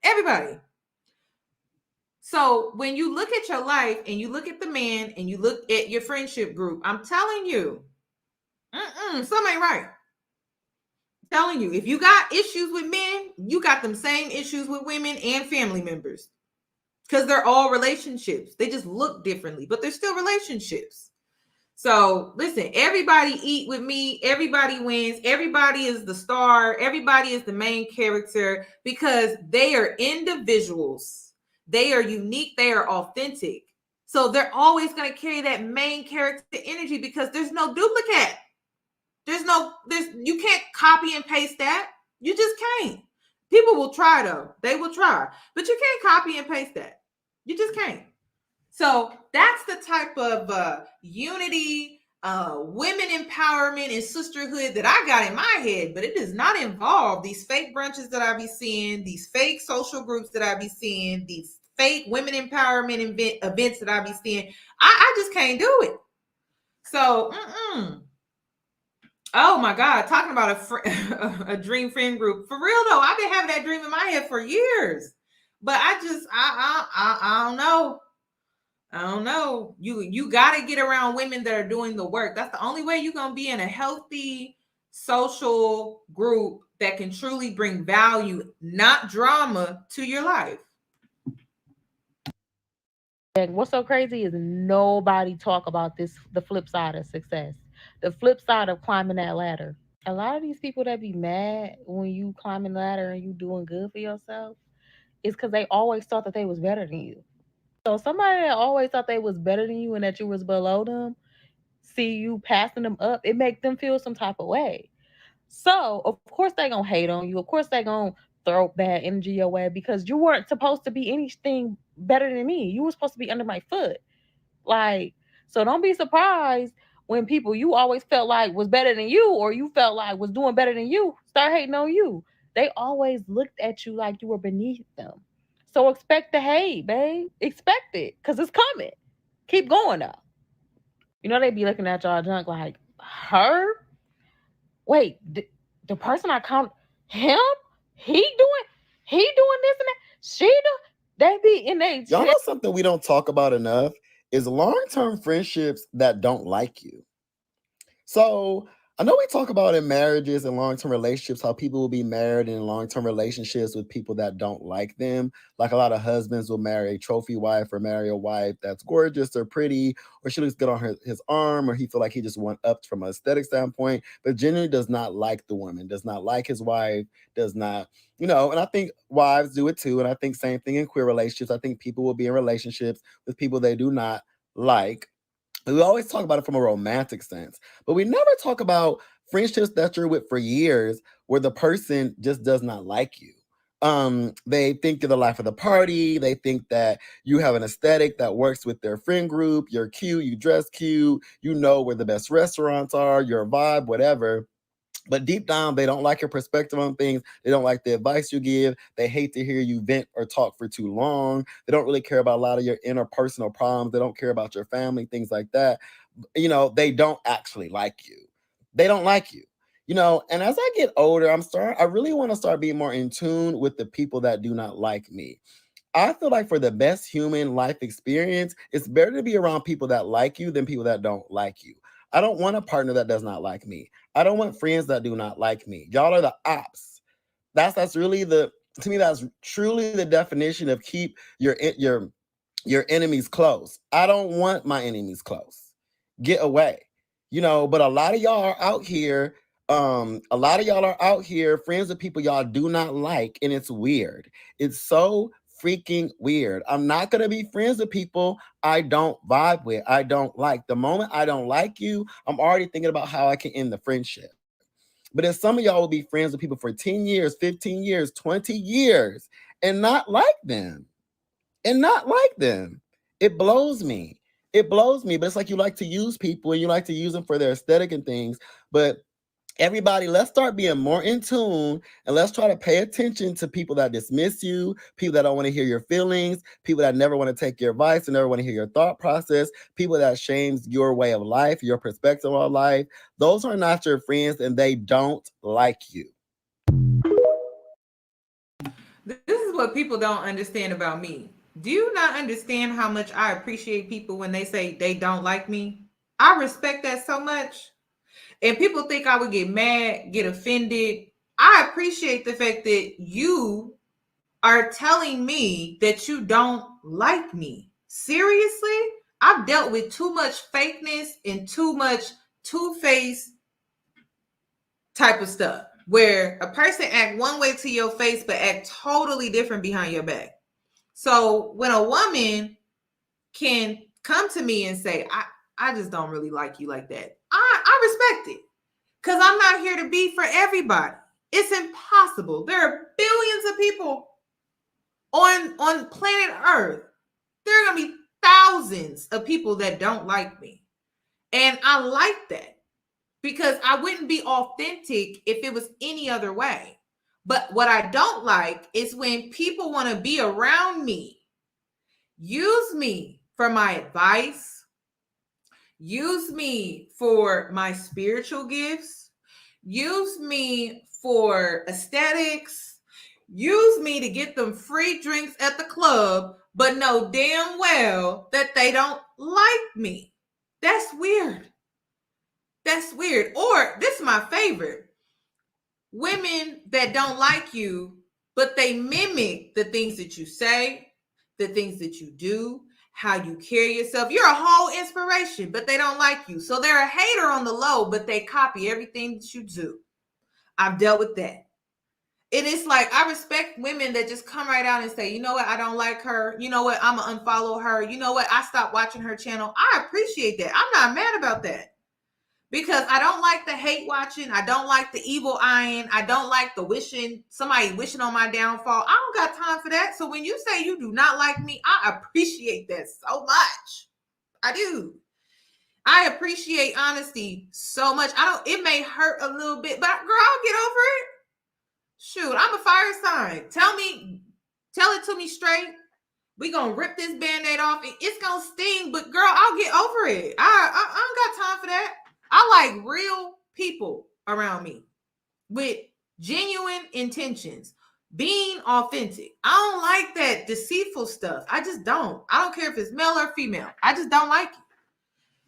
Everybody. So when you look at your life and you look at the man and you look at your friendship group, I'm telling you, something ain't right. I'm telling you, if you got issues with men, you got them same issues with women and family members. Because they're all relationships. They just look differently, but they're still relationships. So listen, everybody eat with me. Everybody wins. Everybody is the star. Everybody is the main character because they are individuals. They are unique. They are authentic. So they're always going to carry that main character energy because there's no duplicate. You can't copy and paste that. You just can't. People will try though. They will try, but you can't copy and paste that. You just can't. So that's the type of unity, women empowerment and sisterhood that I got in my head, but it does not involve these fake brunches that I be seeing, these fake social groups that I be seeing, these fake women empowerment events that I be seeing. I just can't do it. So, oh my God, talking about a dream friend group. For real though, I've been having that dream in my head for years. But I don't know. I don't know. You got to get around women that are doing the work. That's the only way you're going to be in a healthy social group that can truly bring value, not drama, to your life. And what's so crazy is nobody talk about this, the flip side of success, the flip side of climbing that ladder. A lot of these people that be mad when you climbing the ladder and you doing good for yourself, is because they always thought that they was better than you. So somebody that always thought they was better than you and that you was below them, see you passing them up, it make them feel some type of way. So of course they gonna hate on you. Of course they gonna throw bad energy your way because you weren't supposed to be anything better than me. You were supposed to be under my foot. Like, so don't be surprised when people you always felt like was better than you or you felt like was doing better than you start hating on you. They always looked at you like you were beneath them. So expect the hate, babe. Expect it, because it's coming. Keep going up. You know, they be looking at y'all junk like, her? Wait, the person I count, him? He doing this and that? She do? They be in they... Y'all know something we don't talk about enough is long-term friendships that don't like you. So I know we talk about in marriages and long-term relationships how people will be married in long-term relationships with people that don't like them. Like a lot of husbands will marry a trophy wife or marry a wife that's gorgeous or pretty, or she looks good on his arm, or he feel like he just went up from an aesthetic standpoint, but genuinely does not like the woman, does not like his wife, does not, and I think wives do it too. And I think same thing in queer relationships. I think people will be in relationships with people they do not like. We always talk about it from a romantic sense, but we never talk about friendships that you're with for years where the person just does not like you. They think you're the life of the party. They think that you have an aesthetic that works with their friend group. You're cute, you dress cute, you know where the best restaurants are, your vibe, whatever. But deep down, they don't like your perspective on things. They don't like the advice you give. They hate to hear you vent or talk for too long. They don't really care about a lot of your interpersonal problems. They don't care about your family, things like that. They don't actually like you. They don't like you. And as I get older, I really want to start being more in tune with the people that do not like me. I feel like for the best human life experience, it's better to be around people that like you than people that don't like you. I don't want a partner that does not like me. I don't want friends that do not like me. Y'all are the ops. That's really to me, that's truly the definition of keep your enemies close. I don't want my enemies close. Get away. But a lot of y'all are out here. Friends with people y'all do not like, and it's weird. It's so freaking weird. I'm not gonna be friends with people I don't vibe with, I don't like. The moment I don't like you, I'm already thinking about how I can end the friendship. But if some of y'all will be friends with people for 10 years, 15 years, 20 years, and not like them, it blows me. But it's like you like to use people and you like to use them for their aesthetic and things. But everybody, let's start being more in tune and let's try to pay attention to people that dismiss you, people that don't want to hear your feelings, people that never want to take your advice and never want to hear your thought process, people that shames your way of life, your perspective on life. Those are not your friends and they don't like you. This is what people don't understand about me. Do you not understand how much I appreciate people when they say they don't like me? I respect that so much. And people think I would get mad, get offended. I appreciate the fact that you are telling me that you don't like me. Seriously? I've dealt with too much fakeness and too much two-faced type of stuff where a person act one way to your face but act totally different behind your back. So when a woman can come to me and say, I just don't really like you like that, I respect it. Because I'm not here to be for everybody. It's impossible. There are billions of people on planet Earth. There are going to be thousands of people that don't like me. And I like that because I wouldn't be authentic if it was any other way. But what I don't like is when people want to be around me, use me for my advice, use me for my spiritual gifts, use me for aesthetics, use me to get them free drinks at the club, but know damn well that they don't like me. That's weird. That's weird. Or this is my favorite. Women that don't like you, but they mimic the things that you say, the things that you do, how you carry yourself. You're a whole inspiration, but they don't like you. So they're a hater on the low, but they copy everything that you do. I've dealt with that. And it's like, I respect women that just come right out and say, you know what, I don't like her. You know what, I'm going to unfollow her. You know what, I stopped watching her channel. I appreciate that. I'm not mad about that. Because I don't like the hate watching. I don't like the evil eyeing. I don't like the somebody wishing on my downfall. I don't got time for that. So when you say you do not like me, I appreciate that so much. I do. I appreciate honesty so much. It may hurt a little bit, but girl, I'll get over it. Shoot, I'm a fire sign. Tell it to me straight. We gonna rip this Band-Aid off. It's gonna sting, but girl, I'll get over it. I don't got time for that. I like real people around me with genuine intentions, being authentic. I don't like that deceitful stuff. I just don't. I don't care if it's male or female. I just don't like it.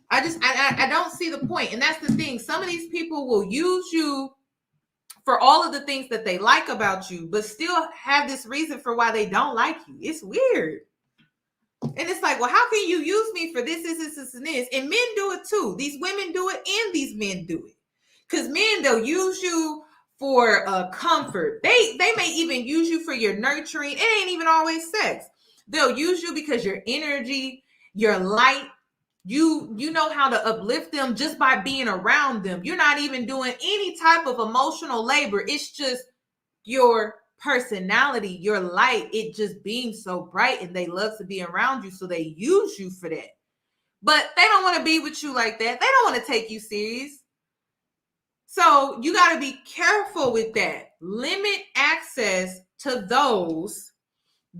I don't see the point. And that's the thing. Some of these people will use you for all of the things that they like about you, but still have this reason for why they don't like you. It's weird. And it's like, well, how can you use me for this, and this? And men do it too. These women do it and these men do it. Because men, they'll use you for comfort. They may even use you for your nurturing. It ain't even always sex. They'll use you because your energy, your light, you know how to uplift them just by being around them. You're not even doing any type of emotional labor. It's just your personality, your light, it just beams so bright and they love to be around you, so they use you for that. But they don't want to be with you like that. They don't want to take you serious. So you got to be careful with that. Limit access to those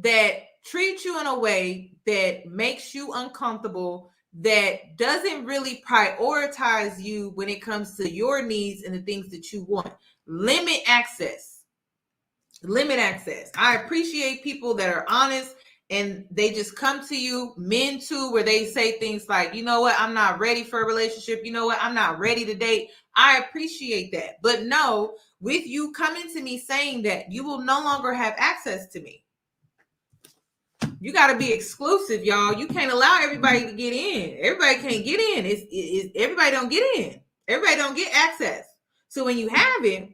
that treat you in a way that makes you uncomfortable, that doesn't really prioritize you when it comes to your needs and the things that you want. Limit access. I appreciate people that are honest and they just come to you, men too, where they say things like, you know what, I'm not ready for a relationship. You know what, I'm not ready to date. I appreciate that. But no, with you coming to me saying that, you will no longer have access to me. You got to be exclusive, y'all. You can't allow everybody to get in. Everybody can't get in. Everybody don't get in. Everybody don't get access. So when you have it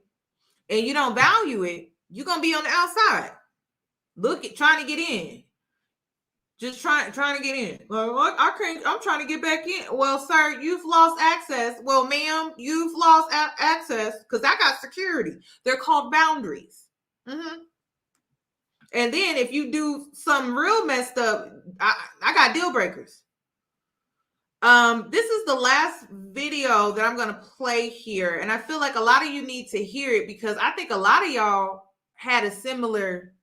and you don't value it, you're going to be on the outside. Trying to get in. Just trying to get in. Well, I can't. I'm trying to get back in. Well, sir, you've lost access. Well, ma'am, you've lost access because I got security. They're called boundaries. Mm-hmm. And then if you do something real messed up, I got deal breakers. This is the last video that I'm going to play here, and I feel like a lot of you need to hear it because I think a lot of y'all had a similar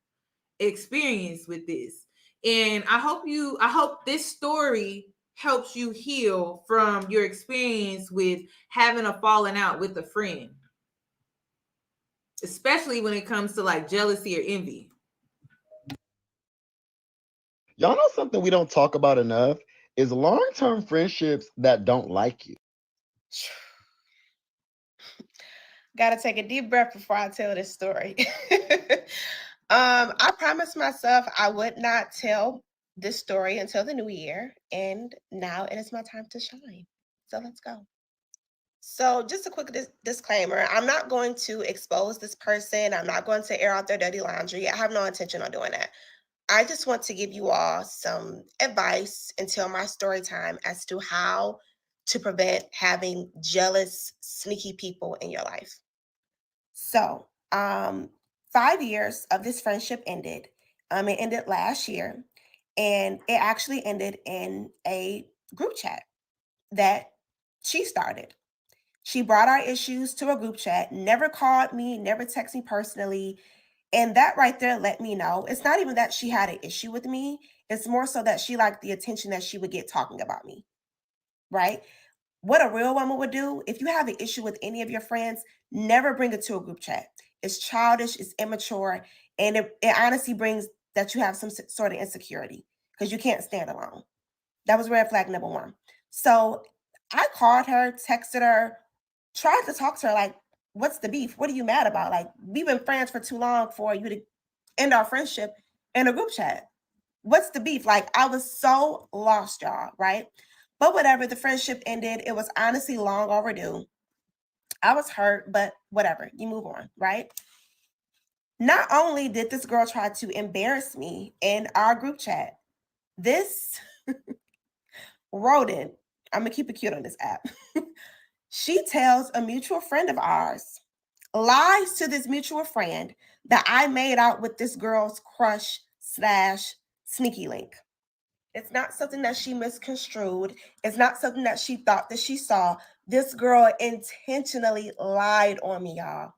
experience with this. And I hope this story helps you heal from your experience with having a falling out with a friend, especially when it comes to like jealousy or envy. Y'all know something we don't talk about enough is long-term friendships that don't like you. Gotta take a deep breath before I tell this story. I promised myself I would not tell this story until the new year, and now it is my time to shine. So let's go. So just a quick disclaimer, I'm not going to expose this person. I'm not going to air out their dirty laundry. I have no intention on doing that. I just want to give you all some advice and tell my story time as to how to prevent having jealous, sneaky people in your life. So, 5 years of this friendship ended. It ended last year, and it actually ended in a group chat that she started. She brought our issues to a group chat, never called me, never texted me personally. And that right there let me know it's not even that she had an issue with me. It's more so that she liked the attention that she would get talking about me, right? What a real woman would do, if you have an issue with any of your friends, never bring it to a group chat. It's childish, it's immature, and it honestly brings that you have some sort of insecurity because you can't stand alone. That was red flag number one. So I called her, texted her, tried to talk to her like, what's the beef? What are you mad about? Like, we've been friends for too long for you to end our friendship in a group chat. What's the beef? Like, I was so lost, y'all, right? But whatever, the friendship ended. It was honestly long overdue. I was hurt, but whatever, you move on, right? Not only did this girl try to embarrass me in our group chat, this rodent, I'm gonna keep it cute on this app. She tells a mutual friend of ours, lies to this mutual friend that I made out with this girl's crush / sneaky link. It's not something that she misconstrued. It's not something that she thought that she saw. This girl intentionally lied on me, y'all.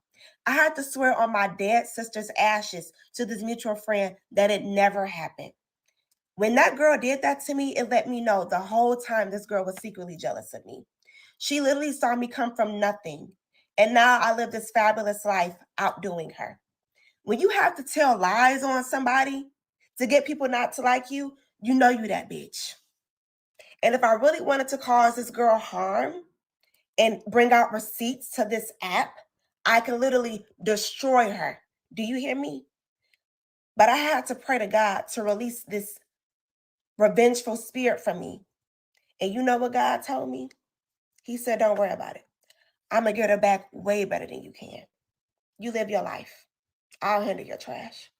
I had to swear on my dead sister's ashes to this mutual friend that it never happened. When that girl did that to me, it let me know the whole time this girl was secretly jealous of me. She literally saw me come from nothing. And now I live this fabulous life outdoing her. When you have to tell lies on somebody to get people not to like you, you know you that bitch. And if I really wanted to cause this girl harm and bring out receipts to this app, I can literally destroy her. Do you hear me? But I had to pray to God to release this revengeful spirit from me. And you know what God told me? He said, don't worry about it. I'm going to get her back way better than you can. You live your life. I'll handle your trash.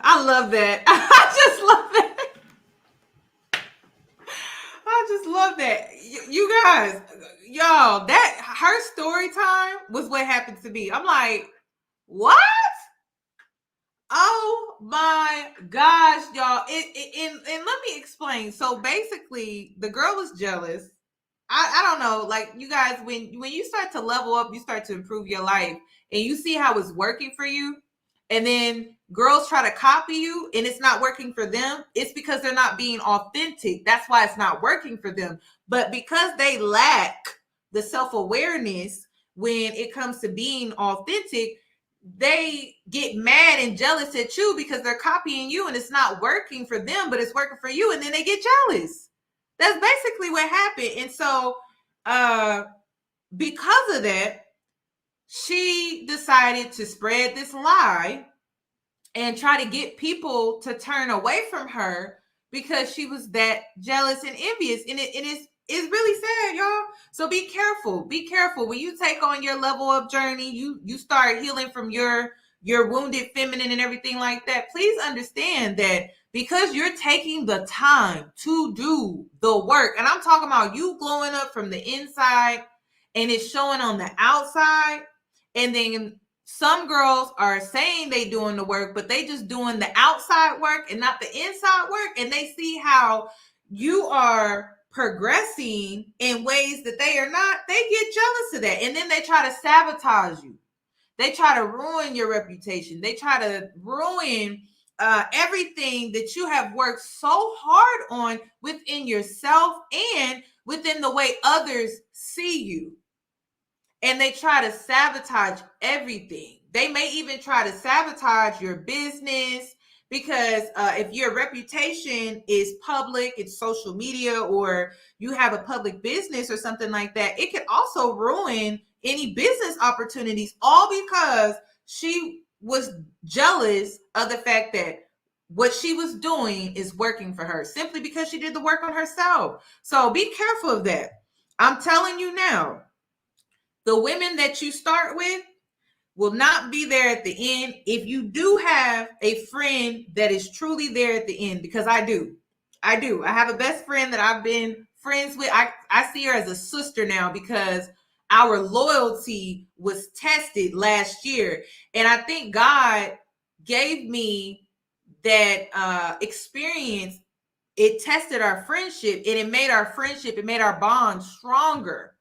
I love that. I just love that. I just love that. You guys, y'all, that her story time was what happened to me. I'm like, what? Oh my gosh, y'all. And let me explain. So basically, the girl was jealous. I don't know, like you guys, when you start to level up, you start to improve your life and you see how it's working for you. And then girls try to copy you and it's not working for them. It's because they're not being authentic. That's why it's not working for them. But because they lack the self-awareness, when it comes to being authentic, they get mad and jealous at you because they're copying you and it's not working for them, but it's working for you. And then they get jealous. That's basically what happened. And so because of that, she decided to spread this lie and try to get people to turn away from her because she was that jealous and envious. And it's really sad, y'all. So be careful. Be careful. When you take on your level up journey, you start healing from your wounded feminine and everything like that. Please understand that because you're taking the time to do the work, and I'm talking about you glowing up from the inside and it's showing on the outside, and then some girls are saying they doing the work, but they just doing the outside work and not the inside work. And they see how you are progressing in ways that they are not. They get jealous of that. And then they try to sabotage you. They try to ruin your reputation. They try to ruin everything that you have worked so hard on within yourself and within the way others see you. And they try to sabotage everything. They may even try to sabotage your business because if your reputation is public, it's social media, or you have a public business or something like that, it could also ruin any business opportunities, all because she was jealous of the fact that what she was doing is working for her simply because she did the work on herself. So be careful of that. I'm telling you now. The women that you start with will not be there at the end. If you do have a friend that is truly there at the end, because I do. I have a best friend that I've been friends with. I see her as a sister now because our loyalty was tested last year. And I think God gave me that experience. It tested our friendship and it made our bond stronger.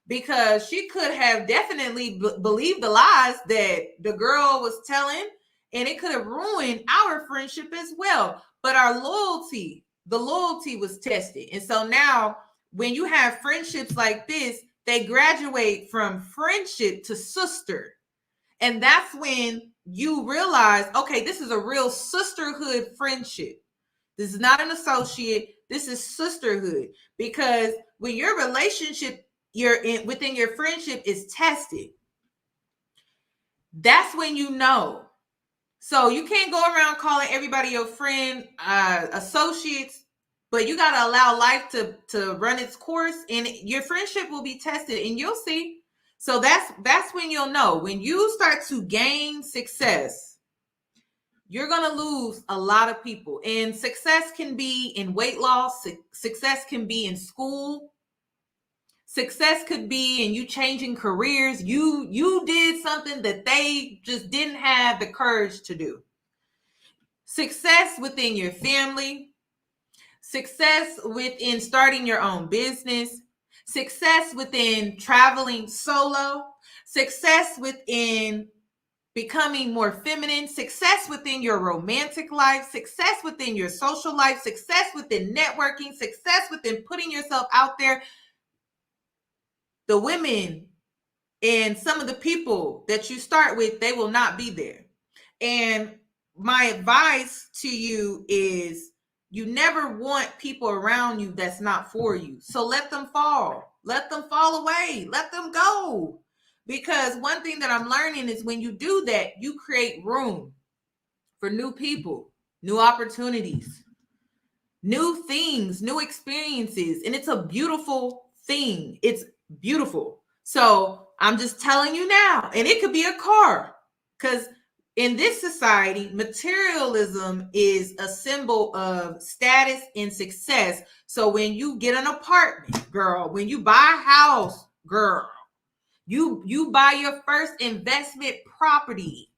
Because she could have definitely believed the lies that the girl was telling, and it could have ruined our friendship as well. But our loyalty, the loyalty was tested. And so now when you have friendships like this, they graduate from friendship to sister. And that's when you realize, okay, this is a real sisterhood friendship. This is not an associate. This is sisterhood. Because when your relationship within your friendship is tested, that's when you know. So you can't go around calling everybody your friend, associates, but you got to allow life to run its course, and your friendship will be tested, and you'll see. So that's when you'll know. When you start to gain success, you're going to lose a lot of people. And success can be in weight loss. Success can be in school. Success could be in you changing careers. You did something that they just didn't have the courage to do. Success within your family. Success within starting your own business. Success within traveling solo. Success within becoming more feminine. Success within your romantic life. Success within your social life. Success within networking. Success within putting yourself out there. The women and some of the people that you start with, they will not be there. And my advice to you is you never want people around you that's not for you. So let them fall. Let them fall away. Let them go. Because one thing that I'm learning is when you do that, you create room for new people, new opportunities, new things, new experiences. And it's a beautiful thing. It's beautiful. So I'm just telling you now, and it could be a car, because in this society, materialism is a symbol of status and success. So when you get an apartment, girl, when you buy a house, girl, you buy your first investment property,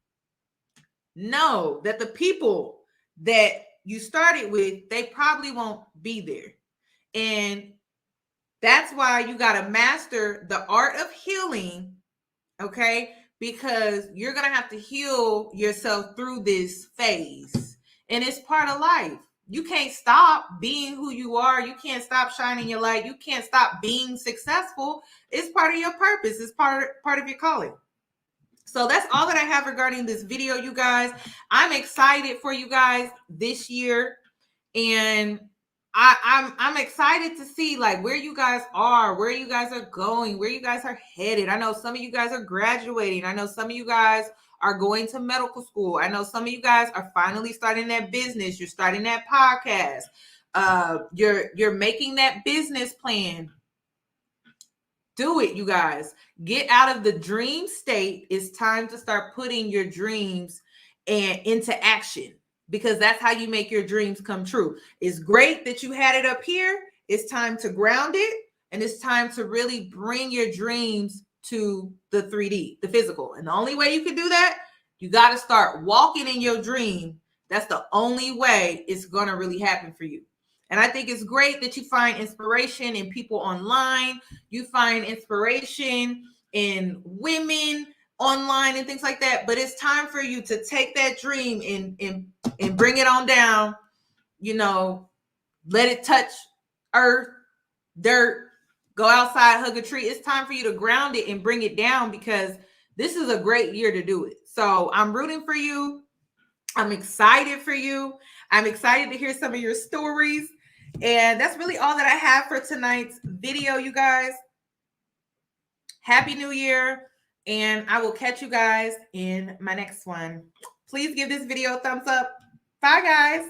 know that the people that you started with, they probably won't be there. And that's why you got to master the art of healing, okay? Because you're going to have to heal yourself through this phase. And it's part of life. You can't stop being who you are. You can't stop shining your light. You can't stop being successful. It's part of your purpose. It's part of your calling. So that's all that I have regarding this video, you guys. I'm excited for you guys this year, and I'm excited to see like where you guys are, where you guys are going, where you guys are headed. I know some of you guys are graduating. I know some of you guys are going to medical school. I know some of you guys are finally starting that business. You're starting that podcast. You're making that business plan. Do it, you guys. Get out of the dream state. It's time to start putting your dreams into action, because that's how you make your dreams come true. It's great that you had it up here. It's time to ground it, and it's time to really bring your dreams to the 3D, the physical. And the only way you can do that, you got to start walking in your dream. That's the only way it's going to really happen for you. And I think it's great that you find inspiration in people online. You find inspiration in women online and things like that. But it's time for you to take that dream and bring it on down. You know, let it touch earth, dirt, go outside, hug a tree. It's time for you to ground it and bring it down, because this is a great year to do it. So I'm rooting for you. I'm excited for you. I'm excited to hear some of your stories. And that's really all that I have for tonight's video, you guys. Happy New Year. And I will catch you guys in my next one. Please give this video a thumbs up. Bye, guys.